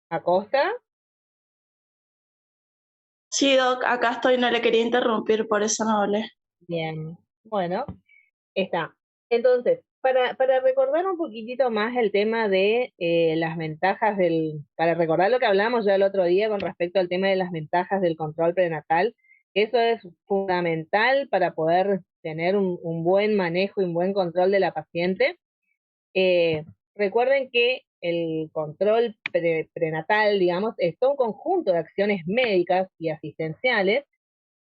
Acosta. Sí, Doc, acá estoy, no le quería interrumpir, por eso no hablé. Bien, bueno, está. Entonces, para recordar un poquitito más el tema de las ventajas para recordar lo que hablamos ya el otro día con respecto al tema de las ventajas del control prenatal, eso es fundamental para poder tener un buen manejo y un buen control de la paciente. Eh, Recuerden que el control prenatal, digamos, es todo un conjunto de acciones médicas y asistenciales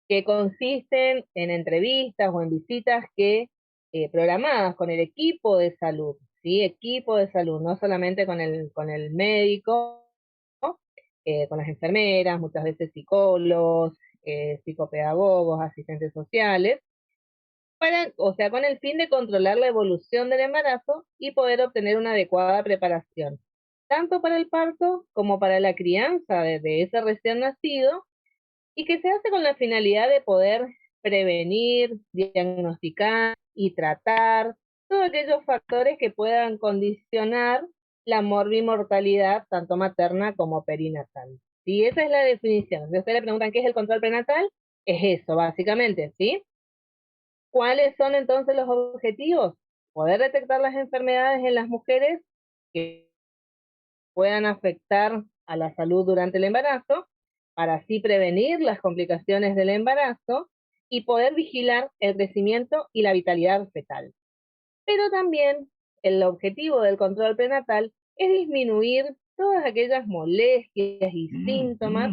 que consisten en entrevistas o en visitas que programadas con el equipo de salud, ¿sí? Equipo de salud, no solamente con el médico, ¿no? Con las enfermeras, muchas veces psicólogos, psicopedagogos, asistentes sociales, o sea, con el fin de controlar la evolución del embarazo y poder obtener una adecuada preparación, tanto para el parto como para la crianza de ese recién nacido, y que se hace con la finalidad de poder prevenir, diagnosticar y tratar todos aquellos factores que puedan condicionar la morbimortalidad tanto materna como perinatal. ¿Sí? Esa es la definición. Si ustedes le preguntan qué es el control prenatal, es eso, básicamente, ¿sí? ¿Cuáles son entonces los objetivos? Poder detectar las enfermedades en las mujeres que puedan afectar a la salud durante el embarazo, para así prevenir las complicaciones del embarazo y poder vigilar el crecimiento y la vitalidad fetal. Pero también el objetivo del control prenatal es disminuir todas aquellas molestias y síntomas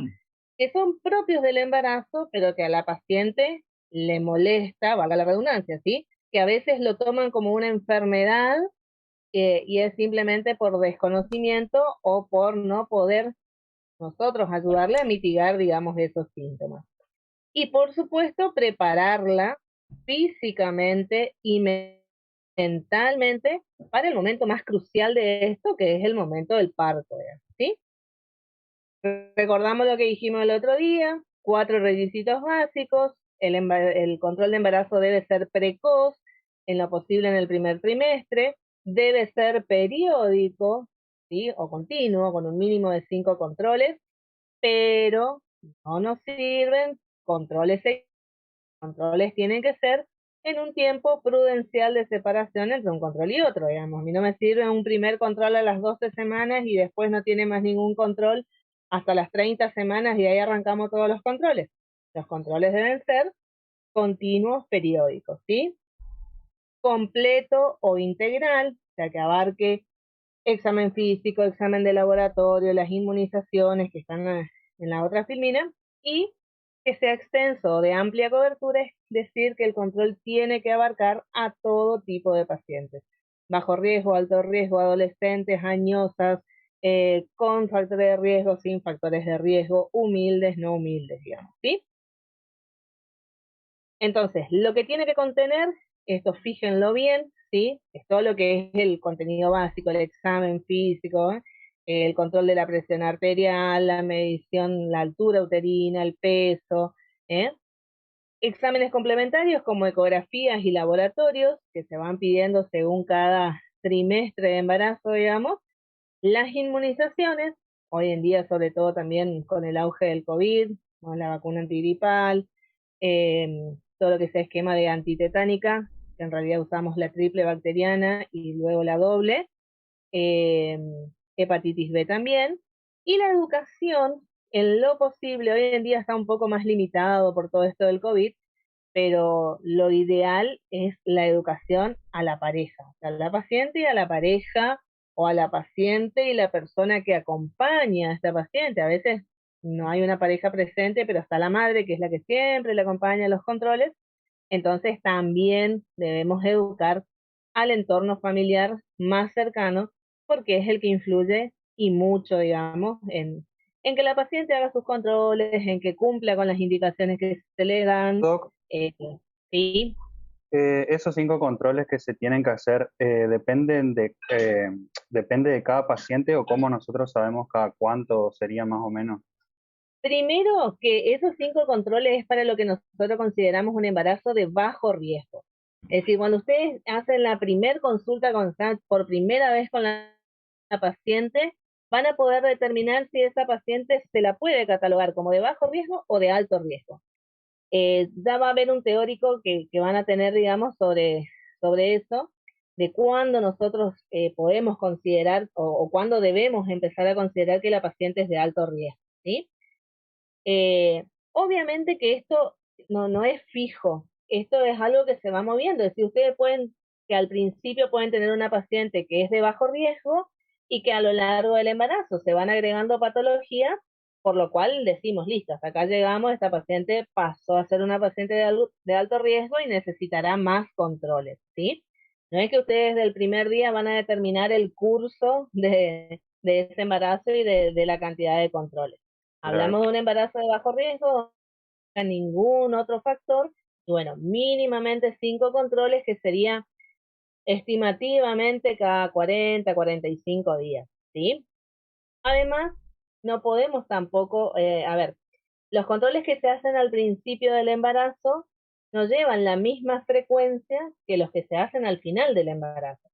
que son propios del embarazo, pero que a la paciente le molesta, valga la redundancia, ¿sí? Que a veces lo toman como una enfermedad, y es simplemente por desconocimiento o por no poder nosotros ayudarle a mitigar, digamos, esos síntomas. Y por supuesto, prepararla físicamente y mentalmente para el momento más crucial de esto, que es el momento del parto, ¿sí? Recordamos lo que dijimos el otro día, 4 requisitos básicos: el control de embarazo debe ser precoz, en lo posible en el primer trimestre, debe ser periódico, ¿sí? O continuo, con un mínimo de 5 controles, pero no nos sirven controles. Controles tienen que ser en un tiempo prudencial de separación entre un control y otro, digamos. A mí no me sirve un primer control a las 12 semanas y después no tiene más ningún control hasta las 30 semanas y ahí arrancamos todos los controles. Los controles deben ser continuos, periódicos, ¿sí? Completo o integral, o sea, que abarque examen físico, examen de laboratorio, las inmunizaciones que están en la otra filmina, y que sea extenso o de amplia cobertura, es decir, que el control tiene que abarcar a todo tipo de pacientes: bajo riesgo, alto riesgo, adolescentes, añosas, con factores de riesgo, sin factores de riesgo, humildes, no humildes, digamos, ¿sí? Entonces, lo que tiene que contener, esto fíjenlo bien, ¿sí? Es todo lo que es el contenido básico: el examen físico, el control de la presión arterial, la medición, la altura uterina, el peso, ¿eh? Exámenes complementarios como ecografías y laboratorios que se van pidiendo según cada trimestre de embarazo, digamos. Las inmunizaciones, hoy en día sobre todo también con el auge del COVID, con la vacuna antigripal, todo lo que sea esquema de antitetánica, que en realidad usamos la triple bacteriana y luego la doble, eh, hepatitis B también, y la educación, en lo posible, hoy en día está un poco más limitado por todo esto del COVID, pero lo ideal es la educación a la pareja, o sea, a la paciente y a la pareja, o a la paciente y la persona que acompaña a esta paciente. A veces no hay una pareja presente, pero está la madre, que es la que siempre le acompaña en los controles. Entonces también debemos educar al entorno familiar más cercano, porque es el que influye y mucho, digamos, en que la paciente haga sus controles, en que cumpla con las indicaciones que se le dan. Doc, eh, sí, esos 5 controles que se tienen que hacer depende de cada paciente o cómo nosotros sabemos cada cuánto sería más o menos. primero que esos 5 controles es para lo que nosotros consideramos un embarazo de bajo riesgo. Es decir, cuando ustedes hacen la primer consulta con SAT por primera vez con la paciente, van a poder determinar si esa paciente se la puede catalogar como de bajo riesgo o de alto riesgo. Ya va a haber un teórico que van a tener, digamos, sobre eso, de cuándo nosotros podemos considerar o cuándo debemos empezar a considerar que la paciente es de alto riesgo, ¿sí? Obviamente que esto no es fijo, esto es algo que se va moviendo, es decir, ustedes pueden, que al principio pueden tener una paciente que es de bajo riesgo y que a lo largo del embarazo se van agregando patologías, por lo cual decimos, listo, hasta acá llegamos, esta paciente pasó a ser una paciente de alto riesgo y necesitará más controles, ¿sí? No es que ustedes del primer día van a determinar el curso de ese embarazo y de la cantidad de controles. Claro. Hablamos de un embarazo de bajo riesgo, no ningún otro factor, y bueno, mínimamente 5 controles que sería estimativamente cada 40, 45 días, ¿sí? Además, no podemos tampoco, a ver, los controles que se hacen al principio del embarazo no llevan la misma frecuencia que los que se hacen al final del embarazo.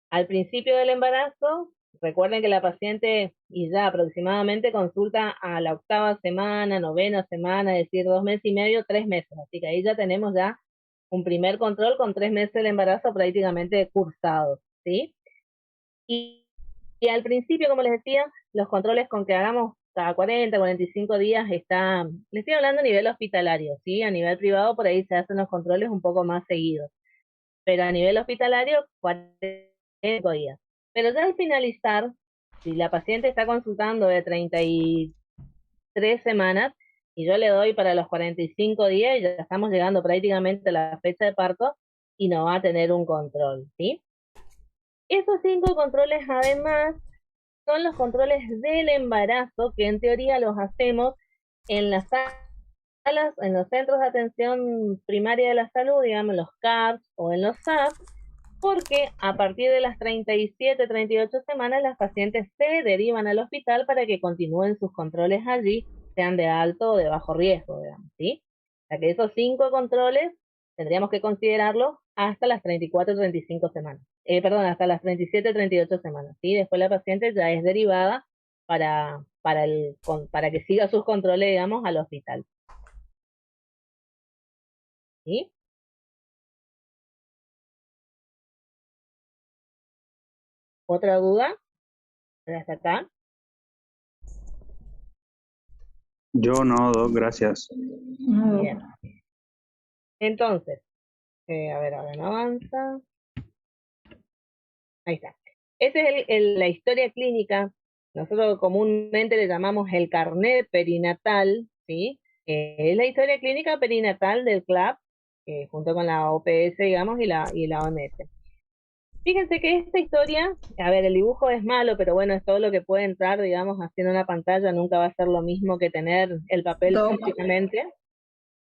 Al principio del embarazo, recuerden que la paciente y ya aproximadamente consulta a la 8ª semana, 9ª semana, es decir, 2 meses y medio, 3 meses. Así que ahí ya tenemos ya un primer control con 3 meses del embarazo prácticamente cursados, ¿sí? Y, y al principio, como les decía, los controles con que hagamos cada 40, 45 días les estoy hablando a nivel hospitalario, ¿sí? A nivel privado por ahí se hacen los controles un poco más seguidos, pero a nivel hospitalario, 45 días. Pero ya al finalizar, si la paciente está consultando de 33 semanas y yo le doy para los 45 días y ya estamos llegando prácticamente a la fecha de parto y no va a tener un control, ¿sí? Esos 5 controles además son los controles del embarazo que en teoría los hacemos en las salas, en los centros de atención primaria de la salud, digamos, los CAPS o en los SAP, porque a partir de las 37, 38 semanas las pacientes se derivan al hospital para que continúen sus controles allí, sean de alto o de bajo riesgo, digamos, ¿sí? O sea que esos 5 controles tendríamos que considerarlos hasta las 34, 35 semanas. Perdón, hasta las 37, 38 semanas, ¿sí? Después la paciente ya es derivada para que siga sus controles, digamos, al hospital, ¿sí? ¿Otra duda? ¿Hasta acá? Yo no, Doc, gracias. No, Bien. Entonces, a ver, ahora no avanza. Ahí está. Esa es la historia clínica. Nosotros comúnmente le llamamos el carnet perinatal, ¿sí? Es la historia clínica perinatal del CLAP, junto con la OPS, digamos, y la OMS. Fíjense que esta historia, a ver, el dibujo es malo, pero bueno, es todo lo que puede entrar, digamos, haciendo una pantalla, nunca va a ser lo mismo que tener el papel Doc, físicamente,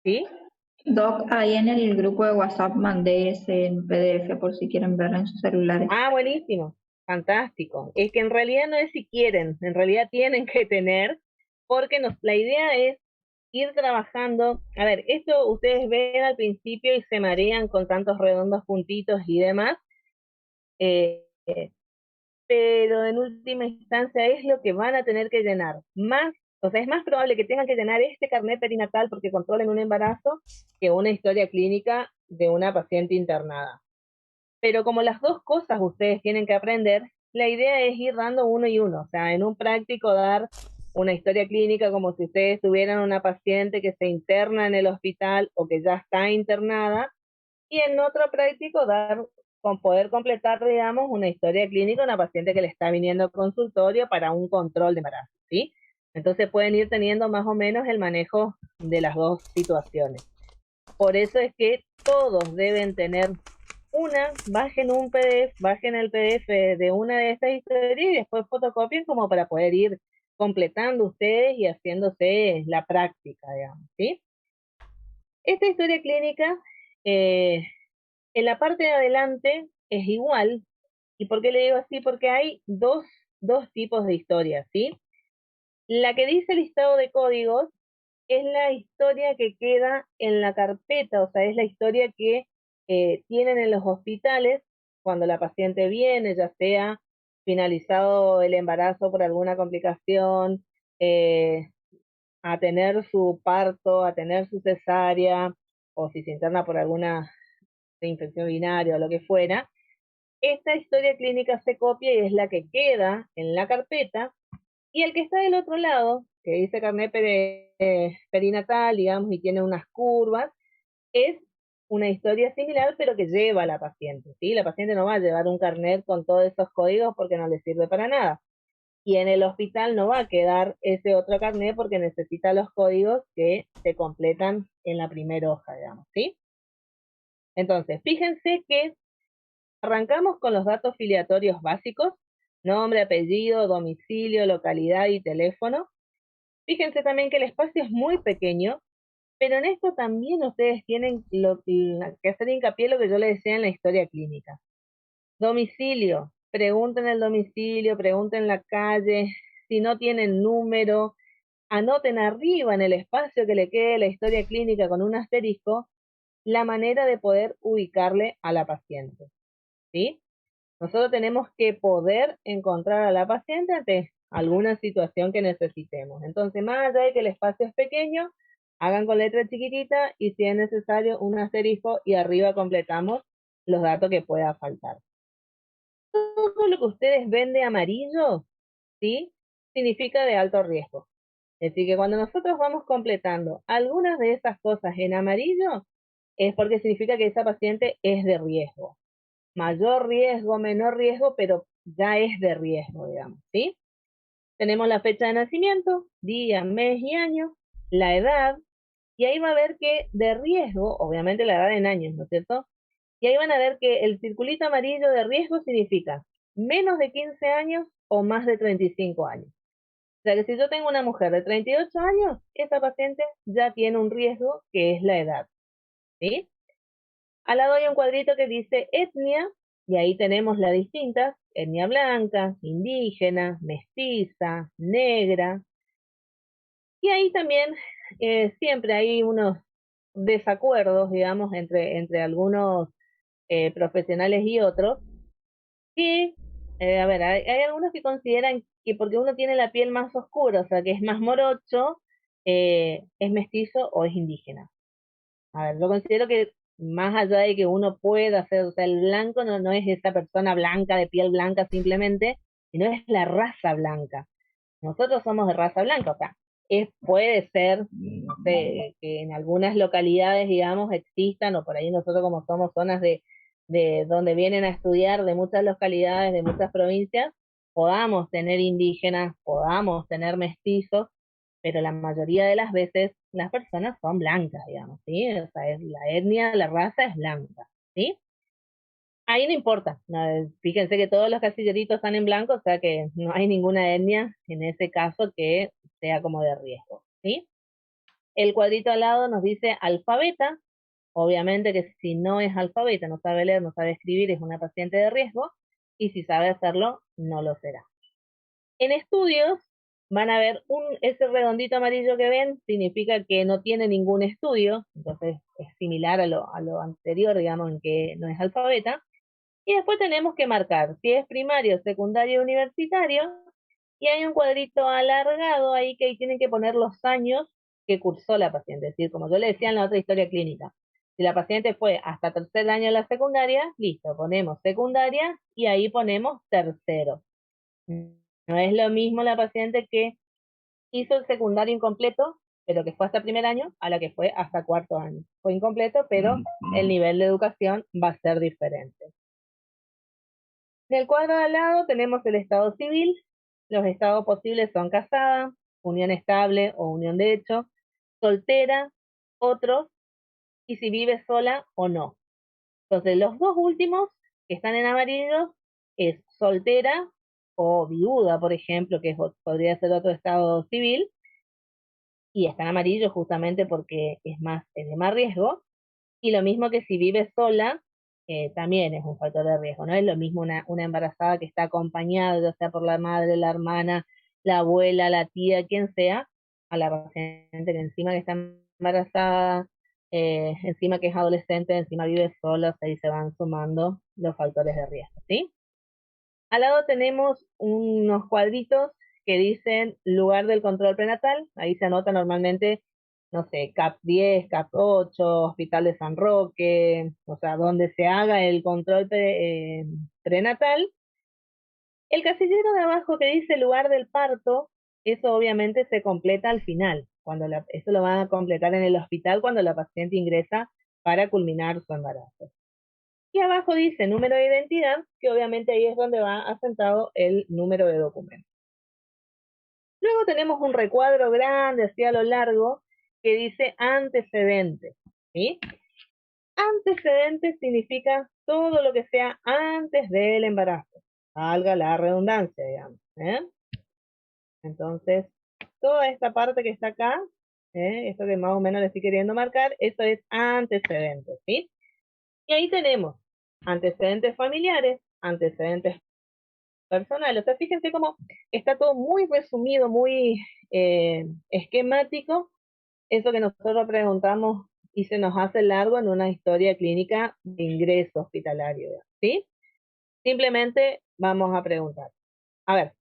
¿sí? Doc, ahí en el grupo de WhatsApp mandé ese en PDF por si quieren verlo en sus celulares. Ah, buenísimo, fantástico. Es que en realidad no es si quieren, en realidad tienen que tener, porque la idea es ir trabajando. A ver, esto ustedes ven al principio y se marean con tantos redondos puntitos y demás, eh, pero en última instancia es lo que van a tener que llenar. Más, o sea, es más probable que tengan que llenar este carnet perinatal porque controlen un embarazo que una historia clínica de una paciente internada. Pero como las dos cosas ustedes tienen que aprender, la idea es ir dando uno y uno. O sea, en un práctico dar una historia clínica como si ustedes tuvieran una paciente que se interna en el hospital o que ya está internada, y en otro práctico poder completar, digamos, una historia clínica a una paciente que le está viniendo al consultorio para un control de embarazo, ¿sí? Entonces pueden ir teniendo más o menos el manejo de las dos situaciones. Por eso es que todos deben tener bajen un PDF, bajen el PDF de una de estas historias y después fotocopien como para poder ir completando ustedes y haciéndose la práctica, digamos, ¿sí? Esta historia clínica, eh, en la parte de adelante es igual. ¿Y por qué le digo así? Porque hay dos tipos de historias, ¿sí? La que dice listado de códigos es la historia que queda en la carpeta, o sea, es la historia que tienen en los hospitales cuando la paciente viene, ya sea finalizado el embarazo por alguna complicación, eh, a tener su parto, a tener su cesárea, o si se interna por alguna infección urinaria o lo que fuera, esta historia clínica se copia y es la que queda en la carpeta, y el que está del otro lado, que dice carnet perinatal, digamos, y tiene unas curvas, es una historia similar, pero que lleva a la paciente, ¿sí? La paciente no va a llevar un carnet con todos esos códigos porque no le sirve para nada. Y en el hospital no va a quedar ese otro carnet porque necesita los códigos que se completan en la primera hoja, digamos, ¿sí? Entonces, fíjense que arrancamos con los datos filiatorios básicos: nombre, apellido, domicilio, localidad y teléfono. Fíjense también que el espacio es muy pequeño, pero en esto también ustedes tienen que hacer hincapié en lo que yo les decía en la historia clínica. Domicilio, pregunten el domicilio, pregunten la calle, si no tienen número, anoten arriba en el espacio que le quede la historia clínica con un asterisco la manera de poder ubicarle a la paciente, ¿sí? Nosotros tenemos que poder encontrar a la paciente ante alguna situación que necesitemos. Entonces, más allá de que el espacio es pequeño, hagan con letra chiquitita y si es necesario un asterisco y arriba completamos los datos que pueda faltar. Todo lo que ustedes ven de amarillo, ¿sí? Significa de alto riesgo. Es decir, que cuando nosotros vamos completando algunas de esas cosas en amarillo, es porque significa que esa paciente es de riesgo. Mayor riesgo, menor riesgo, pero ya es de riesgo, digamos, ¿sí? Tenemos la fecha de nacimiento, día, mes y año, la edad, y ahí va a ver que de riesgo, obviamente la edad en años, ¿no es cierto? Y ahí van a ver que el circulito amarillo de riesgo significa menos de 15 años o más de 35 años. O sea que si yo tengo una mujer de 38 años, esa paciente ya tiene un riesgo que es la edad, ¿sí? Al lado hay un cuadrito que dice etnia, y ahí tenemos las distintas: etnia blanca, indígena, mestiza, negra. Y ahí también siempre hay unos desacuerdos, digamos, entre algunos profesionales y otros, que, a ver, hay algunos que consideran que porque uno tiene la piel más oscura, o sea, que es más morocho, es mestizo o es indígena. A ver, yo considero que más allá de que uno pueda hacer, o sea, el blanco no es esa persona blanca, de piel blanca simplemente, sino es la raza blanca. Nosotros somos de raza blanca, o sea, puede ser, no sé, que en algunas localidades, digamos, existan, o por ahí nosotros como somos zonas de donde vienen a estudiar de muchas localidades, de muchas provincias, podamos tener indígenas, podamos tener mestizos, pero la mayoría de las veces las personas son blancas, digamos, ¿sí? O sea, es la etnia, la raza es blanca, ¿sí? Ahí no importa, no, fíjense que todos los casilleritos están en blanco, o sea que no hay ninguna etnia en ese caso que sea como de riesgo, ¿sí? El cuadrito al lado nos dice alfabeta, obviamente que si no es alfabeta, no sabe leer, no sabe escribir, es una paciente de riesgo, y si sabe hacerlo, no lo será. En estudios van a ver ese redondito amarillo que ven, significa que no tiene ningún estudio, entonces es similar a lo anterior, digamos, en que no es alfabeta. Y después tenemos que marcar si es primario, secundario, universitario, y hay un cuadrito alargado ahí que ahí tienen que poner los años que cursó la paciente. Es decir, como yo le decía en la otra historia clínica, si la paciente fue hasta tercer año de la secundaria, listo, ponemos secundaria y ahí ponemos tercero. No es lo mismo la paciente que hizo el secundario incompleto, pero que fue hasta primer año, a la que fue hasta cuarto año. Fue incompleto, pero el nivel de educación va a ser diferente. En el cuadro de al lado tenemos el estado civil. Los estados posibles son casada, unión estable o unión de hecho, soltera, otros, y si vive sola o no. Entonces, los dos últimos que están en amarillo es soltera o viuda, por ejemplo, que podría ser otro estado civil, y está en amarillo justamente porque es de más riesgo. Y lo mismo que si vive sola, también es un factor de riesgo. No es lo mismo una embarazada que está acompañada, ya sea por la madre, la hermana, la abuela, la tía, quien sea, a la paciente que encima que está embarazada, encima que es adolescente, encima vive sola, o sea, ahí se van sumando los factores de riesgo, ¿sí? Al lado tenemos unos cuadritos que dicen lugar del control prenatal. Ahí se anota normalmente, no sé, CAP 10, CAP 8, Hospital de San Roque, o sea, donde se haga el control prenatal. El casillero de abajo que dice lugar del parto, eso obviamente se completa al final. Eso lo van a completar en el hospital cuando la paciente ingresa para culminar su embarazo. Y abajo dice número de identidad, que obviamente ahí es donde va asentado el número de documento. Luego tenemos un recuadro grande, así a lo largo, que dice antecedentes. ¿Sí? Antecedentes significa todo lo que sea antes del embarazo. Valga la redundancia, digamos. Entonces, toda esta parte que está acá, esto que más o menos le estoy queriendo marcar, eso es antecedentes, ¿sí? Y ahí tenemos antecedentes familiares, antecedentes personales. O sea, fíjense cómo está todo muy resumido, muy esquemático, eso que nosotros preguntamos y se nos hace largo en una historia clínica de ingreso hospitalario, ¿sí? Simplemente vamos a preguntar. A ver,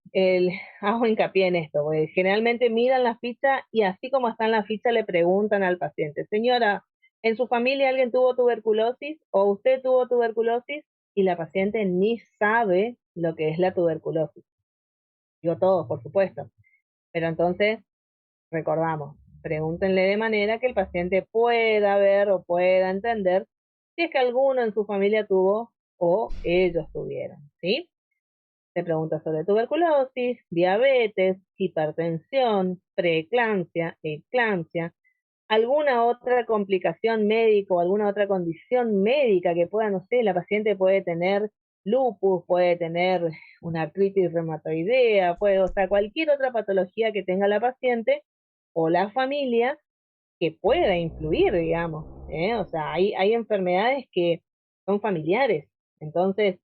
hago hincapié en esto, porque generalmente miran la ficha y así como está en la ficha le preguntan al paciente, señora, ¿en su familia alguien tuvo tuberculosis o usted tuvo tuberculosis? Y la paciente ni sabe lo que es la tuberculosis. Yo todos, por supuesto. Pero entonces, recordamos, pregúntenle de manera que el paciente pueda ver o pueda entender si es que alguno en su familia tuvo o ellos tuvieron, ¿sí? Se pregunta sobre tuberculosis, diabetes, hipertensión, preeclampsia, eclampsia, alguna otra complicación médica o alguna otra condición médica que pueda, no sé, la paciente puede tener lupus, puede tener una artritis reumatoidea, puede, o sea, cualquier otra patología que tenga la paciente o la familia que pueda influir, digamos, ¿eh? O sea, hay enfermedades que son familiares, entonces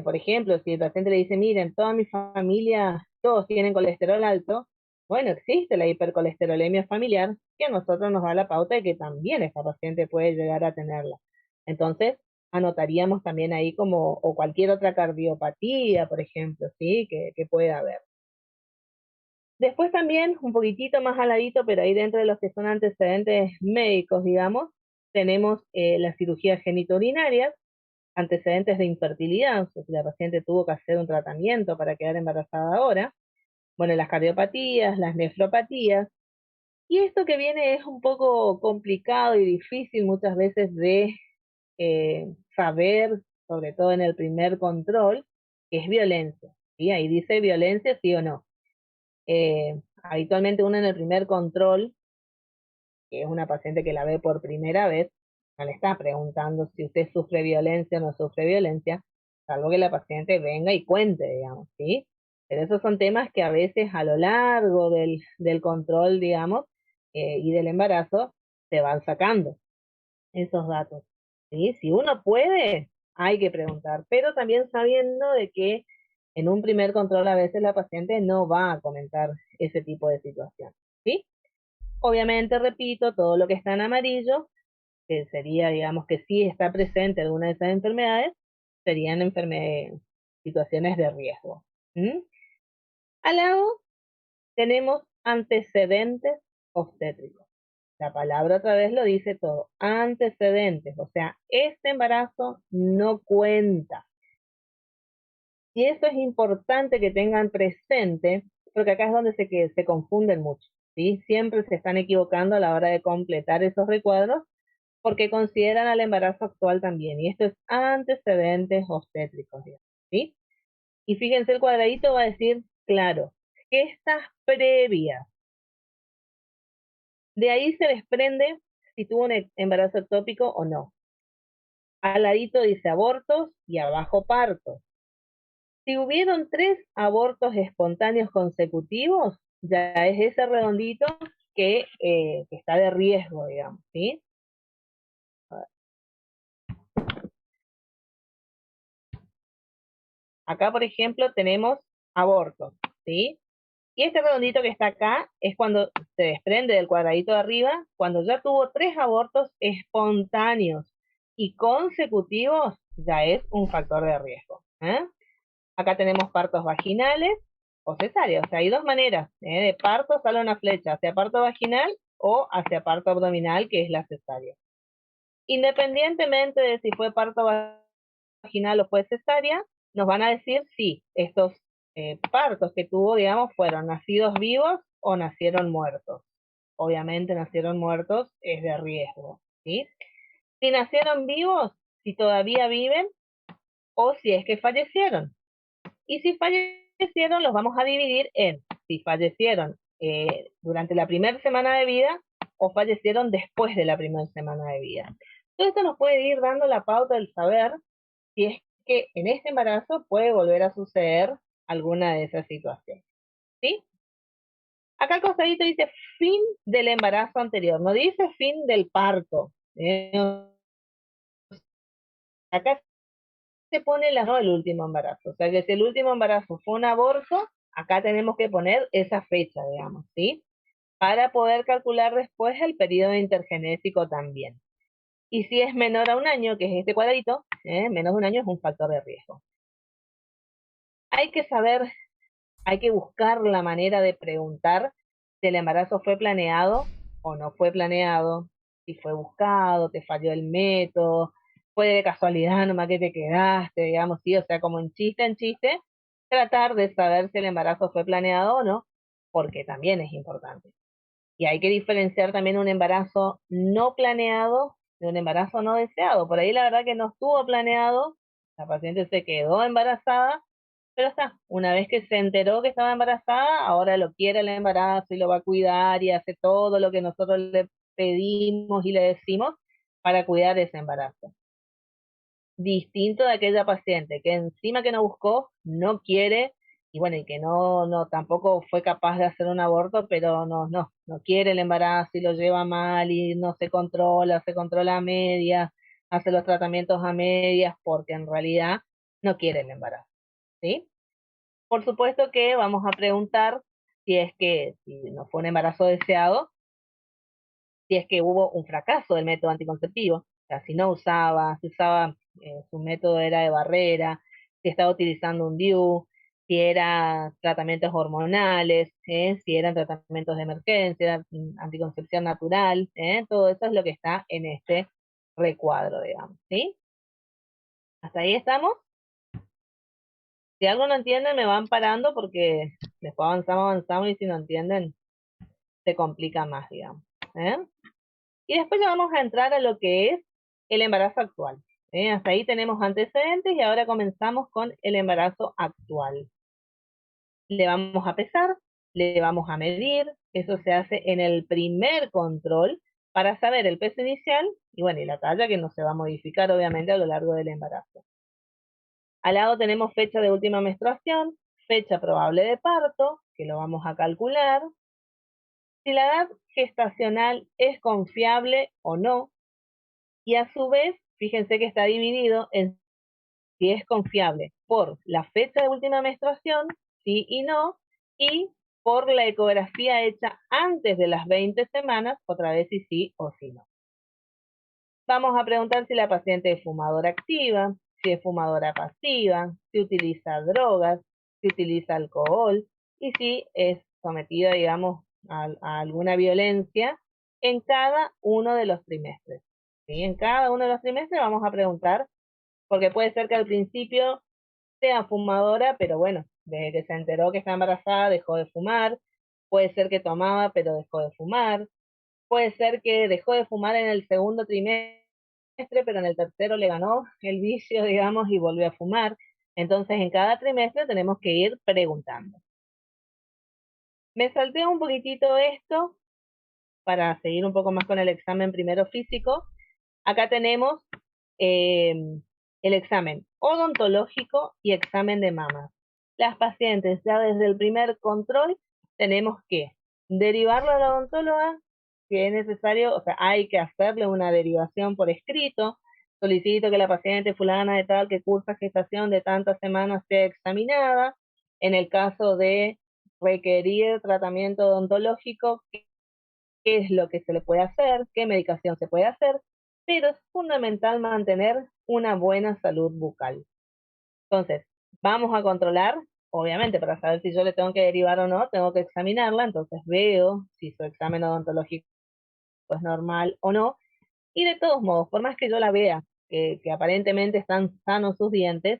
por ejemplo, si el paciente le dice, miren, toda mi familia, todos tienen colesterol alto, bueno, existe la hipercolesterolemia familiar, que a nosotros nos da la pauta de que también esta paciente puede llegar a tenerla. Entonces, anotaríamos también ahí como, o cualquier otra cardiopatía, por ejemplo, ¿sí? Que pueda haber. Después también, un poquitito más al ladito, pero ahí dentro de los que son antecedentes médicos, digamos, tenemos las cirugías genitourinarias, antecedentes de infertilidad, o sea, si la paciente tuvo que hacer un tratamiento para quedar embarazada ahora, bueno, las cardiopatías, las nefropatías, y esto que viene es un poco complicado y difícil muchas veces de saber, sobre todo en el primer control, que es violencia, ¿sí? Ahí dice violencia, sí o no. Habitualmente uno en el primer control, que es una paciente que la ve por primera vez, no le está preguntando si usted sufre violencia o no sufre violencia, salvo que la paciente venga y cuente, digamos, ¿sí? Pero esos son temas que a veces a lo largo del control, digamos, y del embarazo, se van sacando esos datos, ¿sí? Si uno puede, hay que preguntar, pero también sabiendo de que en un primer control a veces la paciente no va a comentar ese tipo de situación, ¿sí? Obviamente, repito, todo lo que está en amarillo, que sería, digamos, que sí está presente alguna de esas enfermedades, serían situaciones de riesgo. ¿Mm? Al lado tenemos antecedentes obstétricos. La palabra otra vez lo dice todo. Antecedentes, o sea, este embarazo no cuenta. Y eso es importante que tengan presente, porque acá es donde se confunden mucho, ¿sí? Siempre se están equivocando a la hora de completar esos recuadros porque consideran al embarazo actual también. Y esto es antecedentes obstétricos, ¿sí? Y fíjense, el cuadradito va a decir, claro, gestas previas. De ahí se desprende si tuvo un embarazo ectópico o no. Al ladito dice abortos y abajo partos. Si hubieron 3 abortos espontáneos consecutivos, ya es ese redondito que está de riesgo, digamos, ¿sí? Acá, por ejemplo, tenemos abortos, ¿sí? Y este redondito que está acá es cuando se desprende del cuadradito de arriba, cuando ya tuvo 3 abortos espontáneos y consecutivos, ya es un factor de riesgo. Acá tenemos partos vaginales o cesáreas. O sea, hay dos maneras. De parto sale una flecha hacia parto vaginal o hacia parto abdominal, que es la cesárea. Independientemente de si fue parto vaginal o fue cesárea, nos van a decir si estos partos que tuvo, digamos, fueron nacidos vivos o nacieron muertos. Obviamente nacieron muertos es de riesgo, ¿sí? Si nacieron vivos, si todavía viven o si es que fallecieron. Y si fallecieron, los vamos a dividir en si fallecieron durante la primera semana de vida o fallecieron después de la primera semana de vida. Todo esto nos puede ir dando la pauta del saber si es que en este embarazo puede volver a suceder alguna de esas situaciones. ¿Sí? Acá al costadito dice fin del embarazo anterior, no dice fin del parto. Acá se pone no el último embarazo. O sea que si el último embarazo fue un aborto, acá tenemos que poner esa fecha, digamos, ¿sí? Para poder calcular después el periodo intergenésico también. Y si es menor a un año, que es este cuadradito, menos de un año es un factor de riesgo. Hay que saber, hay que buscar la manera de preguntar si el embarazo fue planeado o no fue planeado, si fue buscado, te falló el método, fue de casualidad nomás que te quedaste, digamos, sí, o sea, como en chiste, tratar de saber si el embarazo fue planeado o no, porque también es importante. Y hay que diferenciar también un embarazo no planeado de un embarazo no deseado. Por ahí la verdad que no estuvo planeado, la paciente se quedó embarazada, pero está, una vez que se enteró que estaba embarazada, ahora lo quiere el embarazo y lo va a cuidar y hace todo lo que nosotros le pedimos y le decimos para cuidar ese embarazo. Distinto de aquella paciente que encima que no buscó, no quiere, y bueno, y que no tampoco fue capaz de hacer un aborto, pero no quiere el embarazo y lo lleva mal y no se controla a medias, hace los tratamientos a medias porque en realidad no quiere el embarazo, ¿sí? Por supuesto que vamos a preguntar si es que, si no fue un embarazo deseado, si es que hubo un fracaso del método anticonceptivo, o sea, si no usaba, si usaba, su método era de barrera, si estaba utilizando un DIU, si eran tratamientos hormonales, si eran tratamientos de emergencia, era anticoncepción natural, todo eso es lo que está en este recuadro, digamos, ¿sí? ¿Hasta ahí estamos? Si algo no entienden, me van parando porque después avanzamos y si no entienden, se complica más, digamos. ¿Eh? Y después ya vamos a entrar a lo que es el embarazo actual. Hasta ahí tenemos antecedentes y ahora comenzamos con el embarazo actual. Le vamos a pesar, le vamos a medir, eso se hace en el primer control para saber el peso inicial y bueno, y la talla que no se va a modificar obviamente a lo largo del embarazo. Al lado tenemos fecha de última menstruación, fecha probable de parto, que lo vamos a calcular, si la edad gestacional es confiable o no, y a su vez, fíjense que está dividido en si es confiable por la fecha de última menstruación, sí y no, y por la ecografía hecha antes de las 20 semanas, otra vez si sí o si no. Vamos a preguntar si la paciente es fumadora activa, si es fumadora pasiva, si utiliza drogas, si utiliza alcohol y si es sometida, digamos, a alguna violencia en cada uno de los trimestres. ¿Sí? En cada uno de los trimestres vamos a preguntar, porque puede ser que al principio sea fumadora, pero bueno, desde que se enteró que está embarazada dejó de fumar, puede ser que tomaba, pero dejó de fumar, puede ser que dejó de fumar en el segundo trimestre, pero en el tercero le ganó el vicio, digamos, y volvió a fumar. Entonces, en cada trimestre tenemos que ir preguntando. Me salté un poquitito esto para seguir un poco más con el examen primero físico. Acá tenemos eh, el examen odontológico y examen de mama. Las pacientes ya desde el primer control tenemos que derivarlo a la odontóloga, si es necesario, o sea, hay que hacerle una derivación por escrito. Solicito que la paciente fulana de tal que cursa gestación de tantas semanas sea examinada. En el caso de requerir tratamiento odontológico, qué es lo que se le puede hacer, qué medicación se puede hacer, pero es fundamental mantener una buena salud bucal. Entonces, vamos a controlar, obviamente, para saber si yo le tengo que derivar o no, tengo que examinarla, entonces veo si su examen odontológico es normal o no, y de todos modos, por más que yo la vea, que aparentemente están sanos sus dientes,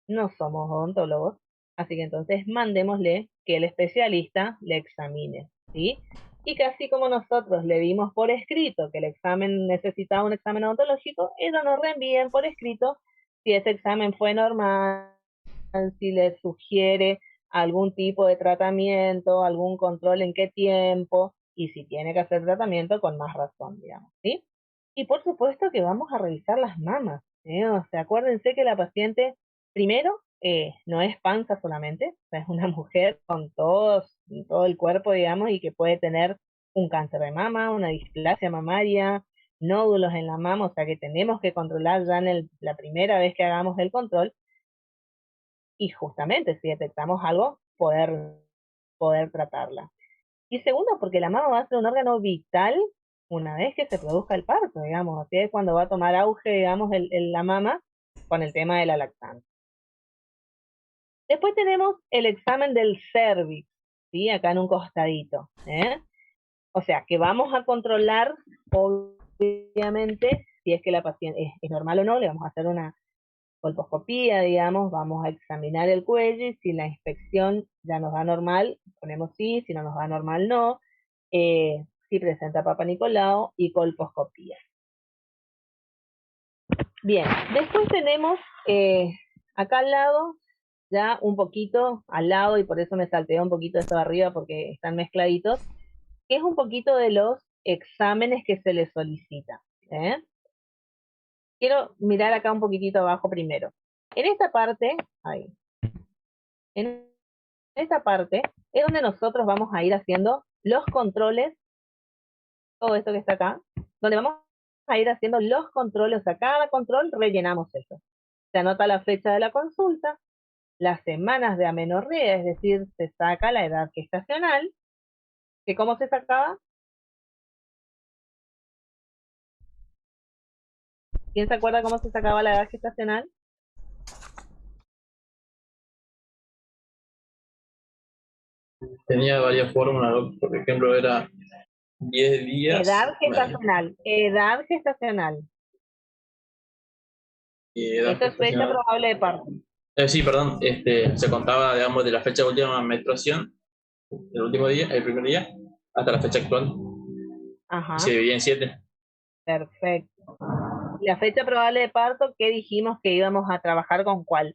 no somos odontólogos, así que entonces mandémosle que el especialista le examine, ¿sí? Y que así como nosotros le dimos por escrito que el examen necesitaba un examen odontológico, ellos nos reenvíen por escrito si ese examen fue normal, si le sugiere algún tipo de tratamiento, algún control en qué tiempo, y si tiene que hacer tratamiento con más razón, digamos, ¿sí? Y por supuesto que vamos a revisar las mamas, ¿eh? O sea, acuérdense que la paciente, primero, no es panza solamente, o sea, es una mujer con todo el cuerpo, digamos, y que puede tener un cáncer de mama, una displasia mamaria, nódulos en la mama, o sea que tenemos que controlar ya en la primera vez que hagamos el control, y justamente si detectamos algo, poder tratarla. Y segundo, porque la mama va a ser un órgano vital una vez que se produzca el parto, digamos, así es cuando va a tomar auge, digamos, la mama con el tema de la lactancia. Después tenemos el examen del cervix, ¿sí? Acá en un costadito, ¿eh? O sea, que vamos a controlar, obviamente, si es que la paciente es normal o no, le vamos a hacer una colposcopía, digamos, vamos a examinar el cuello y si la inspección ya nos da normal, ponemos sí, si no nos da normal, no. Si presenta Papa Nicolau y colposcopía. Bien, después tenemos acá al lado, ya un poquito al lado, y por eso me salteé un poquito esto de arriba porque están mezcladitos, que es un poquito de los exámenes que se les solicita. ¿Eh? Quiero mirar acá un poquitito abajo primero. En esta parte, ahí, en esta parte es donde nosotros vamos a ir haciendo los controles, todo esto que está acá, donde vamos a ir haciendo los controles, o sea, cada control rellenamos eso. Se anota la fecha de la consulta, las semanas de amenorrea, es decir, se saca la edad gestacional, que ¿cómo se sacaba? ¿Quién se acuerda cómo se sacaba la edad gestacional? Tenía varias fórmulas, ¿no? Por ejemplo, era 10 días Edad gestacional, edad gestacional. y edad Eso es fecha gestacional. probable de parto. Sí, perdón, se contaba, digamos, de la fecha de última menstruación, el último día, el primer día, hasta la fecha actual. Y se Ajá, dividía en 7. perfecto. Y la fecha probable de parto, ¿qué dijimos que íbamos a trabajar con cuál?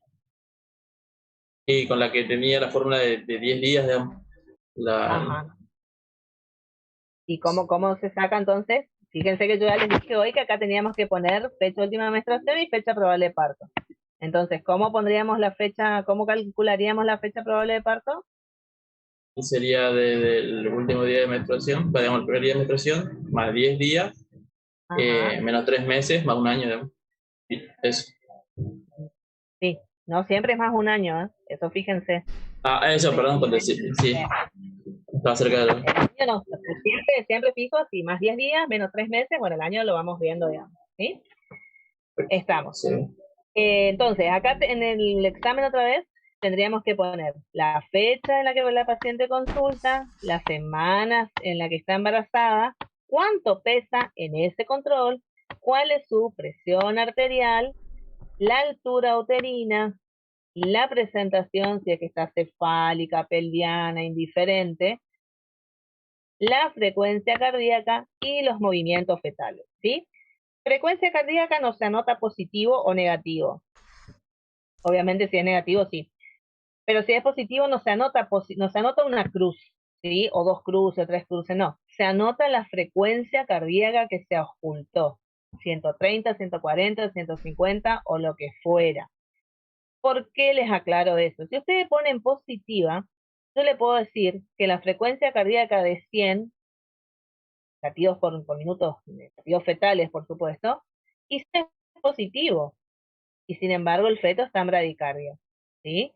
Y con la que tenía la fórmula de 10 días, digamos. La, Ajá. ¿Y cómo se saca entonces? Fíjense que yo ya les dije hoy que acá teníamos que poner fecha de última menstruación y fecha probable de parto. Entonces, ¿cómo pondríamos la fecha, cómo calcularíamos la fecha probable de parto? sería del último día de menstruación, digamos, el primer día de menstruación, más 10 días, Ajá, menos 3 meses, más un año, digamos. Sí, eso. sí. No siempre es más un año, ¿eh? Eso fíjense. Ah, eso, perdón, cuando sí, sí, estaba cerca de lo. El año no, siempre fijo, si más 10 días, menos 3 meses, bueno, el año lo vamos viendo, digamos, ¿sí? Estamos. Sí. Entonces, acá en el examen otra vez tendríamos que poner la fecha en la que la paciente consulta, las semanas en la que está embarazada, cuánto pesa en ese control, cuál es su presión arterial, la altura uterina, la presentación, si es que está cefálica, pelviana, indiferente, la frecuencia cardíaca y los movimientos fetales, ¿sí? Frecuencia cardíaca no se anota positivo o negativo. Obviamente si es negativo, sí. Pero si es positivo, no se anota una cruz, ¿sí? O dos cruces, tres cruces, no. Se anota la frecuencia cardíaca que se ocultó. 130, 140, 150 o lo que fuera. ¿Por qué les aclaro eso? Si ustedes ponen positiva, yo le puedo decir que la frecuencia cardíaca de 100 latidos por minuto, latidos fetales, por supuesto, y es positivo. Y sin embargo, el feto está en bradicardia, ¿sí?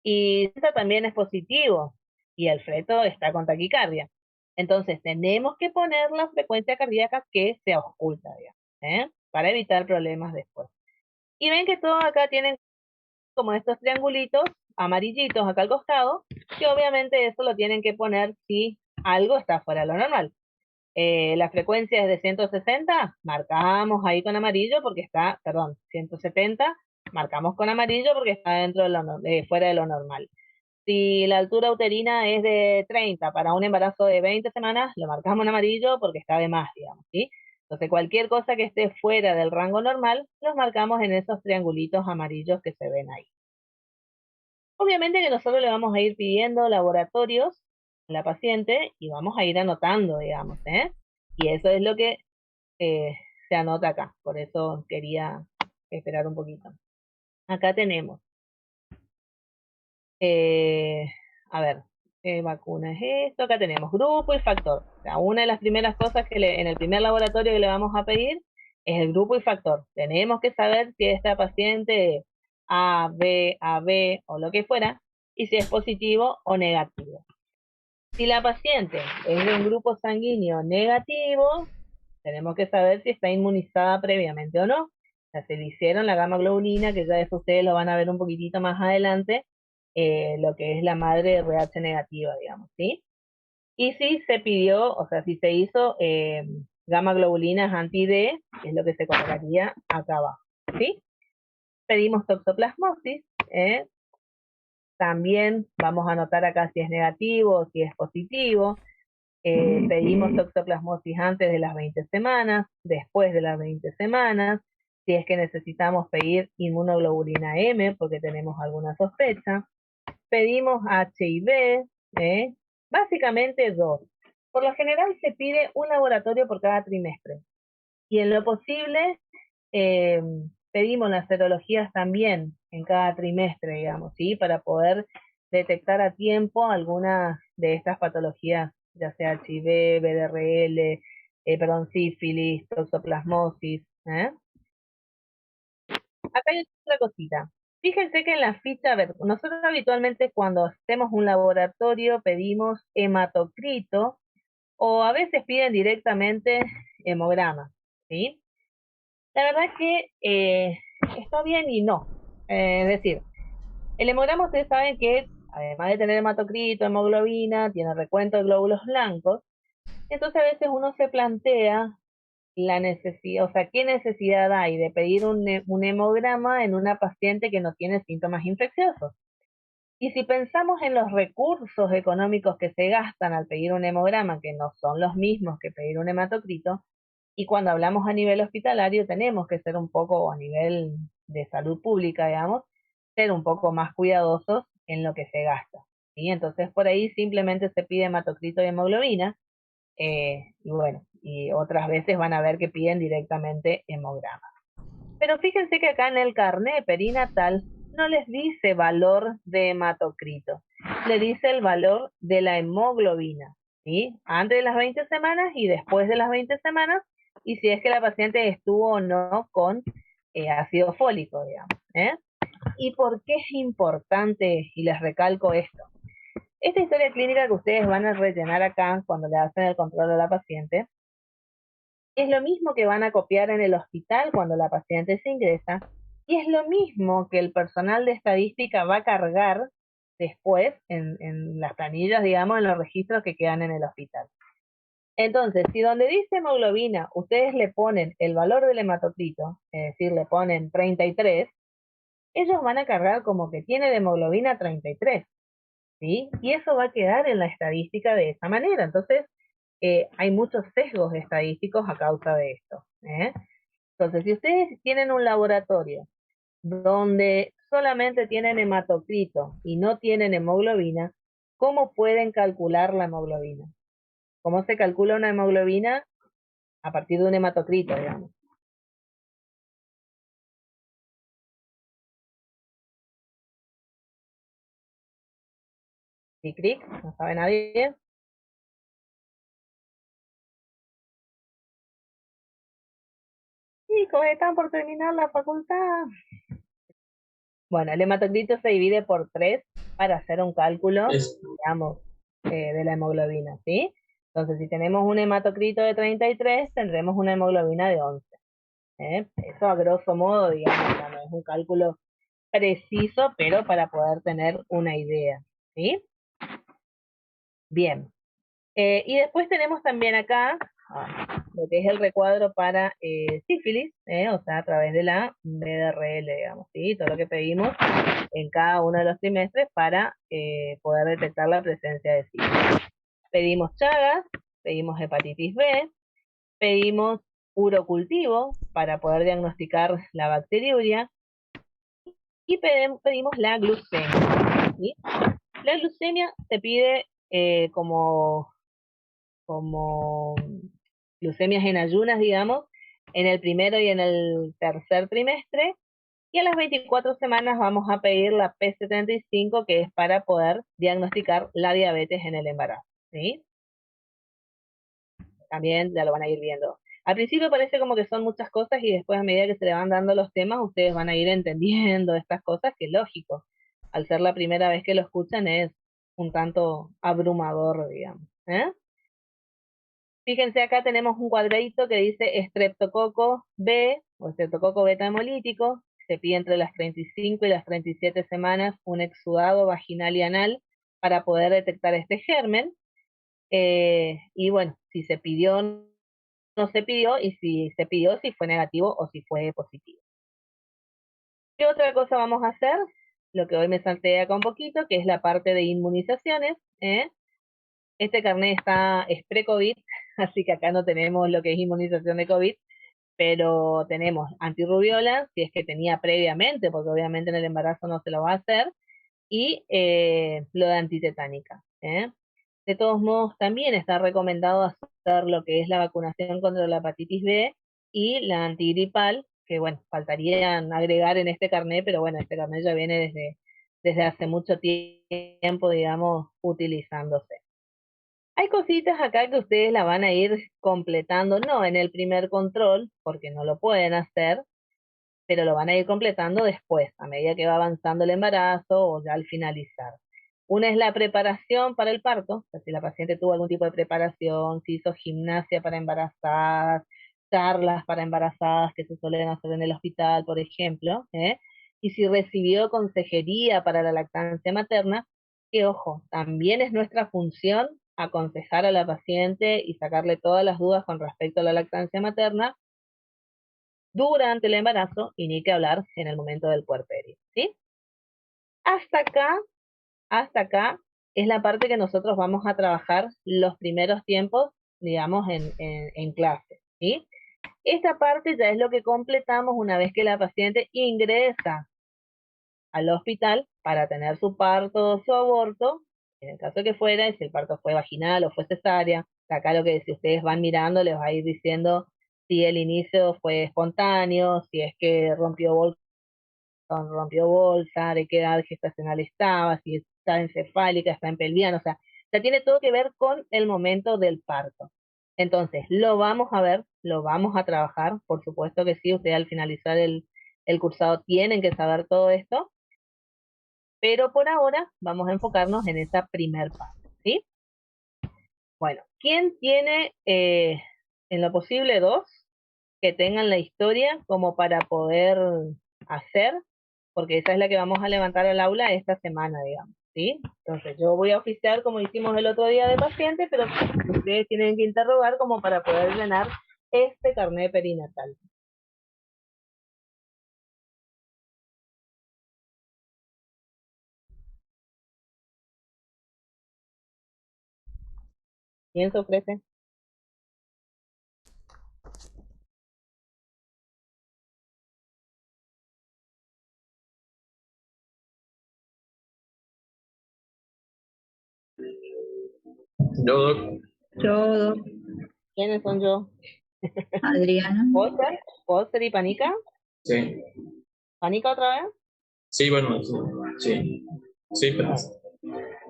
Y esto también es positivo y el feto está con taquicardia. Entonces tenemos que poner la frecuencia cardíaca que se oculta, digamos, ¿eh? Para evitar problemas después. Y ven que todo acá tienen como estos triangulitos amarillitos acá al costado, que obviamente eso lo tienen que poner si algo está fuera de lo normal. La frecuencia es de 160, marcamos ahí con amarillo porque está, perdón, 170, marcamos con amarillo porque está dentro de fuera de lo normal. Si la altura uterina es de 30 para un embarazo de 20 semanas, lo marcamos en amarillo porque está de más, digamos, ¿sí? Entonces, cualquier cosa que esté fuera del rango normal, los marcamos en esos triangulitos amarillos que se ven ahí. Obviamente que nosotros le vamos a ir pidiendo laboratorios a la paciente y vamos a ir anotando, digamos, ¿eh? Y eso es lo que se anota acá. Por eso quería esperar un poquito. Acá tenemos, a ver, ¿qué vacuna es esto? Acá tenemos grupo y factor. O sea, una de las primeras cosas que en el primer laboratorio que le vamos a pedir es el grupo y factor. Tenemos que saber si esta paciente A, B o lo que fuera, y si es positivo o negativo. Si la paciente es de un grupo sanguíneo negativo, tenemos que saber si está inmunizada previamente o no. O sea, se le hicieron la gamma globulina, que ya eso ustedes lo van a ver un poquitito más adelante, lo que es la madre RH negativa, digamos, ¿sí? Y si se pidió, o sea, si se hizo gamma globulinas anti-D, es lo que se colocaría acá abajo, ¿sí? Pedimos toxoplasmosis, también vamos a anotar acá si es negativo o si es positivo. Pedimos toxoplasmosis antes de las 20 semanas, después de las 20 semanas, si es que necesitamos pedir inmunoglobulina M porque tenemos alguna sospecha. Pedimos HIV, básicamente 2. Por lo general se pide un laboratorio por cada trimestre. Y en lo posible, pedimos las serologías también en cada trimestre, digamos, ¿sí? Para poder detectar a tiempo algunas de estas patologías, ya sea HIV, BDRL, sífilis, toxoplasmosis, ¿eh? Acá hay otra cosita. Fíjense que en la ficha, a ver, nosotros habitualmente cuando hacemos un laboratorio pedimos hematocrito o a veces piden directamente hemograma, ¿sí? La verdad es que está bien y no. Es decir, el hemograma ustedes saben que además de tener hematocrito, hemoglobina, tiene recuento de glóbulos blancos, entonces a veces uno se plantea la necesidad, o sea, ¿qué necesidad hay de pedir un hemograma en una paciente que no tiene síntomas infecciosos? Y si pensamos en los recursos económicos que se gastan al pedir un hemograma, que no son los mismos que pedir un hematocrito, y cuando hablamos a nivel hospitalario tenemos que ser un poco, o a nivel de salud pública, digamos, ser un poco más cuidadosos en lo que se gasta, ¿sí? Entonces por ahí simplemente se pide hematocrito y hemoglobina, y bueno, y otras veces van a ver que piden directamente hemograma. Pero fíjense que acá en el carné perinatal no les dice valor de hematocrito, le dice el valor de la hemoglobina, ¿sí? Antes de las 20 semanas y después de las 20 semanas, y si es que la paciente estuvo o no con ácido fólico, digamos, ¿eh? ¿Y por qué es importante? Y les recalco esto. Esta historia clínica que ustedes van a rellenar acá cuando le hacen el control a la paciente, es lo mismo que van a copiar en el hospital cuando la paciente se ingresa y es lo mismo que el personal de estadística va a cargar después en las planillas, digamos, en los registros que quedan en el hospital. Entonces, si donde dice hemoglobina ustedes le ponen el valor del hematocrito, es decir, le ponen 33, ellos van a cargar como que tiene de hemoglobina 33, ¿sí? Y eso va a quedar en la estadística de esa manera. Entonces, hay muchos sesgos estadísticos a causa de esto, ¿eh? Entonces, si ustedes tienen un laboratorio donde solamente tienen hematocrito y no tienen hemoglobina, ¿cómo pueden calcular la hemoglobina? ¿Cómo se calcula una hemoglobina? A partir de un hematocrito, digamos. ¿Sí, Crick? ¿No sabe nadie? Chicos, están por terminar la facultad. Bueno, el hematocrito se divide por 3 para hacer un cálculo, digamos, de la hemoglobina, ¿sí? Entonces, si tenemos un hematocrito de 33, tendremos una hemoglobina de 11. Eso a grosso modo, digamos, no es un cálculo preciso, pero para poder tener una idea, ¿sí? Bien. Y después tenemos también acá lo que es el recuadro para sífilis, o sea, a través de la BDRL, digamos, ¿sí? Todo lo que pedimos en cada uno de los trimestres para poder detectar la presencia de sífilis. Pedimos Chagas, pedimos hepatitis B, pedimos urocultivo para poder diagnosticar la bacteriuria y pedimos la glucemia, ¿sí? La glucemia se pide como glucemias en ayunas, digamos, en el primero y en el tercer trimestre, y a las 24 semanas vamos a pedir la P75, que es para poder diagnosticar la diabetes en el embarazo, ¿sí? También ya lo van a ir viendo. Al principio parece como que son muchas cosas y después a medida que se le van dando los temas, ustedes van a ir entendiendo estas cosas, que es lógico. Al ser la primera vez que lo escuchan es un tanto abrumador, digamos, ¿eh? Fíjense, acá tenemos un cuadradito que dice estreptococo B o estreptococo beta hemolítico. Se pide entre las 35 y las 37 semanas un exudado vaginal y anal para poder detectar este germen. Y bueno, si se pidió, no se pidió, y si se pidió, si fue negativo o si fue positivo. ¿Qué otra cosa vamos a hacer? Lo que hoy me salté acá un poquito, que es la parte de inmunizaciones, ¿eh? Este carnet es pre-COVID, así que acá no tenemos lo que es inmunización de COVID, pero tenemos antirrubiola, si es que tenía previamente, porque obviamente en el embarazo no se lo va a hacer, y lo de antitetánica, ¿eh? De todos modos, también está recomendado hacer lo que es la vacunación contra la hepatitis B y la antigripal, que bueno, faltarían agregar en este carnet, pero bueno, este carnet ya viene desde hace mucho tiempo, digamos, utilizándose. Hay cositas acá que ustedes la van a ir completando, no en el primer control, porque no lo pueden hacer, pero lo van a ir completando después, a medida que va avanzando el embarazo o ya al finalizar. Una es la preparación para el parto, o sea, si la paciente tuvo algún tipo de preparación, si hizo gimnasia para embarazadas, charlas para embarazadas que se suelen hacer en el hospital, por ejemplo, y si recibió consejería para la lactancia materna, que ojo, también es nuestra función aconsejar a la paciente y sacarle todas las dudas con respecto a la lactancia materna durante el embarazo y ni que hablar en el momento del puerperio, ¿sí? Hasta acá es la parte que nosotros vamos a trabajar los primeros tiempos, digamos, en clase, ¿sí? Esta parte ya es lo que completamos una vez que la paciente ingresa al hospital para tener su parto o su aborto, en el caso que fuera, si el parto fue vaginal o fue cesárea. Acá lo que si ustedes van mirando les va a ir diciendo si el inicio fue espontáneo, si es que rompió bolsa, de qué edad gestacional estaba, si está encefálica, está en pelviana, o sea, tiene todo que ver con el momento del parto. Entonces, lo vamos a ver, lo vamos a trabajar, por supuesto que sí, ustedes al finalizar el cursado tienen que saber todo esto, pero por ahora vamos a enfocarnos en esa primer parte, ¿sí? Bueno, ¿quién tiene en lo posible dos que tengan la historia como para poder hacer? Porque esa es la que vamos a levantar al aula esta semana, digamos, ¿sí? Entonces yo voy a oficiar como hicimos el otro día de paciente, pero ustedes tienen que interrogar como para poder llenar este carnet perinatal. ¿Quién se ofrece? Yo, Doc. Yo, ¿Quiénes son yo? Adriana. ¿Poster y Panica? Sí. ¿Panica otra vez? Sí, bueno, sí. Sí, pero...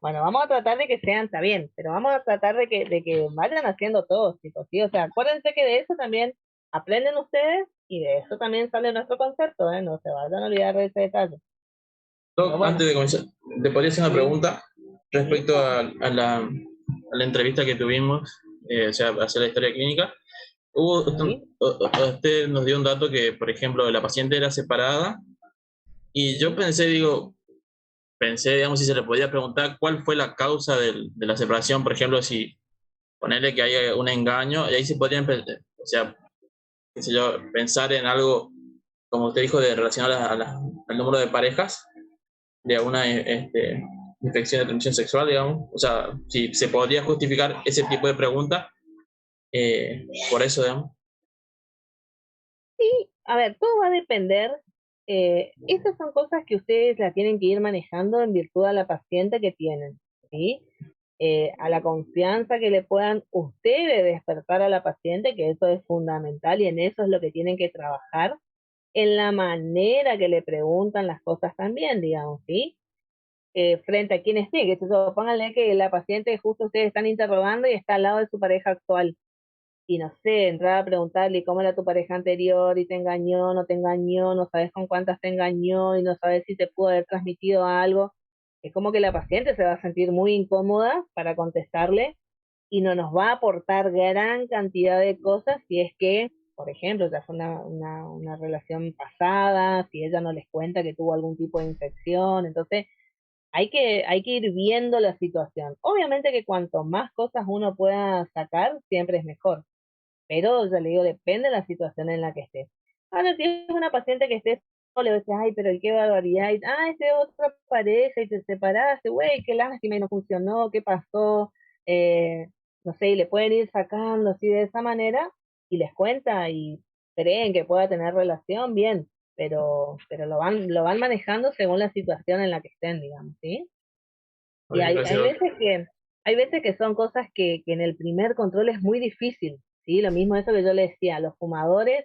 Bueno, vamos a tratar de que sean, está bien, pero vamos a tratar de que vayan haciendo todos, chicos, ¿sí? O sea, acuérdense que de eso también aprenden ustedes y de eso también sale nuestro concepto, ¿eh? No se vayan a olvidar de ese detalle. Doc, Bueno, antes de comenzar, te podría hacer una pregunta respecto ¿sí? a la entrevista que tuvimos, o sea, hacer la historia clínica. ¿Sí? Usted nos dio un dato que, por ejemplo, la paciente era separada Y yo pensé, digamos, si se le podía preguntar cuál fue la causa de la separación, por ejemplo, si ponerle que hay un engaño, y ahí se podrían, o sea, qué sé yo, pensar en algo, como usted dijo, de relacionar al número de parejas de alguna infección de transmisión sexual, digamos. O sea, si se podría justificar ese tipo de pregunta por eso, digamos. Sí, a ver, todo va a depender. Estas son cosas que ustedes la tienen que ir manejando en virtud a la paciente que tienen, ¿sí? A la confianza que le puedan ustedes despertar a la paciente, que eso es fundamental y en eso es lo que tienen que trabajar, en la manera que le preguntan las cosas también, digamos, ¿sí? Frente a quien esté, que pónganle que la paciente justo ustedes están interrogando y está al lado de su pareja actual y no sé, entrar a preguntarle cómo era tu pareja anterior y te engañó, no te engañó, no sabes con cuántas te engañó y no sabes si te pudo haber transmitido algo, es como que la paciente se va a sentir muy incómoda para contestarle y no nos va a aportar gran cantidad de cosas si es que, por ejemplo, ya fue una relación pasada, si ella no les cuenta que tuvo algún tipo de infección, entonces hay que ir viendo la situación. Obviamente que cuanto más cosas uno pueda sacar, siempre es mejor, pero ya le digo, depende de la situación en la que esté. Ahora, si es una paciente que esté sola, le dices, ay, pero qué barbaridad, y, es de otra pareja y te separaste, güey, qué lástima y no funcionó, qué pasó, eh, no sé, y le pueden ir sacando así de esa manera y les cuenta y creen que pueda tener relación, bien, pero lo van manejando según la situación en la que estén, digamos, ¿sí? Y Oye, hay gracias, doctor. veces que son cosas que en el primer control es muy difícil, ¿sí? Lo mismo eso que yo le decía, los fumadores,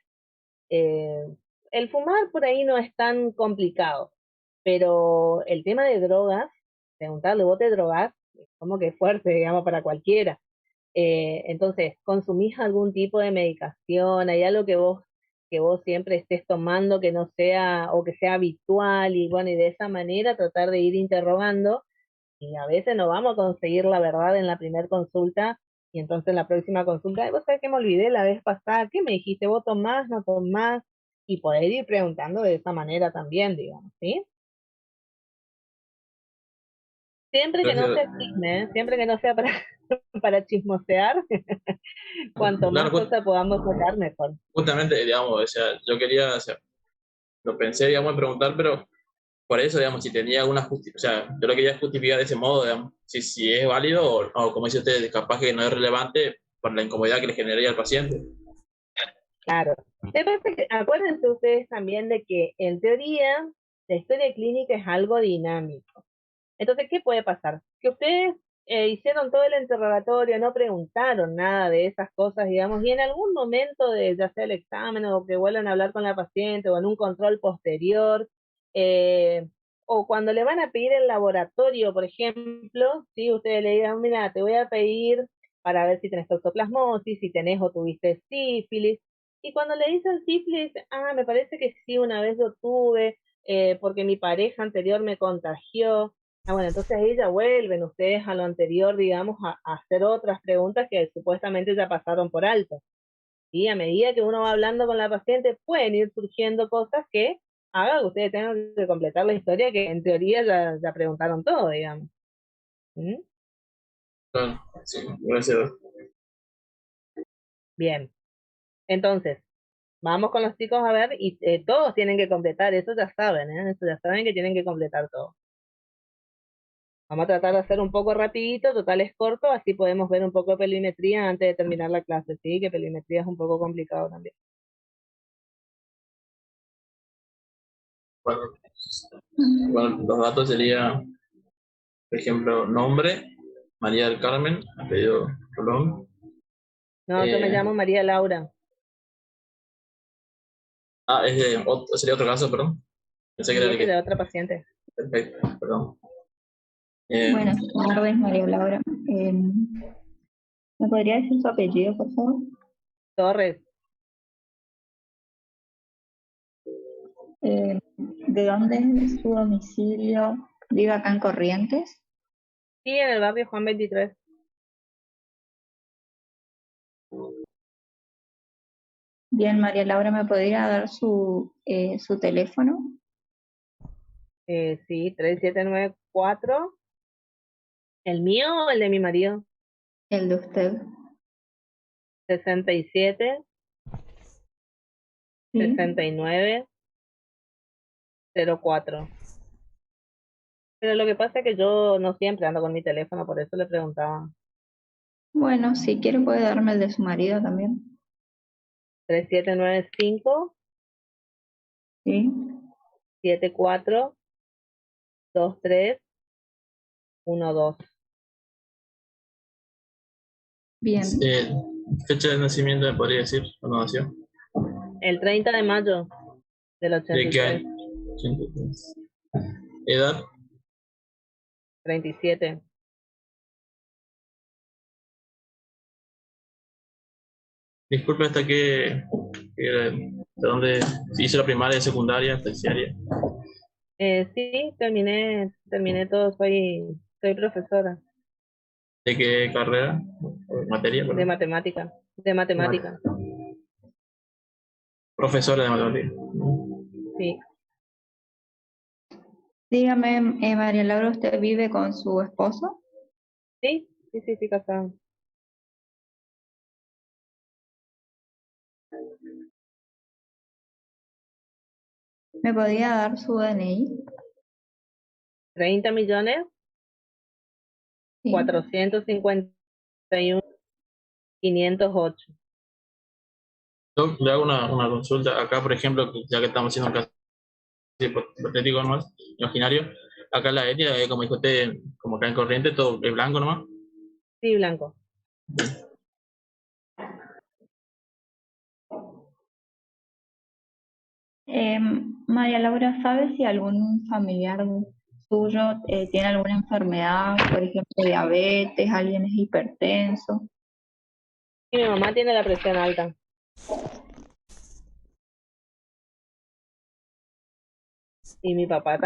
eh, el fumar por ahí no es tan complicado, pero el tema de drogas, preguntarle, ¿vos te drogás? Es como que es fuerte, digamos, para cualquiera. Entonces, ¿consumís algún tipo de medicación? ¿Hay algo que vos siempre estés tomando que no sea o que sea habitual? Y bueno, y de esa manera tratar de ir interrogando y a veces no vamos a conseguir la verdad en la primera consulta y entonces en la próxima consulta, "Ay, vos sabés que me olvidé la vez pasada, ¿qué me dijiste? ¿Vos tomás, no tomás?" Y poder ir preguntando de esa manera también, digamos, ¿sí? Siempre que no Gracias. sea chisme, ¿eh? Siempre que no sea para, para chismosear, cuanto Claro, más cosas podamos sacar, mejor. justamente, digamos, o sea, yo quería, o sea, lo pensé, digamos, en preguntar, pero por eso, digamos, si tenía alguna justificación, o sea, yo lo quería justificar de ese modo, digamos, si es válido o como dice usted, capaz que no es relevante por la incomodidad que le generaría al paciente. Claro. Acuérdense ustedes también de que en teoría la historia clínica es algo dinámico. Entonces, ¿qué puede pasar? Que ustedes hicieron todo el interrogatorio, no preguntaron nada de esas cosas, digamos, y en algún momento de ya sea el examen o que vuelvan a hablar con la paciente o en un control posterior, eh, o cuando le van a pedir el laboratorio, por ejemplo, si ustedes le digan, mira, te voy a pedir para ver si tenés toxoplasmosis, si tenés o tuviste sífilis, y cuando le dicen sífilis, me parece que sí, una vez lo tuve, porque mi pareja anterior me contagió. Bueno, entonces ahí ya vuelven ustedes a lo anterior, digamos, a hacer otras preguntas que supuestamente ya pasaron por alto. Y a medida que uno va hablando con la paciente, pueden ir surgiendo cosas que hagan que ustedes tengan que completar la historia que en teoría ya preguntaron todo, digamos. ¿Mm? Claro, sí, gracias. Bien, entonces, vamos con los chicos a ver, y todos tienen que completar, eso ya saben, ¿eh? Eso ya saben que tienen que completar todo. Vamos a tratar de hacer un poco rapidito, total es corto, así podemos ver un poco de pelimetría antes de terminar la clase, ¿sí? Que pelimetría es un poco complicado también. Bueno, bueno, los datos serían, por ejemplo, nombre, María del Carmen, apellido Rolón. No, yo me llamo María Laura. Sería otro caso, perdón. Pensé que Y era el ese que. de otra paciente. Perfecto, perdón. Eh, Buenas tardes, María Laura. ¿Me podría decir su apellido, por favor? Torres. ¿De dónde es su domicilio? ¿Vive acá en Corrientes? Sí, en el barrio Juan 23. Bien, María Laura, ¿me podría dar su teléfono? Sí, 3794. ¿El mío o el de mi marido? El de usted. 67, Sí. 69, 04. Pero lo que pasa es que yo no siempre ando con mi teléfono, por eso le preguntaba. Bueno, si quiere puede darme el de su marido también. 3795, Sí. 74, 23, 12. Bien. Fecha de nacimiento, ¿me podría decir cuándo nació? El 30 de mayo del ¿De qué 83, año? 83. ¿Edad? 37. Disculpe, ¿hasta de dónde hizo la primaria, secundaria, terciaria? Sí, terminé todo, soy profesora ¿De qué carrera? ¿O materia? de Perdón. matemática, de matemática, Profesora de matemática. sí, Dígame, María Laura, ¿usted vive con su esposo? sí, casada. ¿Me podría dar su DNI? 30 millones, Sí. 451, 508. Doc, le hago una consulta. Acá, por ejemplo, ya que estamos haciendo un caso hipotético nomás, imaginario, acá la etnia, como dijo usted, como acá en Corriente, todo es blanco nomás. Sí, blanco. María Laura, ¿sabe si algún familiar suyo tiene alguna enfermedad, por ejemplo, diabetes, alguien es hipertenso? Y mi mamá tiene la presión alta. Y mi papá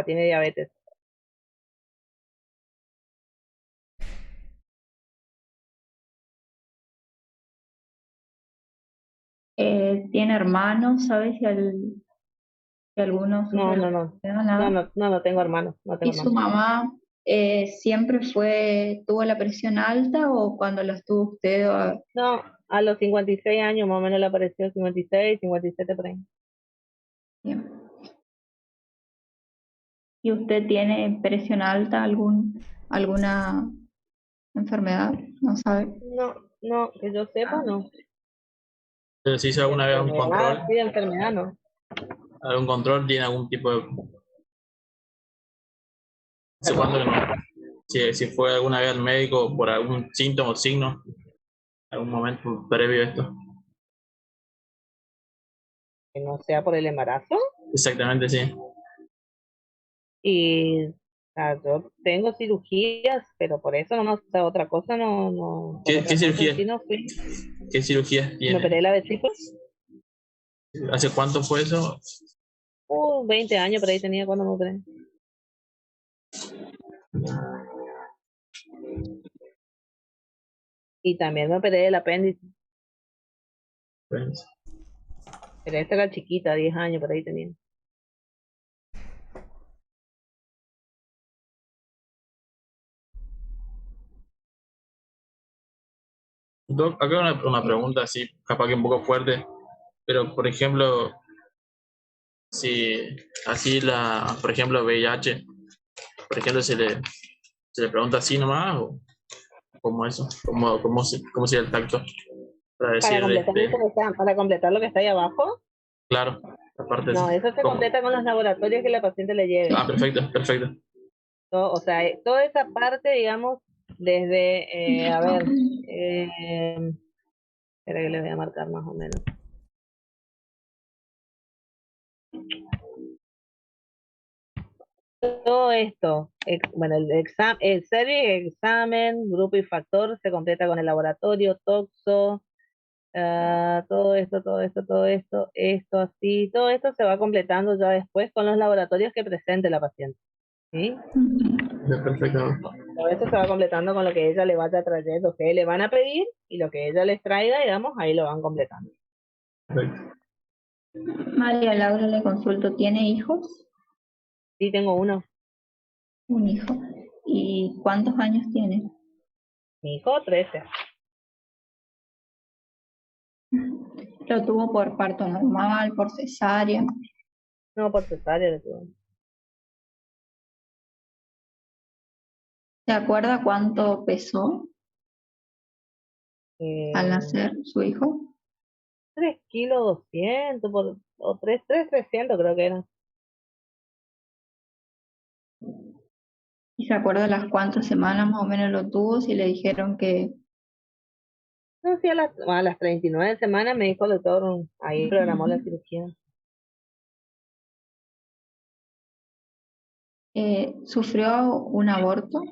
tiene diabetes. ¿Tiene hermanos? ¿Sabe si alguno No, sufre de no, no. nada? No tengo hermanos, no tengo ¿Y su hermanos. mamá siempre tuvo la presión alta o cuando la tuvo usted? No, a los 56 años más o menos le apareció 56, 57 por ahí. Bien. ¿Y usted tiene presión alta, alguna enfermedad? ¿No sabe? No, que yo sepa, no. Pero si hizo De alguna vez un enfermedad, control, sí, de enfermedad, no. tiene algún tipo de... No sé Perdón, cuándo que no. Si fue alguna vez al médico por algún síntoma o signo, algún momento previo a esto. que no sea por el embarazo. Exactamente, sí. Y o sea, yo tengo cirugías, pero por eso no, o sea, otra cosa por ¿Qué otra cosa cirugía? sí no fui. ¿Qué cirugía Me operé tiene? la vesícula, ¿Hace cuánto fue eso? 20 años por ahí tenía cuando me operé. Y también me operé del apéndice, Pues, pero esta era chiquita, 10 años por ahí tenía. Doc, acá una pregunta así, capaz que un poco fuerte, pero por ejemplo, si así por ejemplo, VIH, por ejemplo, se le pregunta así nomás, o cómo eso, cómo sería el tacto para Para decir, completar para completar lo que está ahí abajo, claro, aparte de eso, no, eso se ¿cómo? completa con los laboratorios que la paciente le lleve. Perfecto, perfecto. O sea, toda esa parte, digamos, desde, a ver, espera que le voy a marcar más o menos. Todo esto, bueno, el serie, examen, grupo y factor se completa con el laboratorio, toxo, esto así, todo esto se va completando ya después con los laboratorios que presente la paciente, ¿sí? Perfecto. Todo esto se va completando con lo que ella le vaya trayendo, ustedes le van a pedir y lo que ella les traiga, digamos, ahí lo van completando. Perfecto. María Laura, le consulto, ¿tiene hijos? Sí, tengo uno. un hijo. ¿Y cuántos años tiene? Mi hijo, 13. ¿Lo tuvo por parto normal, por cesárea? No, por cesárea le tuve. ¿Se acuerda cuánto pesó al Eh, nacer su hijo? 3 kilos 200 o 3 300 creo que era. ¿Y se acuerda las cuántas semanas más o menos lo tuvo? Si le dijeron que No, sí, a las 39 semanas me dijo el doctor, ahí programó la cirugía. sufrió un aborto.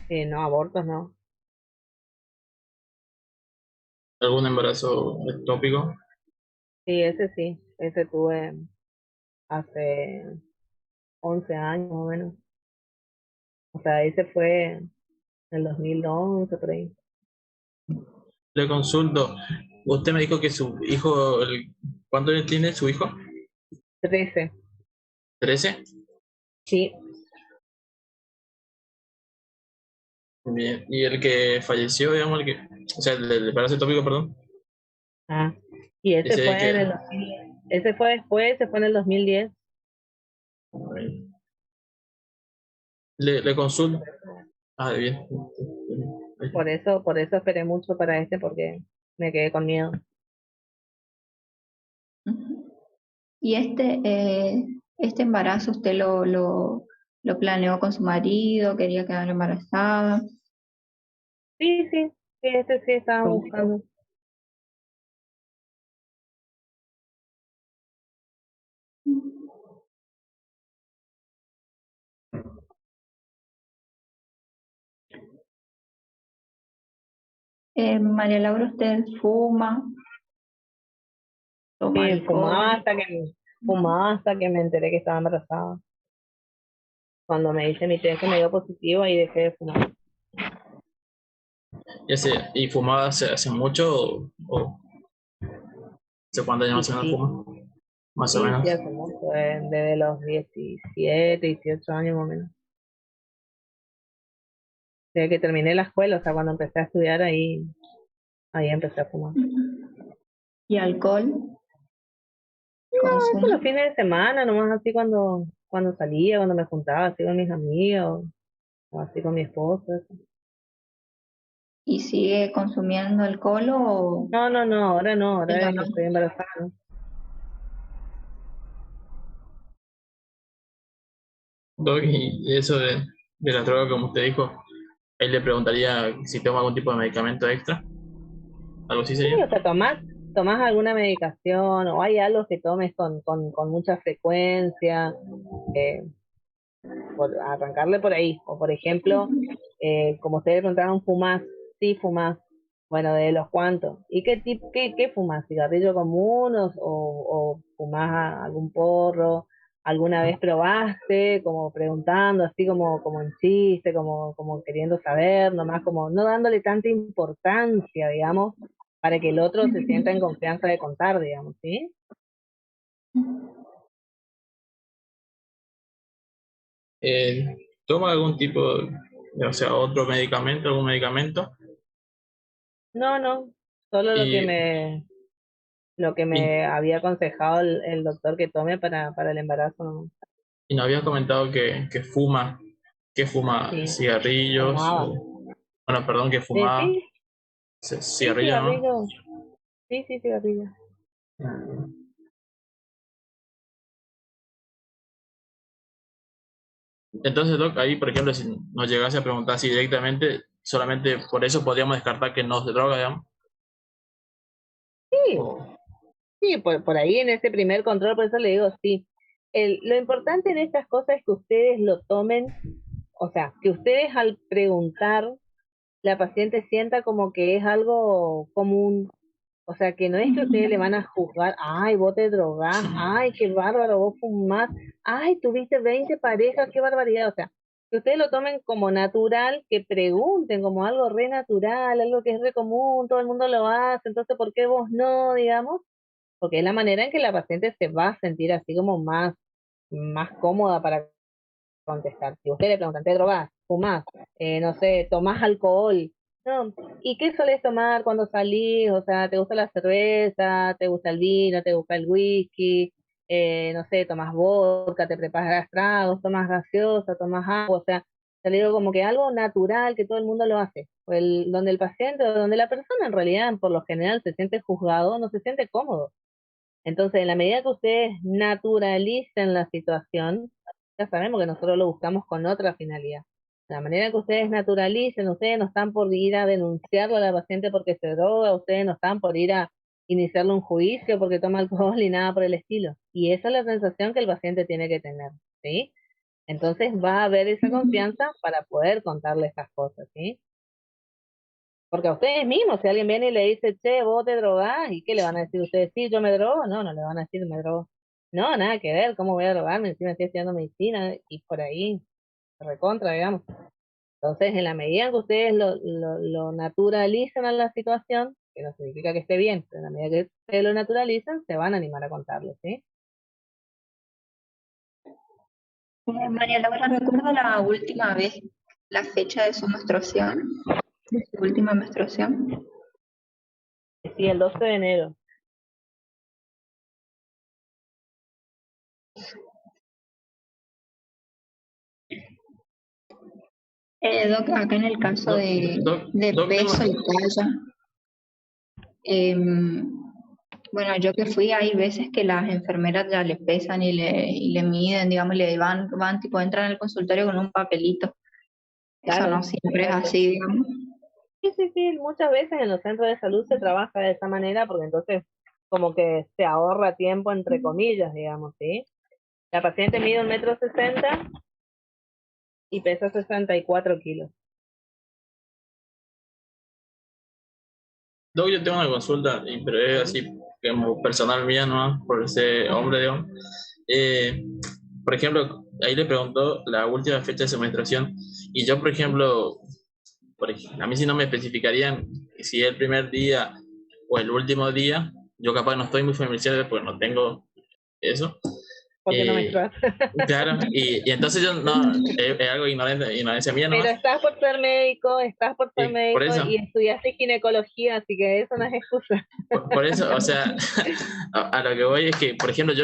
No, abortos no. ¿Algún embarazo ectópico? Sí, ese tuve hace 11 años más o menos. O sea, ese fue en el 2011 por ahí. Le consulto. Usted me dijo que su hijo, ¿cuánto tiene su hijo? 13, 13. sí. Bien. ¿Y el que falleció, digamos, o sea, el embarazo ectópico, perdón? Ah, y ese Ese fue que... en el 2010. Ese fue después, ese fue en el 2010. Le consulto. Ah, bien. Por eso esperé mucho para este, porque me quedé con miedo. Ujú. ¿Y este embarazo usted lo planeó con su marido? ¿Quería quedar embarazada? Sí, ese sí estaba buscando. María Laura, ¿usted fuma, toma Sí, alcohol? fumaba hasta que me enteré que estaba embarazada. Cuando me hice mi test que me dio positivo, ahí dejé de fumar. ¿Y fumaba hace mucho o hace cuántos años Y más o menos sí, fuma? Más o sí, menos. hace mucho, desde los 17 18 años más o menos. Desde que terminé la escuela, o sea, cuando empecé a estudiar, ahí empecé a fumar. ¿Y alcohol? No, eso ¿Consume? los fines de semana, nomás así cuando salía, cuando me juntaba así con mis amigos, o así con mi esposo. Eso. ¿Y sigue consumiendo alcohol o No, ahora no, ahora ya que no? estoy embarazada. Doc, y eso de la droga, como usted dijo, él le preguntaría si toma algún tipo de medicamento extra. ¿Algo así Sí, sería? o sea, tomás alguna medicación o hay algo que tomes con mucha frecuencia, eh, por arrancarle por ahí. O por ejemplo, como ustedes preguntaron, ¿fumás? Sí, fumás. Bueno, ¿de los cuantos? ¿Y qué fumás? ¿Cigarrillo común o fumás algún porro? ¿Alguna vez probaste? Como preguntando, así como en chiste, como queriendo saber, nomás como no dándole tanta importancia, digamos, para que el otro se sienta en confianza de contar, digamos, ¿sí? ¿Toma algún tipo o sea, otro medicamento, algún medicamento? No, solo Y, lo que y, me había aconsejado el doctor que tome para el embarazo, ¿no? y nos habías comentado que fuma Sí, cigarrillos, fumaba. bueno, perdón, que fumaba Sí, sí, cigarrillo, ¿no? cigarrillo. Sí, cigarrillo. Ah, entonces, Doc, ahí, por ejemplo, si nos llegase a preguntar así directamente, solamente por eso podríamos descartar que no se droga, digamos. Sí, O- sí, por ahí en ese primer control, por eso le digo, sí. Lo importante en estas cosas es que ustedes lo tomen, o sea, que ustedes al preguntar, la paciente sienta como que es algo común. O sea, que no es que ustedes le van a juzgar, ay, vos te drogás, ay, qué bárbaro, vos fumás, ay, tuviste 20 parejas, qué barbaridad. O sea, que ustedes lo tomen como natural, que pregunten como algo re natural, algo que es re común, todo el mundo lo hace, entonces, ¿por qué vos no, digamos? Porque es la manera en que la paciente se va a sentir así como más más cómoda para contestar. Si usted le preguntan, ¿te drogas? ¿Fumás? No sé, ¿tomás alcohol? No, ¿y qué solés tomar cuando salís? O sea, ¿te gusta la cerveza? ¿Te gusta el vino? ¿Te gusta el whisky? No sé, ¿tomás vodka? ¿Te preparas tragos? ¿Tomás gaseosa? ¿Tomás agua? O sea, te digo como que algo natural que todo el mundo lo hace. Donde el paciente o donde la persona en realidad por lo general se siente juzgado, no se siente cómodo. Entonces, en la medida que ustedes naturalicen la situación, ya sabemos que nosotros lo buscamos con otra finalidad. De la manera que ustedes naturalicen, ustedes no están por ir a denunciarlo a la paciente porque se droga, ustedes no están por ir a iniciarle un juicio porque toma alcohol y nada por el estilo. Y esa es la sensación que el paciente tiene que tener, ¿sí? Entonces va a haber esa confianza para poder contarle estas cosas, ¿sí? Porque a ustedes mismos, si alguien viene y le dice, che, vos te drogás, ¿y qué le van a decir ustedes? Sí, yo me drogo. No, no le van a decir me drogo. No, nada que ver, ¿cómo voy a drogarme? Encima estoy estudiando medicina y por ahí, recontra, digamos. Entonces, en la medida en que ustedes lo naturalicen a la situación, que no significa que esté bien, pero en la medida que ustedes lo naturalizan, se van a animar a contarlo, ¿sí? María Laura, ¿recuerda la última vez, la fecha de su menstruación? De su última menstruación. Sí, el 12 de enero. Doc, acá en el caso Doc, de Doc, peso y talla, bueno, yo que fui, hay veces que las enfermeras ya le pesan y le miden, digamos, le van, tipo, entran al consultorio con un papelito. Eso Claro. no siempre es así, digamos. Sí, sí, sí, muchas veces en los centros de salud se trabaja de esa manera porque entonces como que se ahorra tiempo entre comillas, digamos, ¿sí? La paciente mide 1,60 m y pesa 64 kilos. Doc, yo tengo una consulta, pero es así como personal mía, ¿no? Por ese hombre, digamos. Eh, por ejemplo, ahí le preguntó la última fecha de su menstruación y yo, por ejemplo, a mí si no me especificarían si es el primer día o el último día, yo capaz no estoy muy familiarizado porque no tengo eso. Porque no Eh, menstruas. claro, y entonces yo no, es algo ignorancia mía Pero nomás. estás por ser Y por médico eso, y estudiaste ginecología, así que eso no es excusa. por eso, o sea, a lo que voy es que, por ejemplo,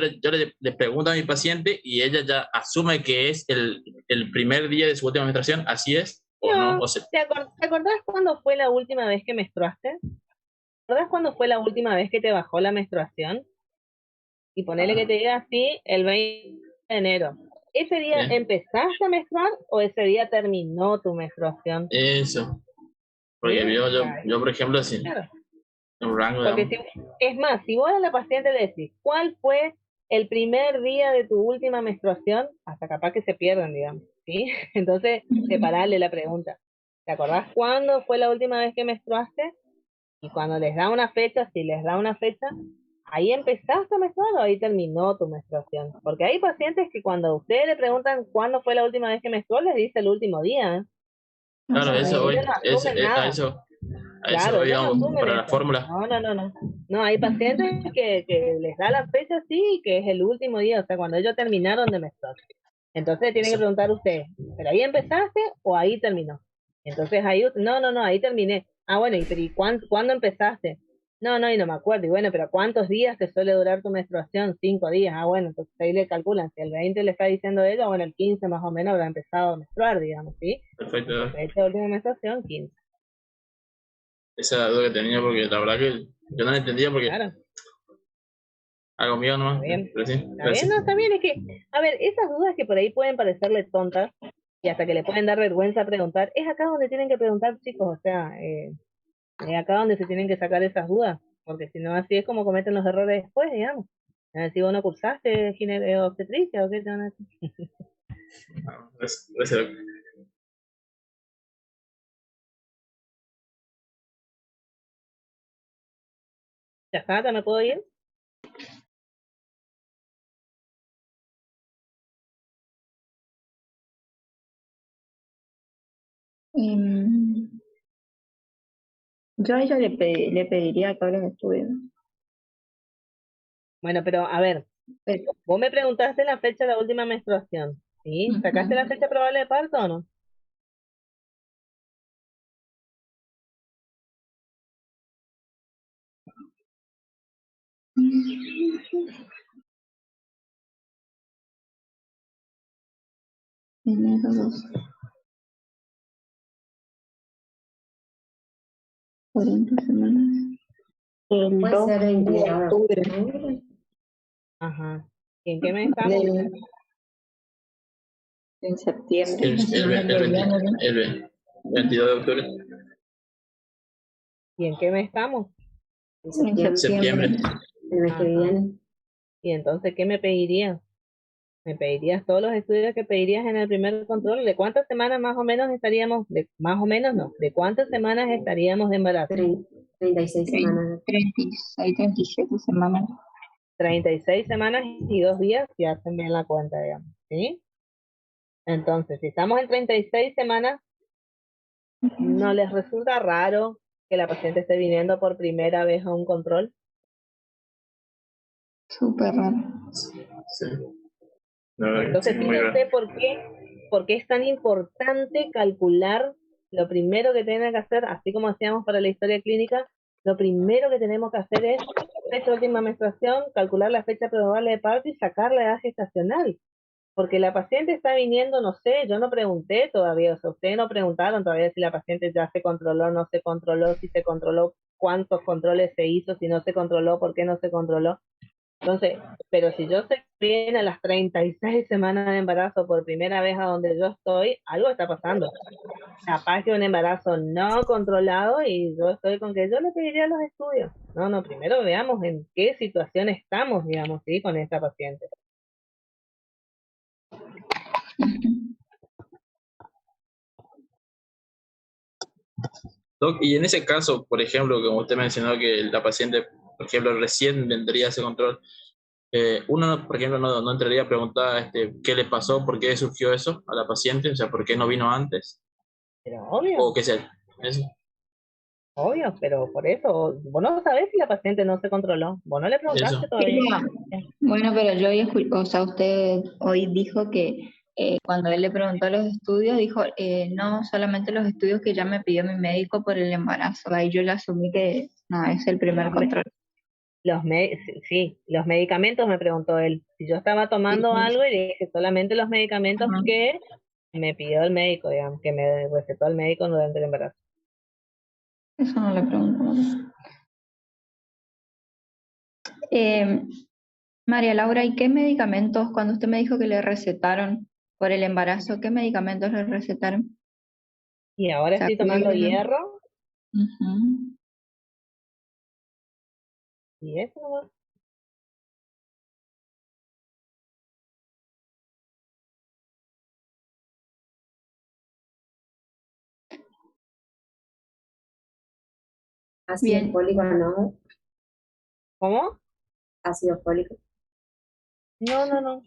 le pregunto a mi paciente y ella ya asume que es el primer día de su última menstruación, ¿así es o no? No, O sea, ¿te acordás cuándo fue la última vez que menstruaste? ¿Te acordás cuándo fue la última vez que te bajó la menstruación? Y ponele que te diga así el 20 de enero. ¿Ese día ¿eh? empezaste a menstruar o ese día terminó tu menstruación? Eso, porque ¿Sí? yo, por ejemplo, así, Claro. un rango, Porque digamos. si, es más, si vos a la paciente le decís, ¿cuál fue el primer día de tu última menstruación? Hasta capaz que se pierdan, digamos, ¿sí? Entonces, separarle la pregunta. ¿Te acordás cuándo fue la última vez que menstruaste? Y cuando les da una fecha, si les da una fecha, ahí empezaste a menstruar o ahí terminó tu menstruación. Porque hay pacientes que cuando ustedes le preguntan cuándo fue la última vez que menstruó, les dice el último día, ¿eh? No Claro, eso sabía. voy, Ellos no asumen nada. a eso Claro, voy, ellos no digamos, asumen para la eso. fórmula. No, no, no, no. No, hay pacientes que les da la fecha sí, que es el último día, o sea, cuando ellos terminaron de menstruar. Entonces tienen que Eso. preguntar ustedes, ¿pero ahí empezaste o ahí terminó? Entonces ahí, no, no, no, ahí terminé. Ah, bueno, ¿y cuándo empezaste? No, no, y no me acuerdo. Y bueno, pero ¿cuántos días te suele durar tu menstruación? 5 días. Ah, bueno, entonces ahí le calculan. Si el 20 le está diciendo ella, bueno, el 15 más o menos habrá empezado a menstruar, digamos, ¿sí? Perfecto. Fecha de última menstruación, 15. Esa duda que tenía, porque la verdad que yo no la entendía porque Claro. algo mío Está nomás. bien, Pero sí, está bien, gracias. no, está bien, es que, a ver, esas dudas que por ahí pueden parecerle tontas y hasta que le pueden dar vergüenza preguntar, es acá donde tienen que preguntar, chicos, o sea, es acá donde se tienen que sacar esas dudas, porque si no, así es como cometen los errores después, digamos. Van a decir, vos no cursaste obstetricia o qué te van a decir. Ah, gracias. ¿Ya está? ¿Ya me puedo ir? Em, yo a ella le pediría que hables de estudios. Bueno, pero a ver, Vos me preguntaste la fecha de la última menstruación, ¿sí? ¿Sacaste la fecha probable de parto o no? Enero 12. 40 semanas. El Puede 2 ser de 22 de octubre octubre. Ajá. ¿Y en qué mes estamos? en septiembre. El, La el, semana ve- que el, viene, 20 ¿no? el 22 de octubre. ¿Y en qué mes estamos? En En septiembre, Septiembre. el mes que Ajá. viene. ¿Y entonces qué me pedirías? ¿Me pedirías todos los estudios que pedirías en el primer control? ¿De cuántas semanas más o menos estaríamos, más o menos no, de cuántas semanas estaríamos de embarazo? 36 semanas. 36, 37 semanas. 36 semanas y 2 días, si hacen bien la cuenta, digamos, ¿sí? Entonces, si estamos en 36 semanas, ¿no les resulta raro que la paciente esté viniendo por primera vez a un control? Súper raro. Sí. La verdad que sí, Entonces, muy fíjense raro. por qué es tan importante calcular lo primero que tienen que hacer, así como hacíamos para la historia clínica, lo primero que tenemos que hacer es fecha de última menstruación, calcular la fecha probable de parto y sacar la edad gestacional. Porque la paciente está viniendo, no sé, yo no pregunté todavía, o sea, ustedes no preguntaron todavía si la paciente ya se controló, no se controló, si se controló, cuántos controles se hizo, si no se controló, por qué no se controló. Entonces, pero si yo sé que viene a las 36 semanas de embarazo por primera vez a donde yo estoy, algo está pasando. Capaz que un embarazo no controlado y yo estoy con que yo le pediría los estudios. No, no, primero veamos en qué situación estamos, digamos, ¿sí? Con esta paciente. Doc, y en ese caso, por ejemplo, como usted mencionó que la paciente, por ejemplo, recién vendría a ese control, uno, por ejemplo, no entraría a preguntar qué le pasó, por qué surgió eso a la paciente, o sea, por qué no vino antes, Pero obvio, o qué sé. Eso. obvio, pero por eso, vos no sabés si la paciente no se controló, vos no le preguntaste Eso. todavía. Bueno, pero yo hoy o sea, usted hoy dijo que cuando él le preguntó los estudios, dijo, no, solamente los estudios que ya me pidió mi médico por el embarazo. Ahí yo le asumí que no, es el primer control. Sí, los medicamentos me preguntó él. Si yo estaba tomando algo y le dije solamente los medicamentos Ajá. que me pidió el médico, digamos, que me recetó el médico durante el embarazo. Eso no le pregunto. María Laura, ¿y qué medicamentos, cuando usted me dijo que le recetaron por el embarazo, qué medicamentos le recetaron? Y ahora ¿Se estoy tomando acuerdan? hierro Ujú. y eso nomás. Ácido Bien, fólico, ¿no? ¿Cómo? Ácido fólico. No, no, no.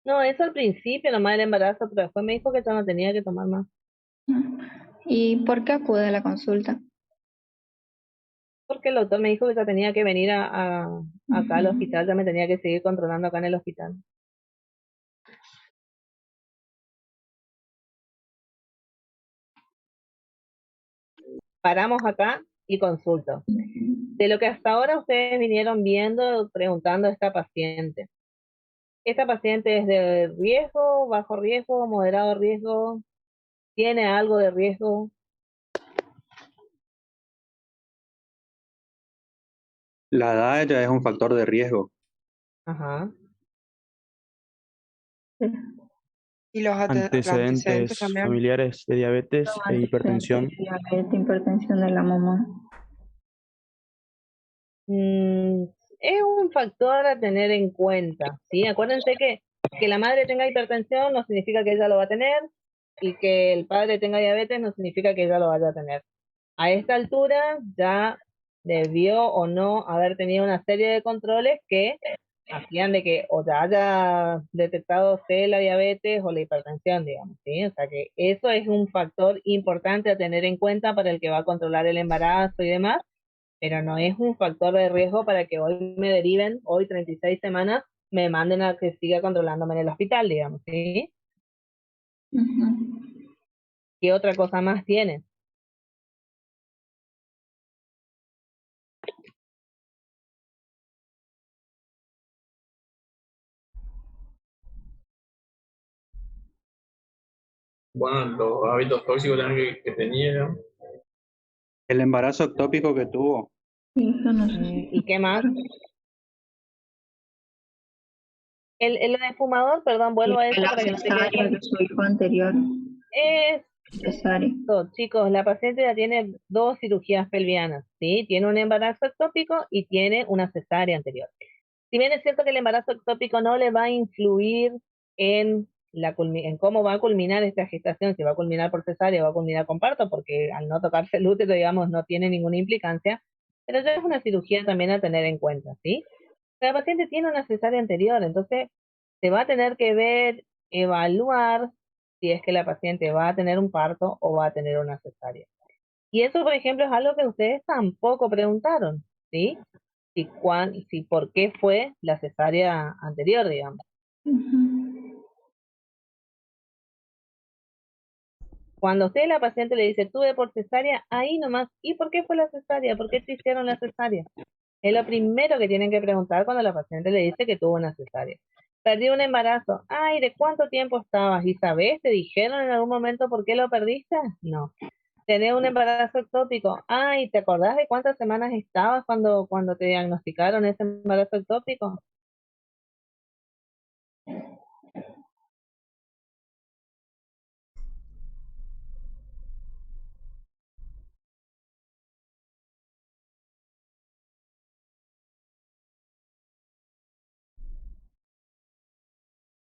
No, eso al principio nomás del embarazo, pero después me dijo que yo no tenía que tomar más. ¿y por qué acude a la consulta? Porque el doctor me dijo que ya tenía que venir acá al Ujú. hospital, ya me tenía que seguir controlando acá en el hospital. Paramos acá y consulto. De lo que hasta ahora ustedes vinieron viendo, preguntando a esta paciente. ¿Esta paciente es de riesgo, bajo riesgo, moderado riesgo? ¿Tiene algo de riesgo? La edad ya es un factor de riesgo. Ajá. Y los antecedentes Antecedentes también. familiares de diabetes e hipertensión. Diabetes, hipertensión de la mamá. Mm, es un factor a tener en cuenta, ¿sí? Acuérdense que la madre tenga hipertensión no significa que ella lo va a tener y que el padre tenga diabetes no significa que ella lo vaya a tener. A esta altura ya debió o no haber tenido una serie de controles que hacían de que o ya haya detectado usted la diabetes o la hipertensión, digamos, ¿sí? O sea que eso es un factor importante a tener en cuenta para el que va a controlar el embarazo y demás, pero no es un factor de riesgo para que hoy me deriven, hoy 36 semanas, me manden a que siga controlándome en el hospital, digamos, ¿sí? Ujú. ¿Qué otra cosa más tiene? Bueno, los hábitos tóxicos también que tenía. El embarazo ectópico que tuvo. Sí, eso no sé. ¿Y qué más? El de fumador, perdón, vuelvo a eso La para que no te quede cesárea claro. de su hijo anterior, Es cesárea. chicos, la paciente ya tiene 2 cirugías pelvianas, ¿sí? Tiene un embarazo ectópico y tiene una cesárea anterior. Si bien es cierto que el embarazo ectópico no le va a influir en en cómo va a culminar esta gestación, si va a culminar por cesárea o va a culminar con parto, porque al no tocarse el útero, digamos, no tiene ninguna implicancia, pero ya es una cirugía también a tener en cuenta, ¿sí? La paciente tiene una cesárea anterior, entonces se va a tener que ver, evaluar si es que la paciente va a tener un parto o va a tener una cesárea. Y eso, por ejemplo, es algo que ustedes tampoco preguntaron, ¿sí? Si por qué fue la cesárea anterior, digamos. Ujú. Cuando usted a la paciente le dice, tuve por cesárea, ahí nomás, ¿y por qué fue la cesárea? ¿Por qué te hicieron la cesárea? Es lo primero que tienen que preguntar cuando la paciente le dice que tuvo una cesárea. Perdí un embarazo. Ay, ¿de cuánto tiempo estabas? ¿Y sabes? ¿Te dijeron en algún momento por qué lo perdiste? No. ¿Tenés un embarazo ectópico? Ay, ¿te acordás de cuántas semanas estabas cuando te diagnosticaron ese embarazo ectópico?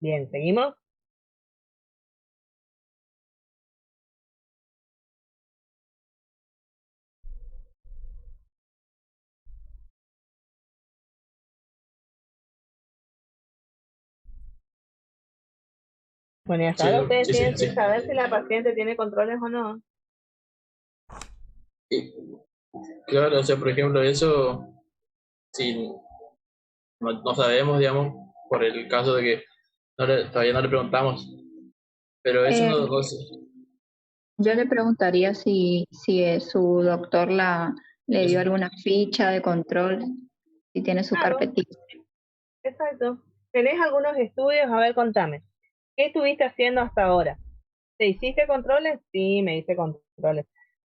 Bien, ¿seguimos? Bueno, y hasta Sí, ahora ustedes sí, siguen sí, sin sí. saber si la paciente tiene controles o no. Y, claro, o sea, por ejemplo, eso, si no sabemos, digamos, por el caso de que todavía no le preguntamos, pero eso Eh, no sé. yo le preguntaría si su doctor le dio Eso. alguna ficha de control, si tiene su Claro, carpetita. exacto. ¿Tenés algunos estudios? A ver, contame. ¿Qué estuviste haciendo hasta ahora? ¿Te hiciste controles? Sí, me hice controles.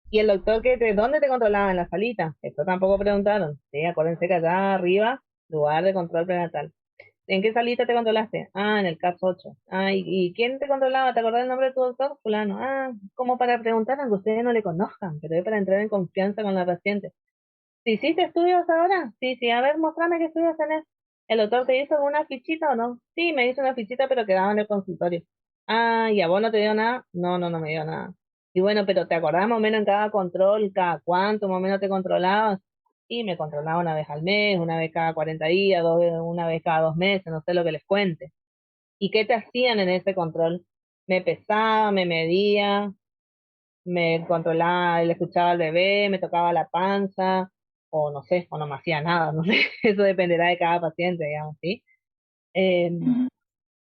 ¿Y el doctor dónde te controlaba? ¿En la salita? Esto tampoco preguntaron. Sí, acuérdense que allá arriba, lugar de control prenatal. ¿En qué salita te controlaste? Ah, en el CAPS 8. Ah, ¿y quién te controlaba? ¿Te acordás el nombre de tu doctor? Fulano. Ah, como para preguntar aunque ustedes no le conozcan, pero es para entrar en confianza con la paciente. ¿Te hiciste estudios ahora? Sí, sí, a ver, mostrame qué estudios tenés. ¿El doctor te hizo una fichita o no? Sí, me hizo una fichita, pero quedaba en el consultorio. Ah, ¿y a vos no te dio nada? No, no, no me dio nada. Y bueno, pero ¿te acordás más o menos en cada control, cada cuánto más o menos te controlabas? Y me controlaba una vez al mes, una vez cada 40 días, una vez cada 2 meses, no sé lo que les cuente. ¿Y qué te hacían en ese control? Me pesaba, me medía, me controlaba, le escuchaba al bebé, me tocaba la panza, o no sé, o no me hacía nada, no sé, eso dependerá de cada paciente, digamos, ¿sí? Eh,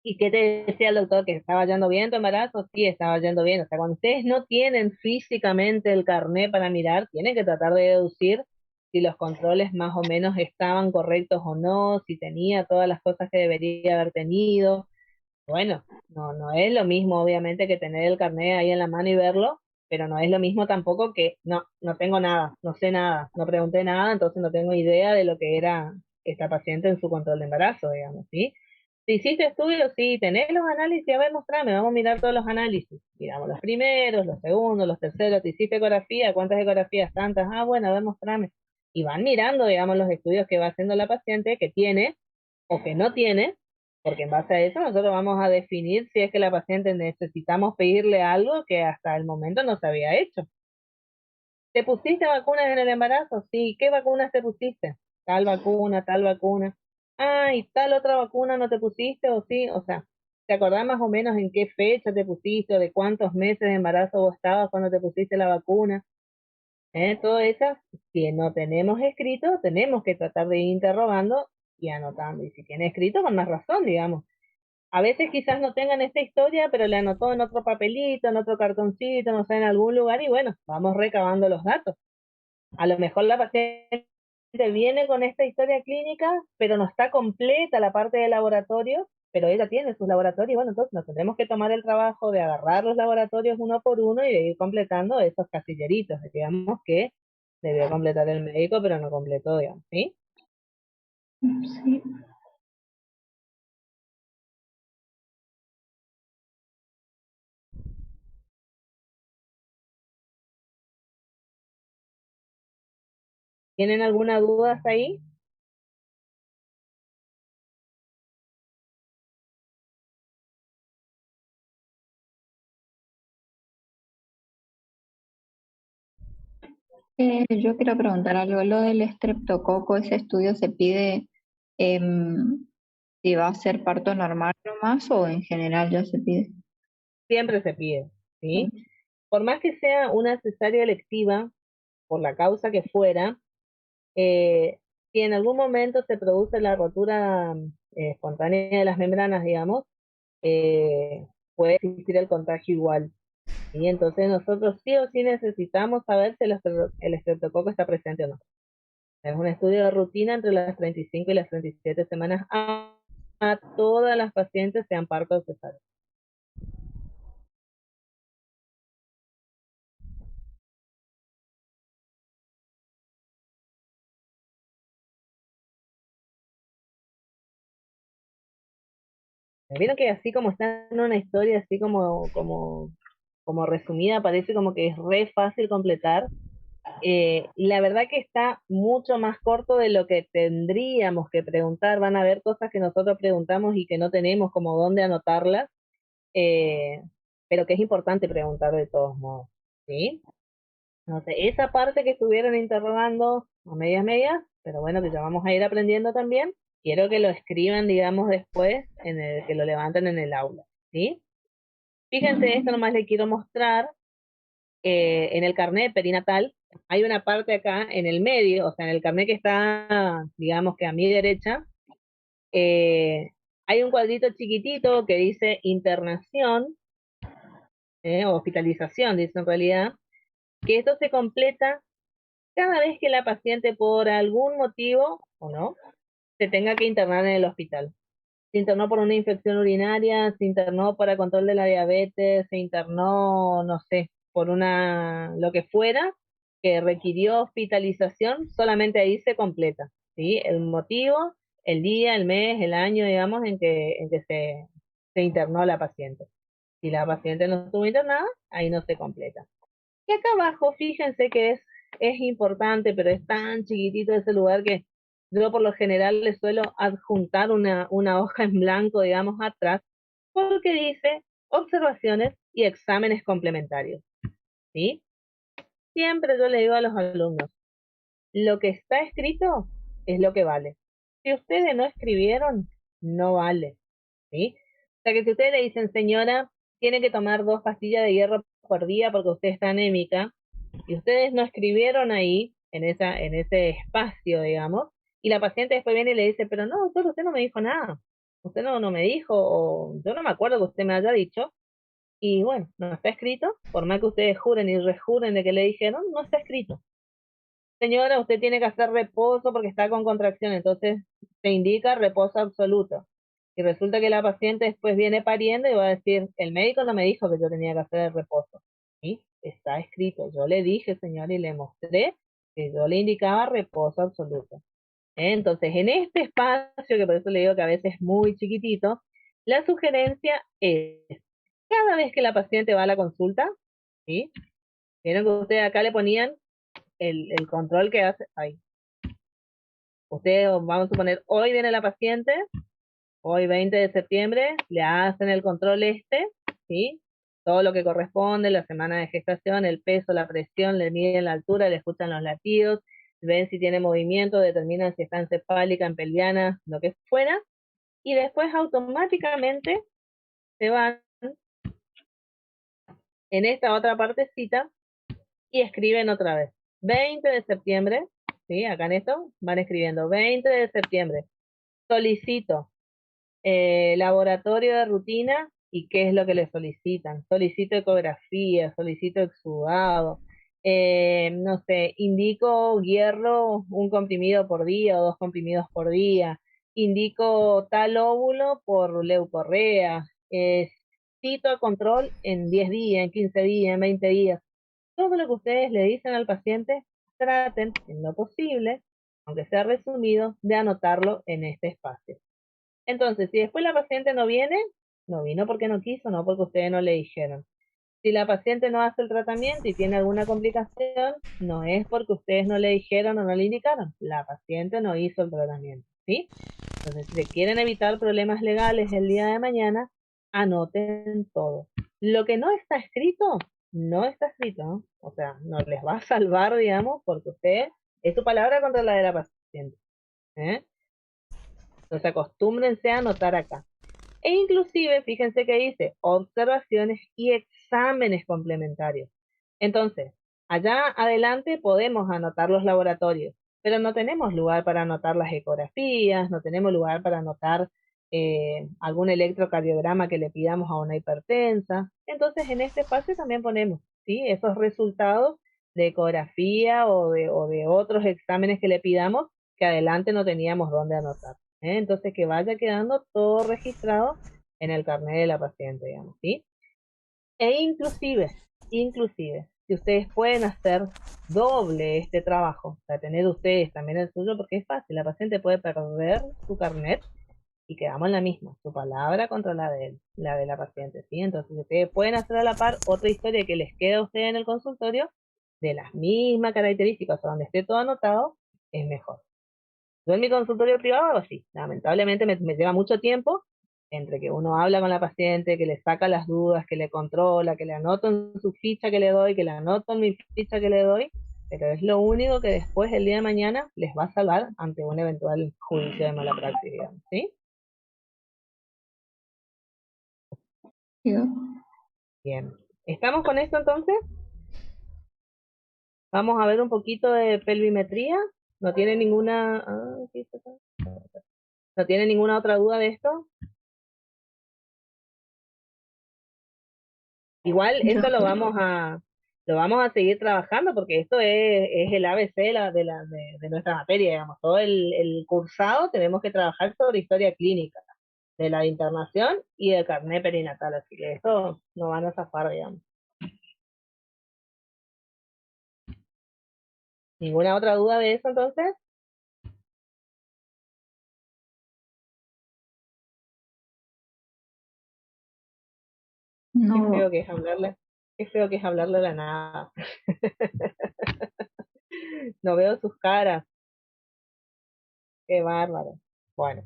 ¿Y qué te decía el doctor? ¿Que estaba yendo bien tu embarazo? Sí, estaba yendo bien. O sea, cuando ustedes no tienen físicamente el carné para mirar, tienen que tratar de deducir si los controles más o menos estaban correctos o no, si tenía todas las cosas que debería haber tenido. Bueno, no es lo mismo, obviamente, que tener el carnet ahí en la mano y verlo, pero no es lo mismo tampoco que no tengo nada, no sé nada, no pregunté nada, entonces no tengo idea de lo que era esta paciente en su control de embarazo, digamos, ¿sí? Si hiciste estudios, sí, tenés los análisis, a ver, mostrame, vamos a mirar todos los análisis. Miramos los primeros, los segundos, los terceros, te hiciste ecografía, ¿cuántas ecografías? Tantas, ah, bueno, a ver, mostrame. Y van mirando, digamos, los estudios que va haciendo la paciente, que tiene o que no tiene, porque en base a eso nosotros vamos a definir si es que la paciente necesitamos pedirle algo que hasta el momento no se había hecho. ¿Te pusiste vacunas en el embarazo? Sí. ¿Qué vacunas te pusiste? Tal vacuna, tal vacuna. Ah, ¿y tal otra vacuna no te pusiste o sí? O sea, ¿te acordás más o menos en qué fecha te pusiste o de cuántos meses de embarazo vos estabas cuando te pusiste la vacuna? Todas esas que no tenemos escrito, tenemos que tratar de ir interrogando y anotando. Y si tiene escrito, con más razón, digamos. A veces quizás no tengan esta historia, pero le anotó en otro papelito, en otro cartoncito, no sé, en algún lugar, y bueno, vamos recabando los datos. A lo mejor la paciente viene con esta historia clínica, pero no está completa la parte de laboratorio, pero ella tiene sus laboratorios, y bueno, entonces nos tendremos que tomar el trabajo de agarrar los laboratorios uno por uno y de ir completando esos casilleritos, digamos, que debió completar el médico, pero no completó, digamos, ¿sí? Sí. ¿Tienen alguna duda hasta ahí? Yo quiero preguntar algo. Lo del estreptococo, ese estudio se pide si va a ser parto normal nomás o en general ya se pide. Siempre se pide, ¿sí? Por más que sea una cesárea electiva, por la causa que fuera, si en algún momento se produce la rotura espontánea de las membranas, digamos, puede existir el contagio igual. Y entonces nosotros sí o sí necesitamos saber si el estreptococo está presente o no. Es un estudio de rutina entre las 35 y las 37 semanas a todas las pacientes, sean parto o cesárea. Vieron que así como está en una historia, así como resumida, parece como que es re fácil completar. La verdad que está mucho más corto de lo que tendríamos que preguntar. Van a haber cosas que nosotros preguntamos y que no tenemos como dónde anotarlas, eh, pero que es importante preguntar de todos modos, ¿sí? No sé, esa parte que estuvieron interrogando a medias, pero bueno, que ya vamos a ir aprendiendo también, quiero que lo escriban, digamos, después, que lo levanten en el aula, ¿sí? Fíjense, esto nomás le quiero mostrar, en el carnet perinatal, hay una parte acá en el medio, o sea, en el carnet que está, digamos que a mi derecha, hay un cuadrito chiquitito que dice internación, o hospitalización, dice en realidad, que esto se completa cada vez que la paciente por algún motivo, o no, se tenga que internar en el hospital. Se internó por una infección urinaria, se internó para control de la diabetes, se internó, no sé, por lo que fuera, que requirió hospitalización, solamente ahí se completa, ¿sí? El motivo, el día, el mes, el año, digamos, en que se internó la paciente. Si la paciente no estuvo internada, ahí no se completa. Y acá abajo, fíjense que es importante, pero es tan chiquitito ese lugar que yo por lo general le suelo adjuntar una hoja en blanco, digamos, atrás, porque dice observaciones y exámenes complementarios, ¿sí? Siempre yo le digo a los alumnos, lo que está escrito es lo que vale. Si ustedes no escribieron, no vale, ¿sí? O sea que si ustedes le dicen, señora, tiene que tomar 2 pastillas de hierro por día porque usted está anémica, y ustedes no escribieron ahí, en ese espacio, digamos, y la paciente después viene y le dice, pero no, doctor, usted no me dijo nada, usted no me dijo, o yo no me acuerdo que usted me haya dicho, y bueno, no está escrito, por más que ustedes juren y rejuren de que le dijeron, no está escrito. Señora, usted tiene que hacer reposo porque está con contracción, entonces se indica reposo absoluto. Y resulta que la paciente después viene pariendo y va a decir, el médico no me dijo que yo tenía que hacer el reposo. ¿Sí? Está escrito. Yo le dije, señor, y le mostré que yo le indicaba reposo absoluto. Entonces, en este espacio, que por eso le digo que a veces es muy chiquitito, la sugerencia es, cada vez que la paciente va a la consulta, ¿sí? Vieron que ustedes acá le ponían el control que hace, ahí. Ustedes, vamos a suponer, hoy viene la paciente, hoy 20 de septiembre, le hacen el control ¿sí? Todo lo que corresponde, la semana de gestación, el peso, la presión, le miden la altura, le escuchan los latidos, ven si tiene movimiento, determinan si está encefálica, en pelviana, lo que fuera, y después automáticamente se van en esta otra partecita y escriben otra vez. 20 de septiembre, ¿sí? Acá en esto van escribiendo 20 de septiembre. Solicito laboratorio de rutina y qué es lo que le solicitan. Solicito ecografía, solicito exudado, no sé, indico hierro, un comprimido por día o 2 comprimidos por día, indico tal óvulo por leucorrea, cito a control en 10 días, en 15 días, en 20 días. Todo lo que ustedes le dicen al paciente, traten, en lo posible, aunque sea resumido, de anotarlo en este espacio. Entonces, si después la paciente no viene, no vino porque no quiso, no porque ustedes no le dijeron. Si la paciente no hace el tratamiento y tiene alguna complicación, no es porque ustedes no le dijeron o no le indicaron. La paciente no hizo el tratamiento, ¿sí? Entonces, si quieren evitar problemas legales el día de mañana, anoten todo. Lo que no está escrito, no está escrito, ¿no? O sea, no les va a salvar, digamos, porque usted es su palabra contra la de la paciente, ¿eh? Entonces, acostúmbrense a anotar acá. E inclusive, fíjense que dice observaciones y exámenes complementarios. Entonces, allá adelante podemos anotar los laboratorios, pero no tenemos lugar para anotar las ecografías, no tenemos lugar para anotar algún electrocardiograma que le pidamos a una hipertensa. Entonces, en este espacio también ponemos, ¿sí?, esos resultados de ecografía o de otros exámenes que le pidamos que adelante no teníamos dónde anotar. Entonces, que vaya quedando todo registrado en el carnet de la paciente, digamos, ¿sí? E inclusive, si ustedes pueden hacer doble este trabajo, o sea, tener ustedes también el suyo, porque es fácil, la paciente puede perder su carnet y quedamos en la misma, su palabra contra la de la paciente, ¿sí? Entonces, ustedes pueden hacer a la par otra historia que les queda a ustedes en el consultorio, de las mismas características, o donde esté todo anotado, es mejor. Yo en mi consultorio privado hago así. Lamentablemente me lleva mucho tiempo entre que uno habla con la paciente, que le saca las dudas, que le controla, que le anoto en su ficha que le doy, que le anoto en mi ficha que le doy, pero es lo único que después, el día de mañana, les va a salvar ante un eventual juicio de mala praxis, digamos, ¿sí? Yo. Bien. ¿Estamos con esto entonces? Vamos a ver un poquito de pelvimetría. ¿No tiene ninguna... ¿No tiene ninguna otra duda de esto? Igual esto lo vamos a seguir trabajando porque esto es el ABC de nuestra materia, digamos. Todo el cursado tenemos que trabajar sobre historia clínica de la internación y del carnet perinatal, así que esto no van a zafar, digamos. ¿Ninguna otra duda de eso entonces? No. Qué feo que es hablarle a la nada. No veo sus caras. Qué bárbaro. Bueno.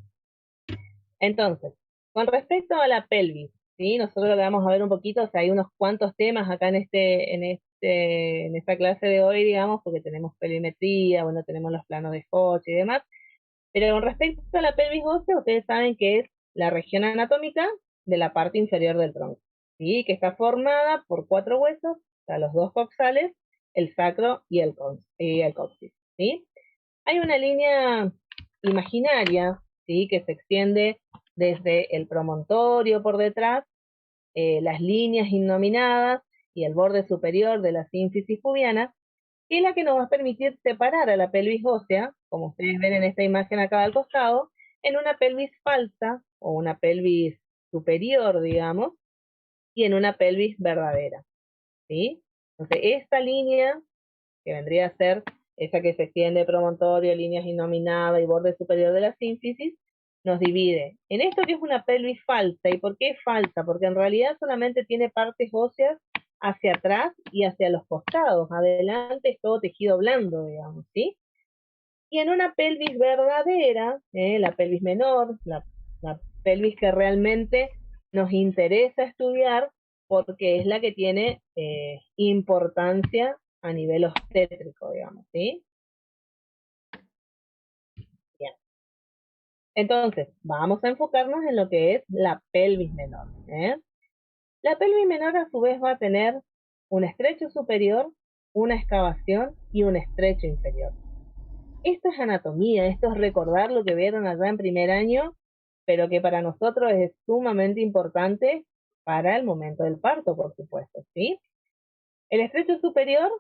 Entonces, con respecto a la pelvis, ¿sí? Nosotros lo que vamos a ver un poquito, o sea, hay unos cuantos temas acá en esta clase de hoy, digamos, porque tenemos pelvimetría, bueno, tenemos los planos de Hodge y demás, pero con respecto a la pelvis ósea, ustedes saben que es la región anatómica de la parte inferior del tronco, ¿sí? Que está formada por 4 huesos, o sea, los 2 coxales, el sacro y el coxis, ¿sí? Hay una línea imaginaria, ¿sí?, que se extiende desde el promontorio por detrás, las líneas innominadas y el borde superior de la sínfisis pubiana, que es la que nos va a permitir separar a la pelvis ósea, como ustedes ven en esta imagen acá al costado, en una pelvis falsa o una pelvis superior, digamos, y en una pelvis verdadera, ¿sí? Entonces, esta línea, que vendría a ser esa que se extiende promontorio, líneas innominadas y borde superior de la sínfisis, nos divide en esto que es una pelvis falsa. ¿Y por qué es falsa? Porque en realidad solamente tiene partes óseas hacia atrás y hacia los costados. Adelante es todo tejido blando, digamos, ¿sí? Y en una pelvis verdadera, la pelvis menor, la pelvis que realmente nos interesa estudiar, porque es la que tiene importancia a nivel obstétrico, digamos, ¿sí? Bien. Entonces, vamos a enfocarnos en lo que es la pelvis menor, ¿eh? La pelvis menor a su vez va a tener un estrecho superior una excavación y un estrecho inferior. Esto es anatomía, esto es recordar lo que vieron allá en primer año, pero que para nosotros es sumamente importante para el momento del parto, por supuesto, ¿sí? El estrecho superior,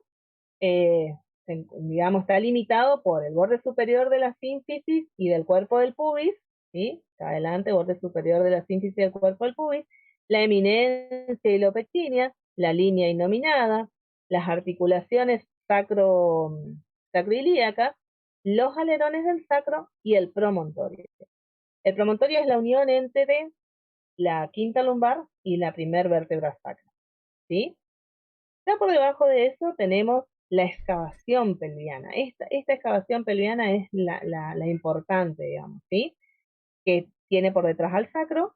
digamos, está limitado por el borde superior de la sínfisis y del cuerpo del pubis, ¿sí? Adelante, borde superior de la sínfisis y del cuerpo del pubis, la eminencia hilopectínea, la línea innominada, las articulaciones sacroilíacas, los alerones del sacro y el promontorio. El promontorio es la unión entre la quinta lumbar y la primer vértebra sacra, ¿sí? Ya por debajo de eso tenemos la excavación pelviana. Esta excavación pelviana es la importante, digamos, ¿sí? Que tiene por detrás al sacro,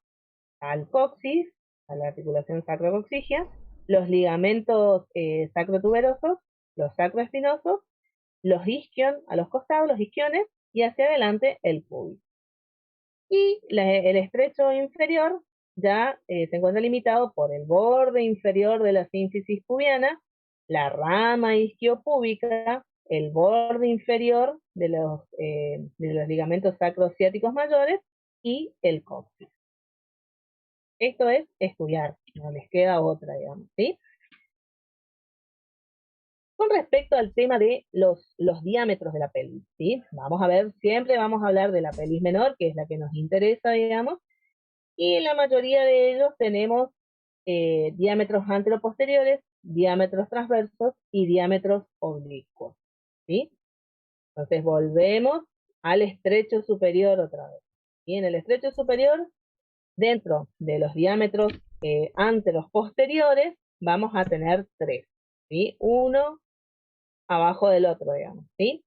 al coxis, a la articulación sacrocoxigia, los ligamentos sacrotuberosos, los sacroespinosos, los isquion a los costados, los isquiones, y hacia adelante el pubis. Y el estrecho inferior ya se encuentra limitado por el borde inferior de la sínfisis pubiana, la rama isquiopúbica, el borde inferior de los ligamentos sacrociáticos mayores y el coxis. Esto es estudiar, no les queda otra, digamos, ¿sí? Con respecto al tema de los diámetros de la pelvis, ¿sí? Vamos a ver, siempre vamos a hablar de la pelvis menor, que es la que nos interesa, digamos, y en la mayoría de ellos tenemos diámetros anteroposteriores, diámetros transversos y diámetros oblicuos, ¿sí? Entonces volvemos al estrecho superior otra vez. Y en el estrecho superior, dentro de los diámetros anteros posteriores, vamos a tener tres, ¿sí? Uno abajo del otro, digamos, ¿sí?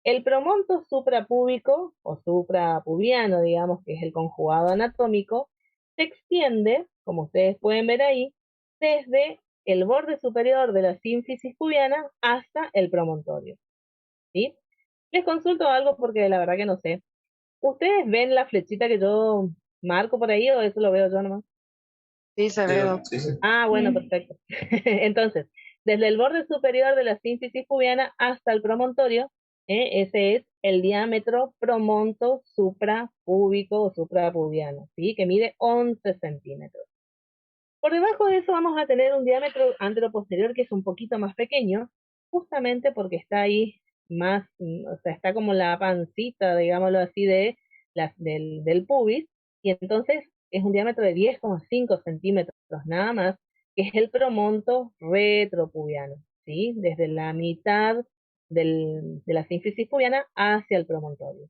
El promonto suprapúbico o suprapubiano, digamos, que es el conjugado anatómico, se extiende, como ustedes pueden ver ahí, desde el borde superior de la sínfisis pubiana hasta el promontorio, ¿sí? Les consulto algo porque la verdad que no sé. ¿Ustedes ven la flechita que yo marco por ahí o eso lo veo yo nomás? Sí, se ve, Doc. Sí, sí. Ah, bueno, perfecto. Entonces, desde el borde superior de la sínfisis pubiana hasta el promontorio, ese es el diámetro promonto suprapúbico o suprapubiano, ¿sí? Que mide 11 centímetros. Por debajo de eso vamos a tener un diámetro anteroposterior que es un poquito más pequeño, justamente porque está ahí más, o sea, está como la pancita, digámoslo así, del pubis, y entonces es un diámetro de 10,5 centímetros nada más, que es el promonto retropubiano, ¿sí? Desde la mitad de la sínfisis pubiana hacia el promontorio.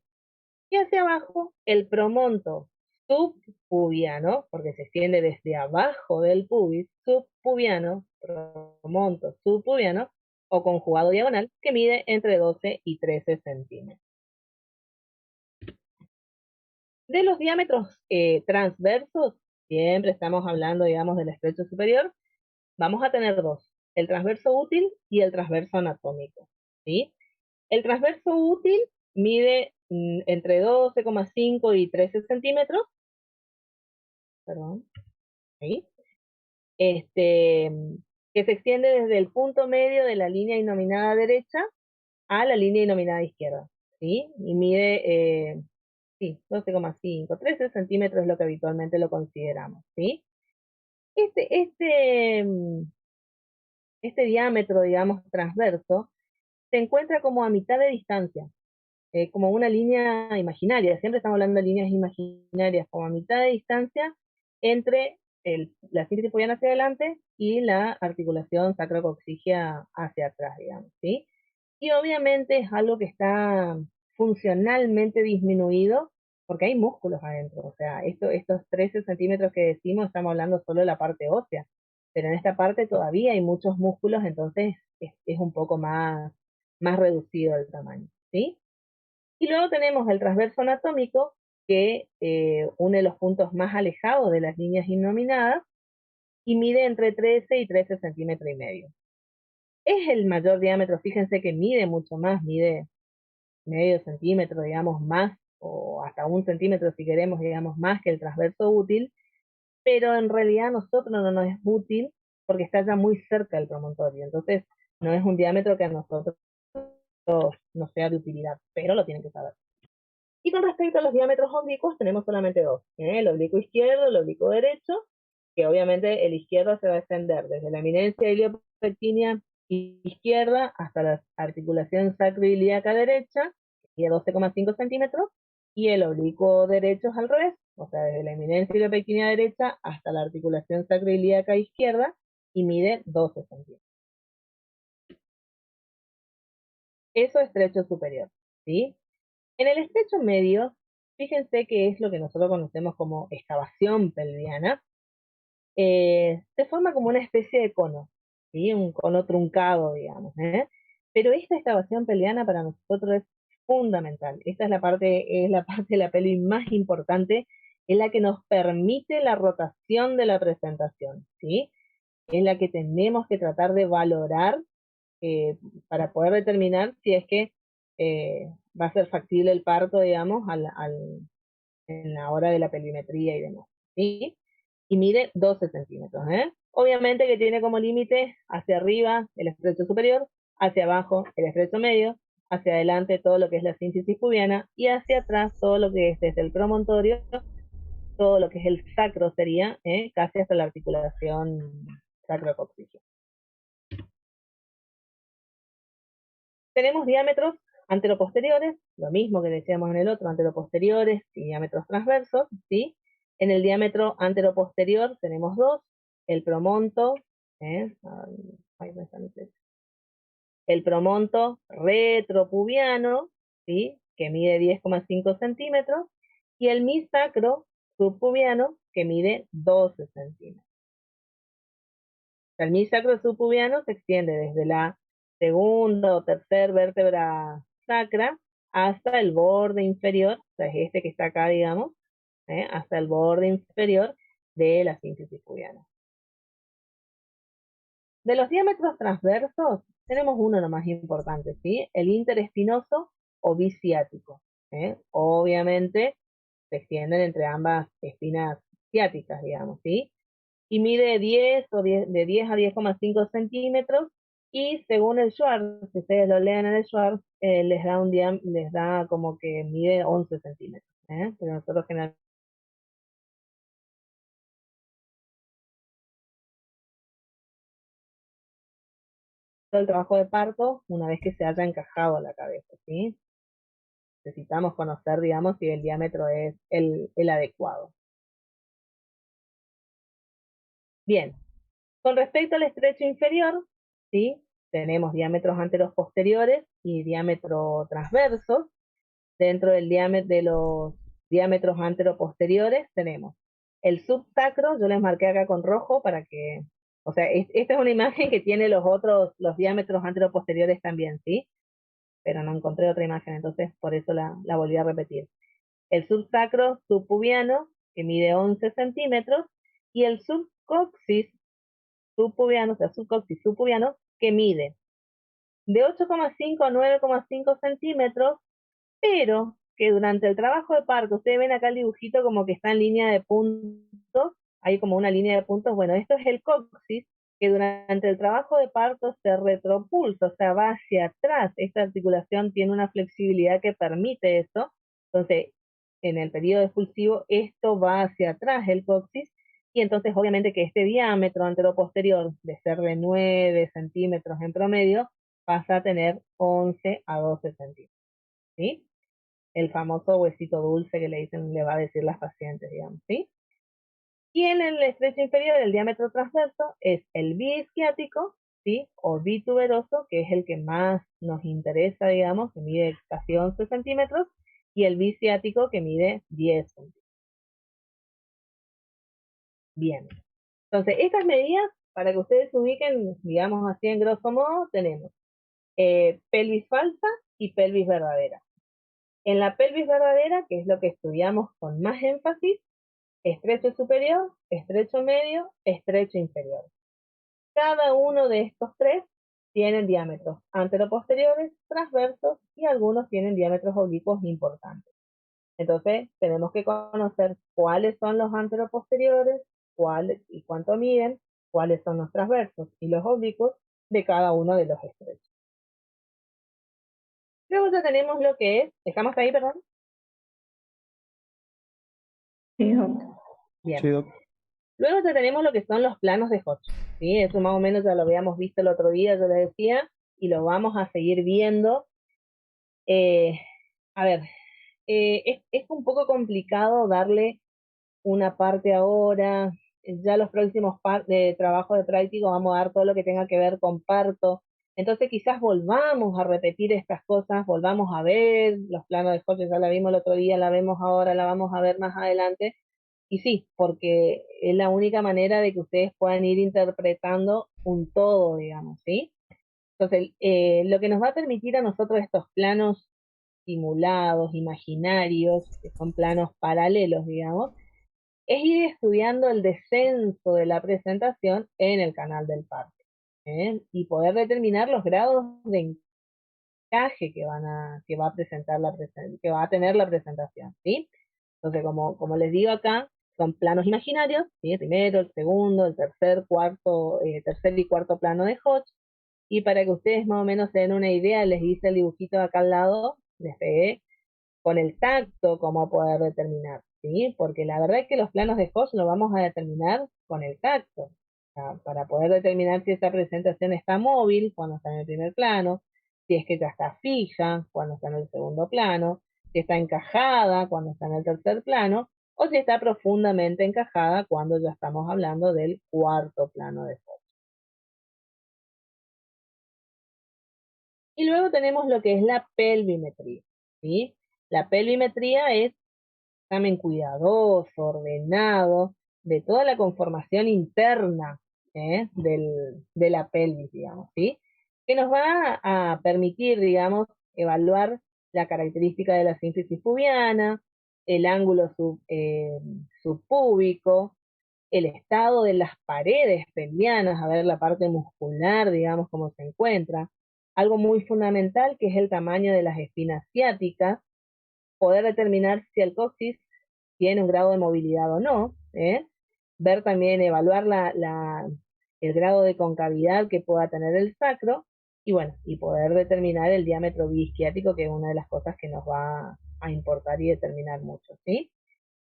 Y hacia abajo, el promonto subpubiano, porque se extiende desde abajo del pubis, subpubiano, promonto subpubiano, o conjugado diagonal, que mide entre 12 y 13 centímetros. De los diámetros transversos, siempre estamos hablando, digamos, del estrecho superior, vamos a tener dos, el transverso útil y el transverso anatómico, ¿sí? El transverso útil mide entre 12,5 y 13 centímetros, perdón, ¿sí? Que se extiende desde el punto medio de la línea inominada derecha a la línea inominada izquierda, ¿sí? Y mide, sí, 12,5, 13 centímetros es lo que habitualmente lo consideramos, ¿sí? Este, este, mm, este diámetro, digamos, transverso, se encuentra como a mitad de distancia, como una línea imaginaria, siempre estamos hablando de líneas imaginarias, como a mitad de distancia entre la sínfisis pubiana hacia adelante y la articulación sacrocoxigia hacia atrás, digamos, ¿sí? Y obviamente es algo que está funcionalmente disminuido porque hay músculos adentro, o sea, estos 13 centímetros que decimos, estamos hablando solo de la parte ósea, pero en esta parte todavía hay muchos músculos, entonces es un poco más reducido el tamaño, ¿sí? Y luego tenemos el transverso anatómico, que une los puntos más alejados de las líneas innominadas y mide entre 13 y 13 centímetros y medio. Es el mayor diámetro, fíjense que mide mucho más, mide medio centímetro, digamos, más, o hasta 1 centímetro si queremos, digamos, más que el transverso útil, pero en realidad a nosotros no nos es útil porque está ya muy cerca del promontorio. Entonces, No es un diámetro que a nosotros nos sea de utilidad, pero lo tienen que saber. Y con respecto a los diámetros oblicuos, tenemos solamente dos, el oblicuo izquierdo, el oblicuo derecho, que obviamente el izquierdo se va a extender desde la eminencia iliopectínea izquierda hasta la articulación sacroiliaca derecha, que mide 12,5 centímetros, y el oblicuo derecho es al revés, o sea, desde la eminencia iliopectínea derecha hasta la articulación sacroiliaca izquierda, y mide 12 centímetros. Eso es estrecho superior, ¿sí? En el estrecho medio, fíjense que es lo que nosotros conocemos como excavación pelviana. Se forma como una especie de cono, ¿sí? Un cono truncado, digamos, ¿eh? Pero esta excavación pelviana para nosotros es fundamental. Esta es la parte de la pelvis más importante, es la que nos permite la rotación de la presentación, ¿sí? Es la que tenemos que tratar de valorar para poder determinar si es que va a ser factible el parto, digamos, en la hora de la pelvimetría y demás, ¿sí? Y mide 12 centímetros, ¿eh? Obviamente que tiene como límite hacia arriba el estrecho superior, hacia abajo el estrecho medio, hacia adelante todo lo que es la sínfisis pubiana y hacia atrás todo lo que es desde el promontorio, todo lo que es el sacro sería, casi hasta la articulación sacrococcígea. Tenemos diámetros anteroposteriores, lo mismo que decíamos en el otro, anteroposteriores y diámetros transversos, ¿sí? En el diámetro anteroposterior tenemos dos, el promonto, el promonto retropubiano, ¿sí? Que mide 10,5 centímetros, y el misacro subpubiano, que mide 12 centímetros. El misacro subpubiano se extiende desde la segunda o tercera vértebra sacra hasta el borde inferior, o sea, es este que está acá, digamos, hasta el borde inferior de la sínfisis pubiana. De los diámetros transversos, tenemos uno lo más importante, ¿sí? El interespinoso o biciático. Obviamente, se extienden entre ambas espinas ciáticas, digamos, ¿sí? Y mide 10 de 10 a 10,5 centímetros, y según el Schwartz, si ustedes lo leen en el Schwartz, les da como que mide 11 centímetros, pero nosotros generalmente el trabajo de parto una vez que se haya encajado la cabeza, ¿sí? Necesitamos conocer, digamos, si el diámetro es el adecuado. Bien, con respecto al estrecho inferior, ¿sí? Tenemos diámetros anteros posteriores y diámetro transversos. Dentro del de los diámetros anteroposteriores tenemos el subsacro, yo les marqué acá con rojo para que, o sea, esta es una imagen que tiene los diámetros anteroposteriores también, ¿sí? Pero no encontré otra imagen, entonces por eso la volví a repetir. El subsacro subpubiano, que mide 11 centímetros, y el subcoxis subpubiano, o sea, subcoxis subpubiano, que mide de 8,5 a 9,5 centímetros, pero que durante el trabajo de parto, ustedes ven acá el dibujito como que está en línea de puntos, hay como una línea de puntos, bueno, esto es el coxis, que durante el trabajo de parto se retropulsa, o sea, va hacia atrás. Esta articulación tiene una flexibilidad que permite eso, entonces, en el periodo expulsivo, esto va hacia atrás, el coxis, y entonces obviamente que este diámetro anteroposterior, de ser de 9 centímetros en promedio, pasa a tener 11 a 12 centímetros, ¿sí? El famoso huesito dulce que le va a decir las pacientes, digamos, ¿sí? Y en el estrecho inferior, el diámetro transverso es el biisquiático, ¿sí? O bituberoso, que es el que más nos interesa, digamos, que mide casi 11 centímetros, y el biciático, que mide 10 centímetros. Bien. Entonces, estas medidas, para que ustedes se ubiquen, digamos así en grosso modo, tenemos pelvis falsa y pelvis verdadera. En la pelvis verdadera, que es lo que estudiamos con más énfasis, estrecho superior, estrecho medio, estrecho inferior. Cada uno de estos tres tienen diámetros anteroposteriores, transversos, y algunos tienen diámetros oblicuos importantes. Entonces, tenemos que conocer cuáles son los anteroposteriores, cuáles y cuánto miden, cuáles son los transversos y los oblicuos, de cada uno de los estrechos. Luego ya tenemos lo que es, ¿estamos ahí, perdón? Sí, doc. Bien. Sí, doc. Luego ya tenemos lo que son los planos de Hodge, ¿sí? Eso más o menos ya lo habíamos visto el otro día, yo les decía, y lo vamos a seguir viendo. A ver, es un poco complicado darle una parte ahora, ya los próximos trabajos de práctico vamos a dar todo lo que tenga que ver con parto, entonces quizás volvamos a repetir estas cosas, volvamos a ver los planos de Hodge, ya la vimos el otro día, la vemos ahora, la vamos a ver más adelante, y sí, porque es la única manera de que ustedes puedan ir interpretando un todo, digamos, ¿sí? Entonces, lo que nos va a permitir a nosotros estos planos simulados, imaginarios, que son planos paralelos, digamos, es ir estudiando el descenso de la presentación en el canal del parto, ¿eh? Y poder determinar los grados de encaje que va a presentar que va a tener la presentación, ¿sí? Entonces, como les digo acá, son planos imaginarios, ¿sí? El primero, el segundo, el tercer y cuarto plano de Hodge, y para que ustedes más o menos se den una idea, les hice el dibujito de acá al lado, les pegué con el tacto cómo poder determinar, ¿sí? Porque la verdad es que los planos de Hodge lo vamos a determinar con el tacto, o sea, para poder determinar si esta presentación está móvil cuando está en el primer plano, si es que ya está fija cuando está en el segundo plano, si está encajada cuando está en el tercer plano, o si está profundamente encajada cuando ya estamos hablando del cuarto plano de Hodge. Y luego tenemos lo que es la pelvimetría, ¿sí? La pelvimetría es examen cuidadoso, ordenado, de toda la conformación interna, de la pelvis, digamos, ¿sí? Que nos va a permitir, digamos, evaluar la característica de la sínfisis pubiana, el ángulo subpúbico, el estado de las paredes pelvianas, a ver la parte muscular, digamos, cómo se encuentra. Algo muy fundamental que es el tamaño de las espinas ciáticas, poder determinar si el coxis tiene un grado de movilidad o no, ¿eh? Ver también, evaluar el grado de concavidad que pueda tener el sacro, y bueno, y poder determinar el diámetro biisquiático, que es una de las cosas que nos va a importar y determinar mucho, ¿sí?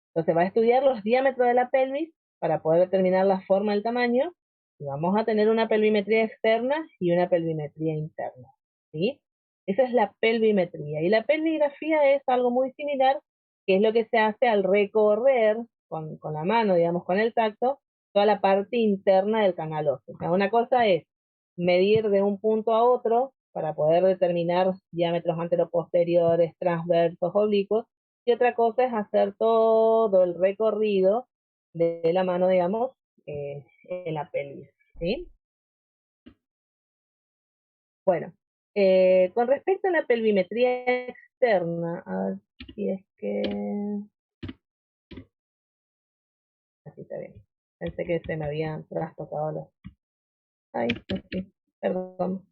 Entonces va a estudiar los diámetros de la pelvis para poder determinar la forma, el tamaño, y vamos a tener una pelvimetría externa y una pelvimetría interna, ¿sí? Esa es la pelvimetría. Y la pelvigrafía es algo muy similar, que es lo que se hace al recorrer con la mano, digamos, con el tacto, toda la parte interna del canal óseo. O sea, una cosa es medir de un punto a otro para poder determinar diámetros anteroposteriores, transversos, oblicuos, y otra cosa es hacer todo el recorrido de la mano, digamos, en la pelvis, ¿sí? Bueno, con respecto a la pelvimetría externa, a ver si es que... Así está bien. Pensé que se me habían trastocado los... Ay, sí, perdón.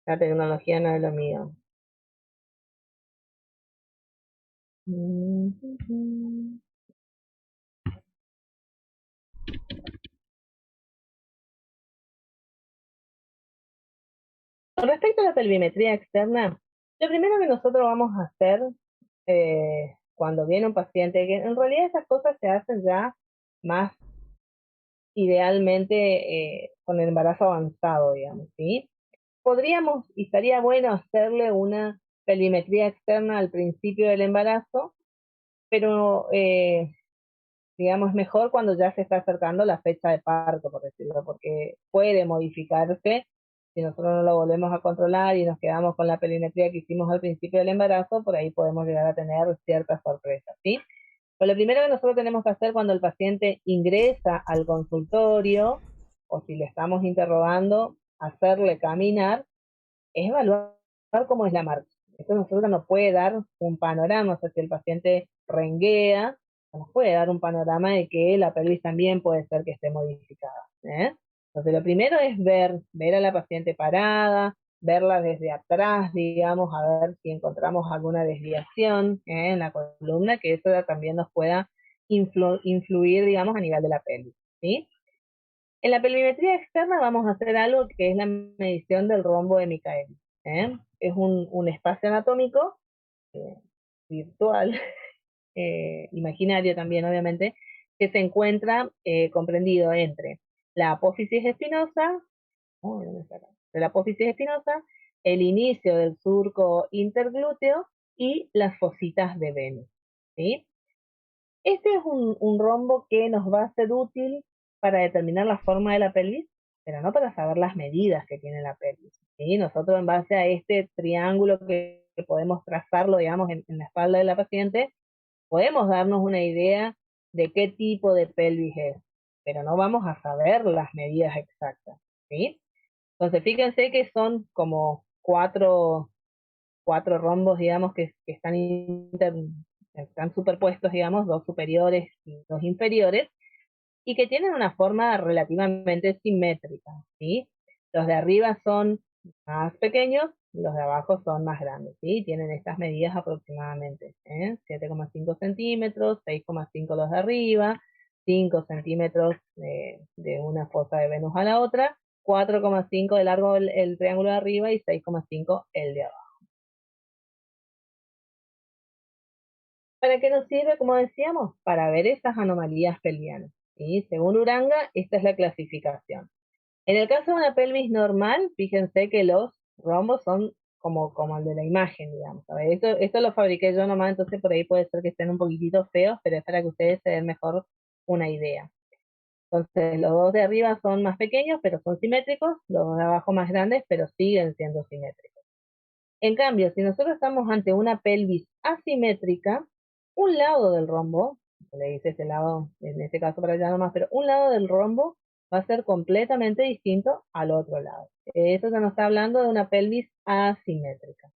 La tecnología no es lo mío. Con respecto a la pelvimetría externa, lo primero que nosotros vamos a hacer cuando viene un paciente, que en realidad esas cosas se hacen ya más idealmente con el embarazo avanzado, digamos, ¿sí? Podríamos, y estaría bueno hacerle una pelvimetría externa al principio del embarazo, pero digamos, mejor cuando ya se está acercando la fecha de parto, por decirlo, porque puede modificarse si nosotros no lo volvemos a controlar y nos quedamos con la perimetría que hicimos al principio del embarazo, por ahí podemos llegar a tener ciertas sorpresas, ¿sí? Pero lo primero que nosotros tenemos que hacer cuando el paciente ingresa al consultorio, o si le estamos interrogando, hacerle caminar, es evaluar cómo es la marcha. Esto nosotros nos puede dar un panorama, o sea, si el paciente renguea, nos puede dar un panorama de que la pelvis también puede ser que esté modificada, ¿eh? Entonces lo primero es ver a la paciente parada, verla desde atrás, digamos, a ver si encontramos alguna desviación en la columna, que eso también nos pueda influir, digamos, a nivel de la pelvis, ¿sí? En la pelvimetría externa vamos a hacer algo que es la medición del rombo de Michaelis. Es un espacio anatómico virtual, imaginario también obviamente, que se encuentra comprendido entre la apófisis espinosa, de la apófisis espinosa, el inicio del surco interglúteo y las fositas de Venus. ¿Sí? Este es un rombo que nos va a ser útil para determinar la forma de la pelvis, pero no para saber las medidas que tiene la pelvis. ¿Sí? Nosotros en base a este triángulo que podemos trazarlo, digamos, en la espalda de la paciente, podemos darnos una idea de qué tipo de pelvis es, pero no vamos a saber las medidas exactas. ¿Sí? Entonces, fíjense que son como cuatro rombos, digamos, que están superpuestos, digamos, dos superiores y dos inferiores, y que tienen una forma relativamente simétrica, ¿sí? Los de arriba son más pequeños, los de abajo son más grandes, ¿sí? Tienen estas medidas aproximadamente, 7,5 centímetros, 6,5 los de arriba, 5 centímetros de una fosa de Venus a la otra, 4,5 de largo el triángulo de arriba y 6,5 el de abajo. ¿Para qué nos sirve, como decíamos? Para ver esas anomalías pelvianas, ¿sí? Según Uranga, esta es la clasificación. En el caso de una pelvis normal, fíjense que los rombos son como el de la imagen, digamos. A ver, esto lo fabriqué yo nomás, entonces por ahí puede ser que estén un poquitito feos, pero es para que ustedes se den mejor una idea. Entonces, los dos de arriba son más pequeños, pero son simétricos, los dos de abajo más grandes, pero siguen siendo simétricos. En cambio, si nosotros estamos ante una pelvis asimétrica, un lado del rombo, le dice este lado, en este caso para allá nomás, pero un lado del rombo va a ser completamente distinto al otro lado. Esto se nos está hablando de una pelvis asimétrica.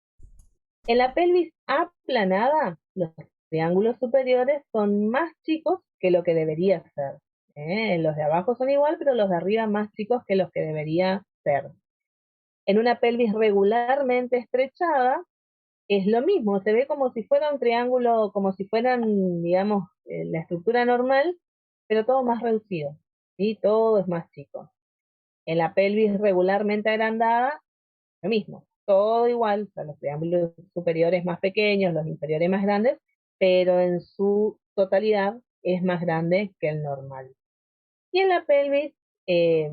En la pelvis aplanada, los triángulos superiores son más chicos que lo que debería ser. Los de abajo son igual, pero los de arriba más chicos que los que debería ser. En una pelvis regularmente estrechada, es lo mismo, se ve como si fuera un triángulo, como si fueran, digamos, la estructura normal, pero todo más reducido, ¿sí? Todo es más chico. En la pelvis regularmente agrandada, lo mismo, todo igual, o sea, los triángulos superiores más pequeños, los inferiores más grandes, pero en su totalidad es más grande que el normal. Y en la pelvis, eh,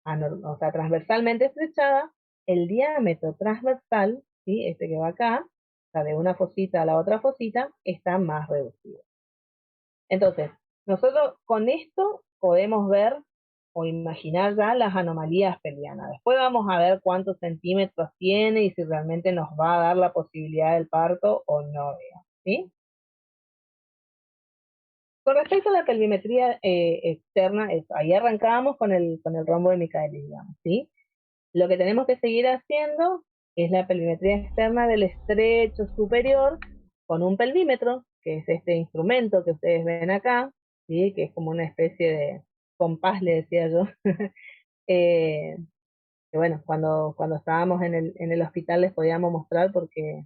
o sea, transversalmente estrechada, el diámetro transversal, ¿sí? Este que va acá, o sea, de una fosita a la otra fosita, está más reducido. Entonces, nosotros con esto podemos ver o imaginar ya las anomalías pelvianas. Después vamos a ver cuántos centímetros tiene y si realmente nos va a dar la posibilidad del parto o no, digamos, ¿sí? Con respecto a la pelvimetría externa, ahí arrancábamos con el rombo de Michaelis, digamos, ¿sí? Lo que tenemos que seguir haciendo es la pelvimetría externa del estrecho superior con un pelvímetro, que es este instrumento que ustedes ven acá, ¿sí? Que es como una especie de compás, le decía yo. Que bueno, cuando estábamos en el hospital les podíamos mostrar porque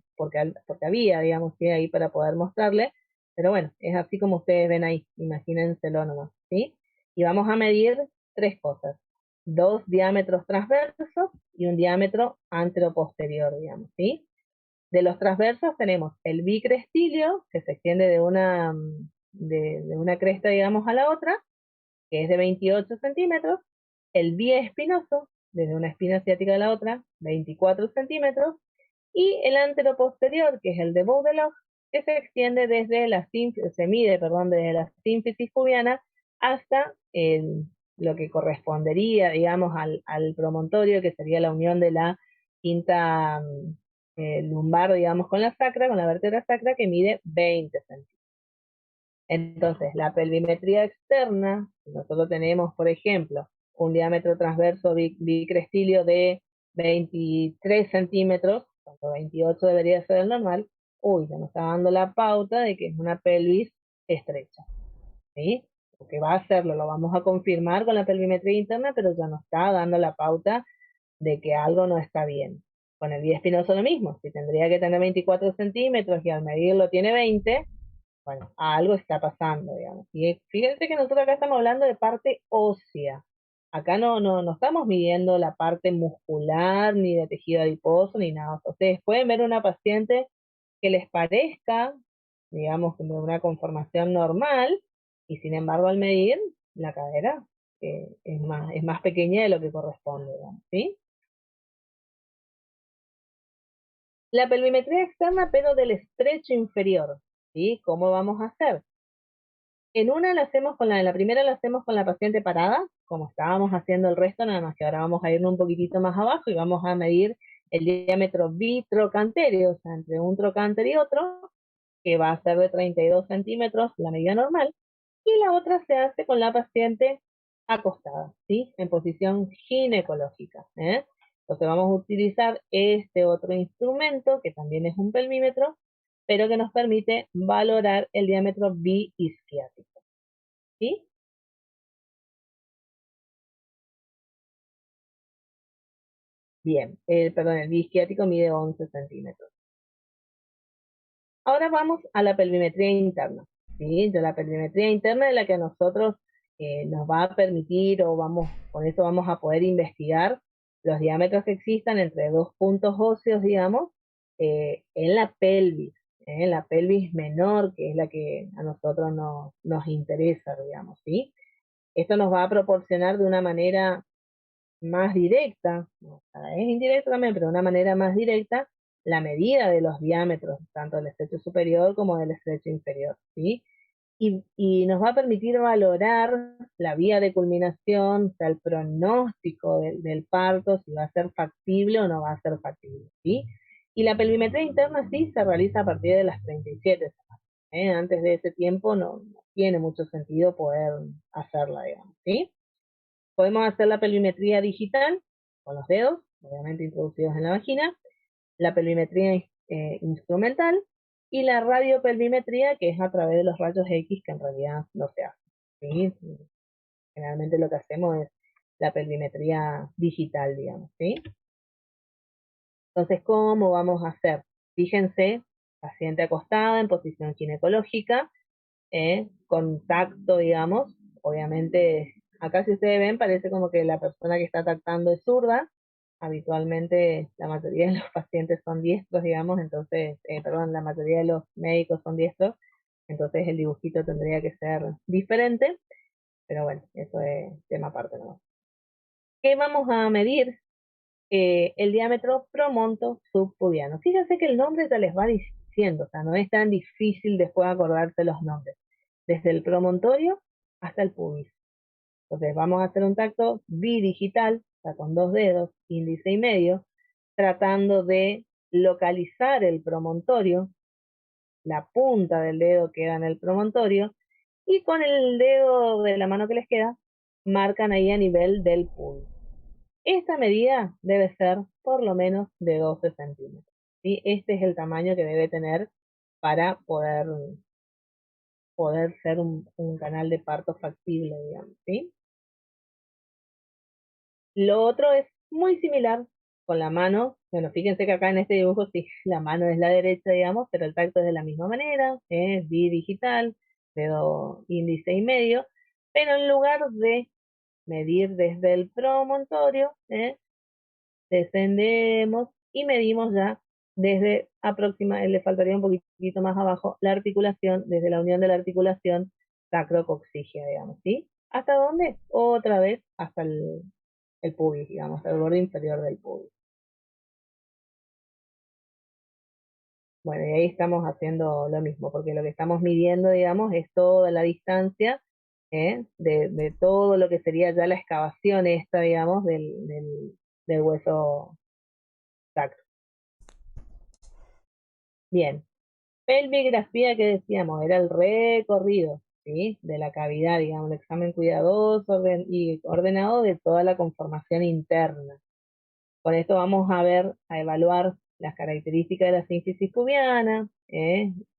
había, digamos, ¿sí? Ahí para poder mostrarles, pero bueno, es así como ustedes ven ahí, imagínenselo nomás, ¿sí? Y vamos a medir tres cosas, dos diámetros transversos y un diámetro anteroposterior, digamos, ¿sí? De los transversos tenemos el bicrestilio, que se extiende de una cresta, digamos, a la otra, que es de 28 centímetros, el biespinoso, desde una espina ciática a la otra, 24 centímetros, y el anteroposterior, que es el de Baudelot, que se extiende desde se mide, desde la sínfisis pubiana hasta lo que correspondería, digamos, al promontorio, que sería la unión de la quinta lumbar, digamos, con la sacra, con la vértebra sacra, que mide 20 centímetros. Entonces, la pelvimetría externa, si nosotros tenemos, por ejemplo, un diámetro transverso bicrestilio de 23 centímetros, cuando 28 debería ser el normal, ya nos está dando la pauta de que es una pelvis estrecha, ¿sí? Porque va a hacerlo, lo vamos a confirmar con la pelvimetría interna, pero ya nos está dando la pauta de que algo no está bien. Con el biespinoso lo mismo, si tendría que tener 24 centímetros y al medirlo tiene 20, bueno, algo está pasando, digamos. Y fíjense que nosotros acá estamos hablando de parte ósea, Acá no estamos midiendo la parte muscular, ni de tejido adiposo, ni nada. O sea, ustedes pueden ver una paciente que les parezca, digamos, de una conformación normal, y sin embargo al medir la cadera es más pequeña de lo que corresponde, digamos, ¿sí? La pelvimetría externa, pero del estrecho inferior, ¿sí? ¿Cómo vamos a hacer? En la primera la hacemos con la paciente parada, como estábamos haciendo el resto, nada más que ahora vamos a irnos un poquitito más abajo y vamos a medir el diámetro bitrocantéreo, o sea, entre un trocánter y otro, que va a ser de 32 centímetros, la medida normal, y la otra se hace con la paciente acostada, ¿sí? En posición ginecológica, ¿eh? Entonces vamos a utilizar este otro instrumento, que también es un pelvímetro, pero que nos permite valorar el diámetro biisquiático, ¿sí? Bien, el biisquiático mide 11 centímetros. Ahora vamos a la pelvimetría interna, ¿sí? De la pelvimetría interna es la que a nosotros nos va a permitir, con eso vamos a poder investigar los diámetros que existan entre dos puntos óseos, digamos, en la pelvis menor, que es la que a nosotros nos interesa, digamos, ¿sí? Esto nos va a proporcionar de una manera más directa, no, es indirecta también, pero de una manera más directa, la medida de los diámetros, tanto del estrecho superior como del estrecho inferior, ¿sí? Y nos va a permitir valorar la vía de culminación, o sea, el pronóstico del parto, si va a ser factible o no va a ser factible, ¿sí? Y la pelvimetría interna sí se realiza a partir de las 37 semanas, ¿eh? Antes de ese tiempo no tiene mucho sentido poder hacerla, digamos, ¿sí? Podemos hacer la pelvimetría digital con los dedos, obviamente introducidos en la vagina, la pelvimetría instrumental y la radiopelvimetría, que es a través de los rayos X, que en realidad no se hace, ¿sí? Generalmente lo que hacemos es la pelvimetría digital, digamos, ¿sí? Entonces, ¿cómo vamos a hacer? Fíjense, paciente acostada en posición ginecológica, contacto, digamos, obviamente, acá si ustedes ven, parece como que la persona que está tactando es zurda, habitualmente la mayoría de los pacientes son diestros, digamos, entonces, perdón, la mayoría de los médicos son diestros, entonces el dibujito tendría que ser diferente, pero bueno, eso es tema aparte, ¿no? ¿Qué vamos a medir? El diámetro promonto subpubiano. Fíjense que el nombre ya les va diciendo, o sea, no es tan difícil después acordarse los nombres. Desde el promontorio hasta el pubis. Entonces vamos a hacer un tacto bidigital, o sea, con dos dedos, índice y medio, tratando de localizar el promontorio, la punta del dedo queda en el promontorio, y con el dedo de la mano que les queda, marcan ahí a nivel del pubis. Esta medida debe ser por lo menos de 12 centímetros, ¿sí? Este es el tamaño que debe tener para poder ser un canal de parto factible, digamos, ¿sí? Lo otro es muy similar con la mano. Bueno, fíjense que acá en este dibujo sí, la mano es la derecha, digamos, pero el tacto es de la misma manera, es bidigital, dedo índice y medio, pero en lugar de medir desde el promontorio, descendemos y medimos ya desde aproximadamente, le faltaría un poquitito más abajo, la articulación, desde la unión de la articulación sacrocoxígea, digamos, ¿sí? ¿Hasta dónde? Otra vez hasta el pubis, digamos, hasta el borde inferior del pubis. Bueno, y ahí estamos haciendo lo mismo, porque lo que estamos midiendo, digamos, es toda la distancia de todo lo que sería ya la excavación esta, digamos, del hueso sacro. Bien, pelvigrafía que decíamos, era el recorrido, ¿sí? De la cavidad, digamos, un examen cuidadoso y ordenado de toda la conformación interna. Con esto vamos a evaluar las características de la sínfisis pubiana,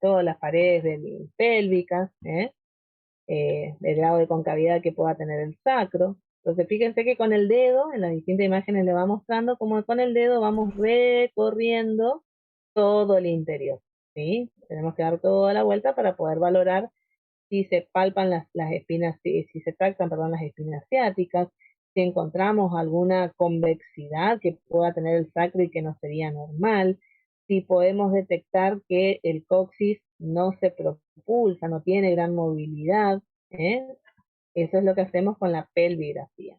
todas las paredes pélvicas, el grado de concavidad que pueda tener el sacro. Entonces fíjense que con el dedo, en las distintas imágenes le va mostrando cómo con el dedo vamos recorriendo todo el interior, ¿sí? Tenemos que dar toda la vuelta para poder valorar si se palpan las espinas, si se tractan, perdón, las espinas ciáticas, si encontramos alguna convexidad que pueda tener el sacro y que no sería normal, si podemos detectar que el coxis no se propulsa, no tiene gran movilidad, ¿eh? Eso es lo que hacemos con la pelvigrafía.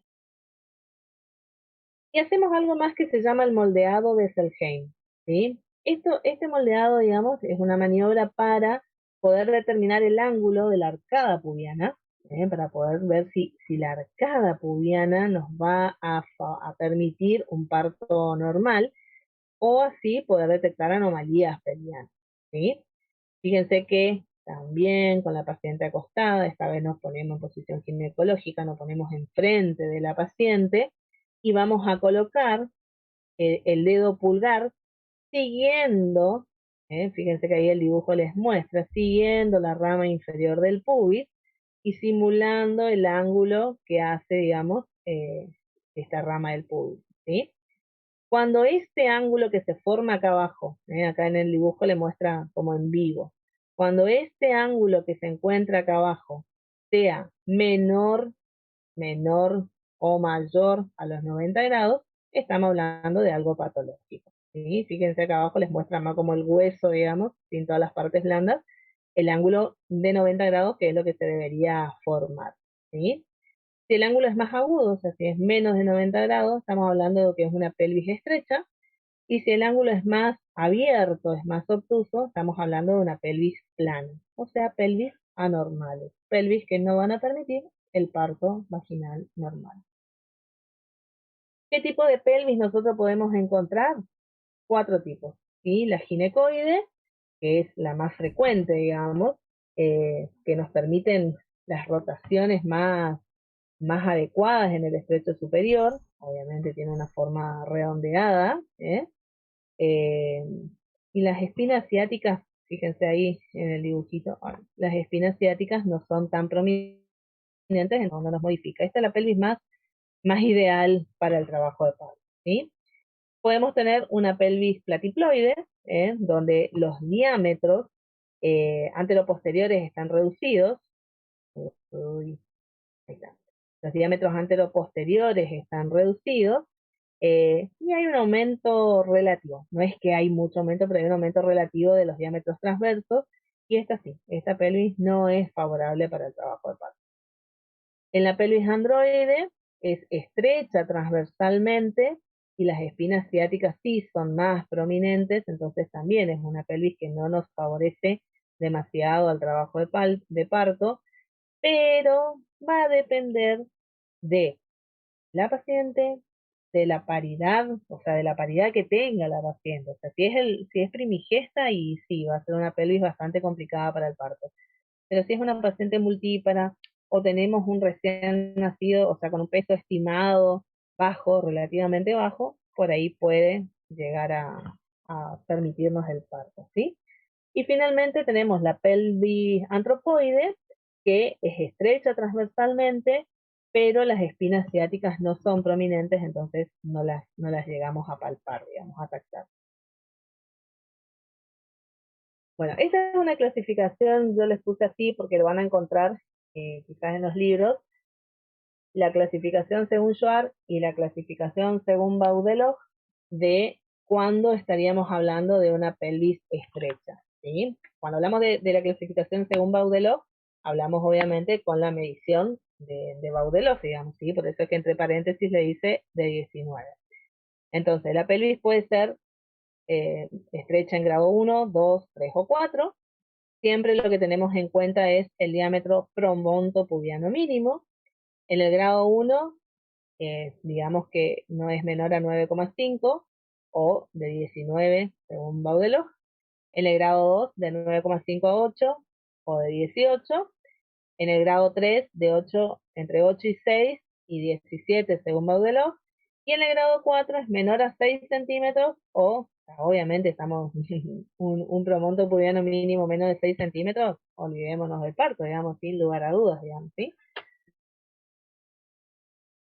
Y hacemos algo más que se llama el moldeado de Selheim, ¿sí? Este moldeado, digamos, es una maniobra para poder determinar el ángulo de la arcada pubiana, para poder ver si la arcada pubiana nos va a permitir un parto normal o así poder detectar anomalías pelvianas, ¿sí? Fíjense que también con la paciente acostada, esta vez nos ponemos en posición ginecológica, nos ponemos enfrente de la paciente y vamos a colocar el dedo pulgar siguiendo, fíjense que ahí el dibujo les muestra, siguiendo la rama inferior del pubis y simulando el ángulo que hace, digamos, esta rama del pubis, ¿sí? Cuando este ángulo que se forma acá abajo, acá en el dibujo le muestra como en vivo, cuando este ángulo que se encuentra acá abajo sea menor o mayor a los 90 grados, estamos hablando de algo patológico, ¿sí? Fíjense acá abajo les muestra más como el hueso, digamos, sin todas las partes blandas, el ángulo de 90 grados, que es lo que se debería formar, ¿sí? Si el ángulo es más agudo, o sea, si es menos de 90 grados, estamos hablando de que es una pelvis estrecha, y si el ángulo es más abierto, es más obtuso, estamos hablando de una pelvis plana, o sea, pelvis anormales, pelvis que no van a permitir el parto vaginal normal. ¿Qué tipo de pelvis nosotros podemos encontrar? 4 tipos, ¿sí? La ginecoide, que es la más frecuente, digamos, que nos permiten las rotaciones más adecuadas en el estrecho superior, obviamente tiene una forma redondeada, y las espinas ciáticas, fíjense ahí en el dibujito, las espinas ciáticas no son tan prominentes en donde nos modifica. Esta es la pelvis más ideal para el trabajo de parto, ¿sí? Podemos tener una pelvis platiploide, donde los diámetros anteroposteriores están reducidos. Uy, ahí está. Los diámetros anteroposteriores están reducidos y hay un aumento relativo. No es que hay mucho aumento, pero hay un aumento relativo de los diámetros transversos y esta pelvis no es favorable para el trabajo de parto. En la pelvis androide es estrecha transversalmente y las espinas ciáticas sí son más prominentes, entonces también es una pelvis que no nos favorece demasiado al trabajo de parto, pero va a depender de la paciente, de la paridad, o sea, de la paridad que tenga la paciente. O sea, si es primigesta y sí, va a ser una pelvis bastante complicada para el parto. Pero si es una paciente multípara o tenemos un recién nacido, o sea, con un peso estimado bajo, relativamente bajo, por ahí puede llegar a permitirnos el parto, ¿sí? Y finalmente tenemos la pelvis antropoide, que es estrecha transversalmente, pero las espinas ciáticas no son prominentes, entonces no las llegamos a palpar, digamos, a tactar. Bueno, esta es una clasificación, yo les puse así porque lo van a encontrar quizás en los libros, la clasificación según Schwartz y la clasificación según Baudelot de cuándo estaríamos hablando de una pelvis estrecha, ¿sí? Cuando hablamos de la clasificación según Baudelot, hablamos obviamente con la medición de Baudelot, digamos, ¿sí? Por eso es que entre paréntesis le dice de 19. Entonces, la pelvis puede ser estrecha en grado 1, 2, 3 o 4. Siempre lo que tenemos en cuenta es el diámetro promonto pubiano mínimo. En el grado 1, digamos que no es menor a 9,5 o de 19 según Baudelot. En el grado 2, de 9,5 a 8 o de 18. En el grado 3, de 8, entre 8 y 6 y 17 según Baudelot. Y en el grado 4 es menor a 6 centímetros o, obviamente estamos un promonto pubiano mínimo menos de 6 centímetros, olvidémonos del parto, digamos, sin lugar a dudas, digamos, ¿sí?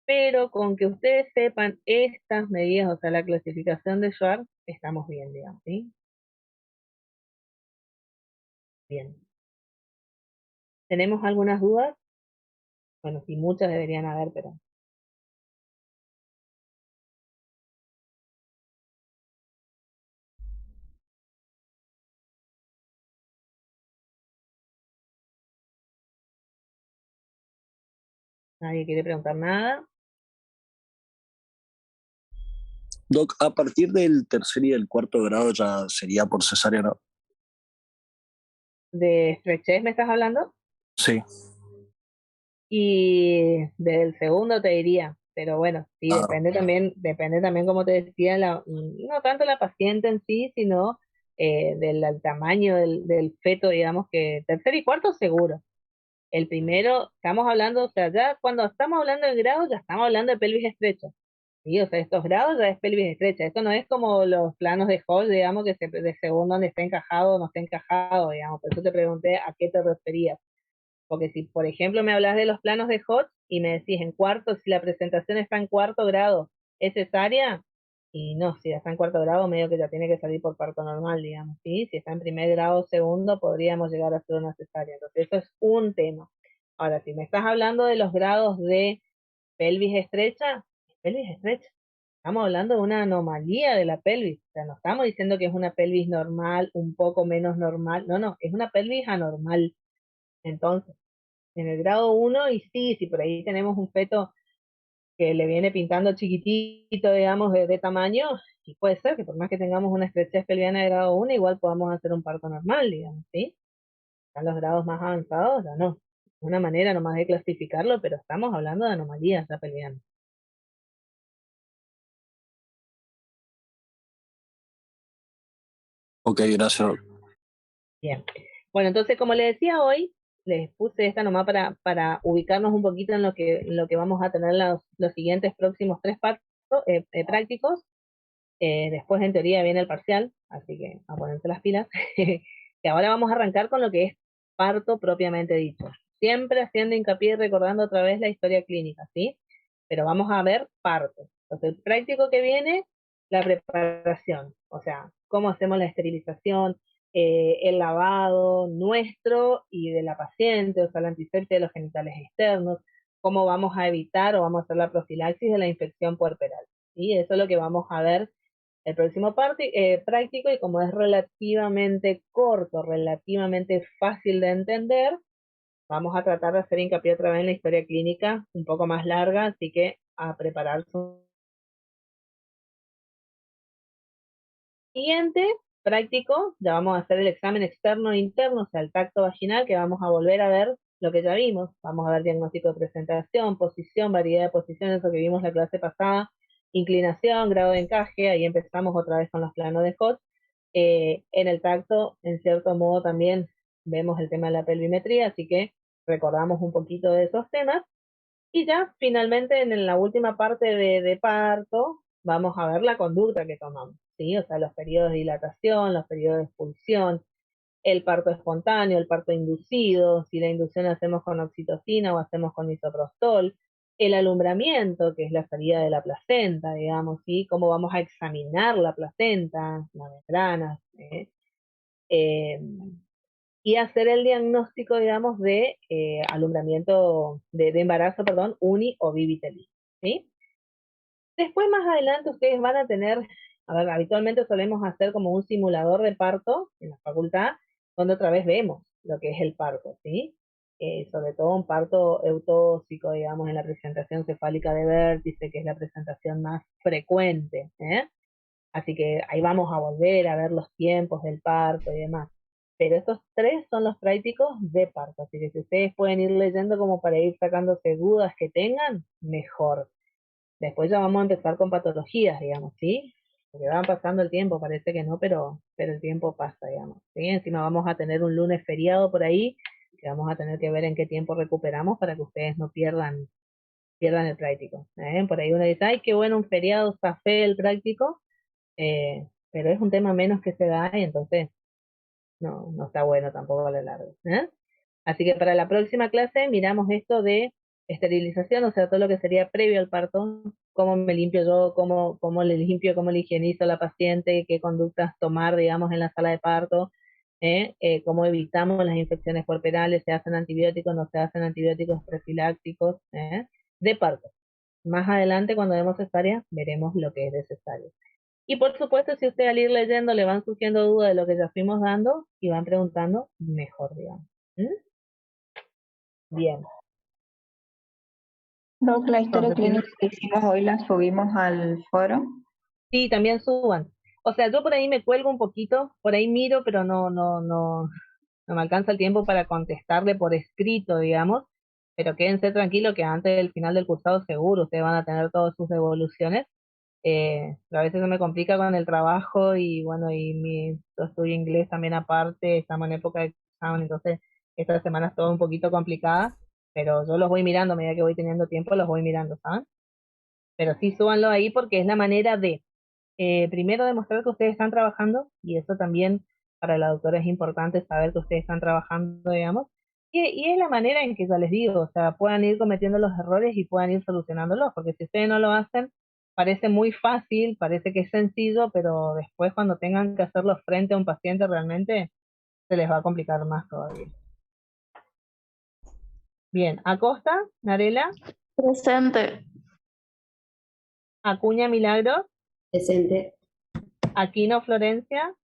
Pero con que ustedes sepan estas medidas, o sea, la clasificación de Schwartz, estamos bien, digamos, ¿sí? Bien. ¿Tenemos algunas dudas? Bueno, sí, muchas deberían haber, pero Nadie quiere preguntar nada. Doc, a partir del tercer y del cuarto grado ya sería por cesárea, ¿no? ¿De estrechez me estás hablando? Sí. Y del segundo te diría, pero bueno, sí, Ah, depende también, como te decía, no tanto la paciente en sí, sino del tamaño del feto, digamos que tercer y cuarto seguro. El primero, estamos hablando, o sea, ya cuando estamos hablando de grados, ya estamos hablando de pelvis estrecha. Sí, o sea, estos grados ya es pelvis estrecha. Esto no es como los planos de Hodge, digamos, de según donde está encajado o no está encajado, digamos. Por eso te pregunté a qué te referías. Porque si, por ejemplo, me hablas de los planos de Hodge y me decís en cuarto, si la presentación está en cuarto grado, ¿es cesárea? Y no, si está en cuarto grado, medio que ya tiene que salir por parto normal, digamos, ¿sí? Si está en primer grado o segundo, podríamos llegar a hacer una cesárea. Entonces, eso es un tema. Ahora, si me estás hablando de los grados de pelvis estrecha, es pelvis estrecha. Estamos hablando de una anomalía de la pelvis. O sea, no estamos diciendo que es una pelvis normal, un poco menos normal. No, no, es una pelvis anormal. Entonces, en el grado 1, y sí, si por ahí tenemos un feto que le viene pintando chiquitito, digamos, de tamaño, y puede ser que por más que tengamos una estrechez pelviana de grado 1, igual podamos hacer un parto normal, digamos, ¿sí? En los grados más avanzados, ya no. Una manera nomás de clasificarlo, pero estamos hablando de anomalías ya pelvianas. ok, gracias, Doc. Bien. Bueno, entonces, como les decía hoy, les puse esta nomás para ubicarnos un poquito en lo que vamos a tener los siguientes próximos 3 partos prácticos. Después, en teoría, viene el parcial, así que a ponerse las pilas. Que ahora vamos a arrancar con lo que es parto propiamente dicho. Siempre haciendo hincapié y recordando otra vez la historia clínica, ¿sí? Pero vamos a ver parto. Entonces, el práctico que viene, la preparación. O sea, cómo hacemos la esterilización, el lavado nuestro y de la paciente, o sea, la antisepsia de los genitales externos, cómo vamos a evitar o vamos a hacer la profilaxis de la infección puerperal. ¿Sí? Eso es lo que vamos a ver el próximo práctico, y como es relativamente corto, relativamente fácil de entender, vamos a tratar de hacer hincapié otra vez en la historia clínica un poco más larga, así que a preparar su siguiente práctico. Ya vamos a hacer el examen externo e interno, o sea, el tacto vaginal, que vamos a volver a ver lo que ya vimos. Vamos a ver diagnóstico de presentación, posición, variedad de posiciones, eso que vimos la clase pasada, inclinación, grado de encaje, ahí empezamos otra vez con los planos de Hodge. En el tacto, en cierto modo, también vemos el tema de la pelvimetría, así que recordamos un poquito de esos temas. Y ya finalmente en la última parte de parto vamos a ver la conducta que tomamos, ¿sí? O sea, los periodos de dilatación, los periodos de expulsión, el parto espontáneo, el parto inducido, si la inducción la hacemos con oxitocina o hacemos con misoprostol, el alumbramiento, que es la salida de la placenta, digamos, ¿sí? Cómo vamos a examinar la placenta, la membrana, eh, y hacer el diagnóstico, digamos, de alumbramiento, de embarazo, perdón, uni o bivitelino, ¿sí? Después, más adelante, ustedes van a tener, a ver, habitualmente solemos hacer como un simulador de parto en la facultad, donde otra vez vemos lo que es el parto, ¿sí? Sobre todo un parto eutóxico, digamos, en la presentación cefálica de vértice, que es la presentación más frecuente, ¿eh? Así que ahí vamos a volver a ver los tiempos del parto y demás. Pero estos 3 son los prácticos de parto, así que si ustedes pueden ir leyendo como para ir sacándose dudas que tengan, mejor. Después ya vamos a empezar con patologías, digamos, ¿sí? Porque van pasando el tiempo, parece que no, pero el tiempo pasa, digamos, ¿sí? Encima vamos a tener un lunes feriado por ahí, que vamos a tener que ver en qué tiempo recuperamos para que ustedes no pierdan el práctico, ¿eh? Por ahí uno dice, ay, qué bueno un feriado, está fe el práctico, pero es un tema menos que se da y entonces no está bueno tampoco a lo largo, ¿eh? Así que para la próxima clase miramos esto de esterilización, o sea, todo lo que sería previo al parto, cómo me limpio yo, cómo le limpio, cómo le higienizo a la paciente, qué conductas tomar, digamos, en la sala de parto, cómo evitamos las infecciones puerperales, se hacen antibióticos, no se hacen antibióticos profilácticos, de parto. Más adelante, cuando vemos cesárea, veremos lo que es necesario. Y por supuesto, si usted al ir leyendo le van surgiendo dudas de lo que ya fuimos dando y van preguntando, mejor, digamos. ¿Mm? Bien. Doc, la historia Entonces, clínica que hicimos hoy la subimos al foro. sí, también suban. O sea, yo por ahí me cuelgo un poquito, por ahí miro, pero no me alcanza el tiempo para contestarle por escrito, digamos. Pero quédense tranquilos que antes del final del cursado seguro ustedes van a tener todas sus devoluciones. Pero a veces se me complica con el trabajo y bueno, yo estudio inglés también aparte, estamos en época de examen, entonces esta semana es todo un poquito complicada, pero yo los voy mirando a medida que voy teniendo tiempo, los voy mirando, ¿saben? Pero sí súbanlo ahí porque es la manera de, primero, demostrar que ustedes están trabajando, y eso también para la doctora es importante saber que ustedes están trabajando, digamos, y es la manera en que ya les digo, o sea, puedan ir cometiendo los errores y puedan ir solucionándolos, porque si ustedes no lo hacen, parece muy fácil, parece que es sencillo, pero después cuando tengan que hacerlo frente a un paciente realmente se les va a complicar más todavía. Bien, Acosta, Narela, Presente. Acuña Milagros, Presente. Aquino Florencia,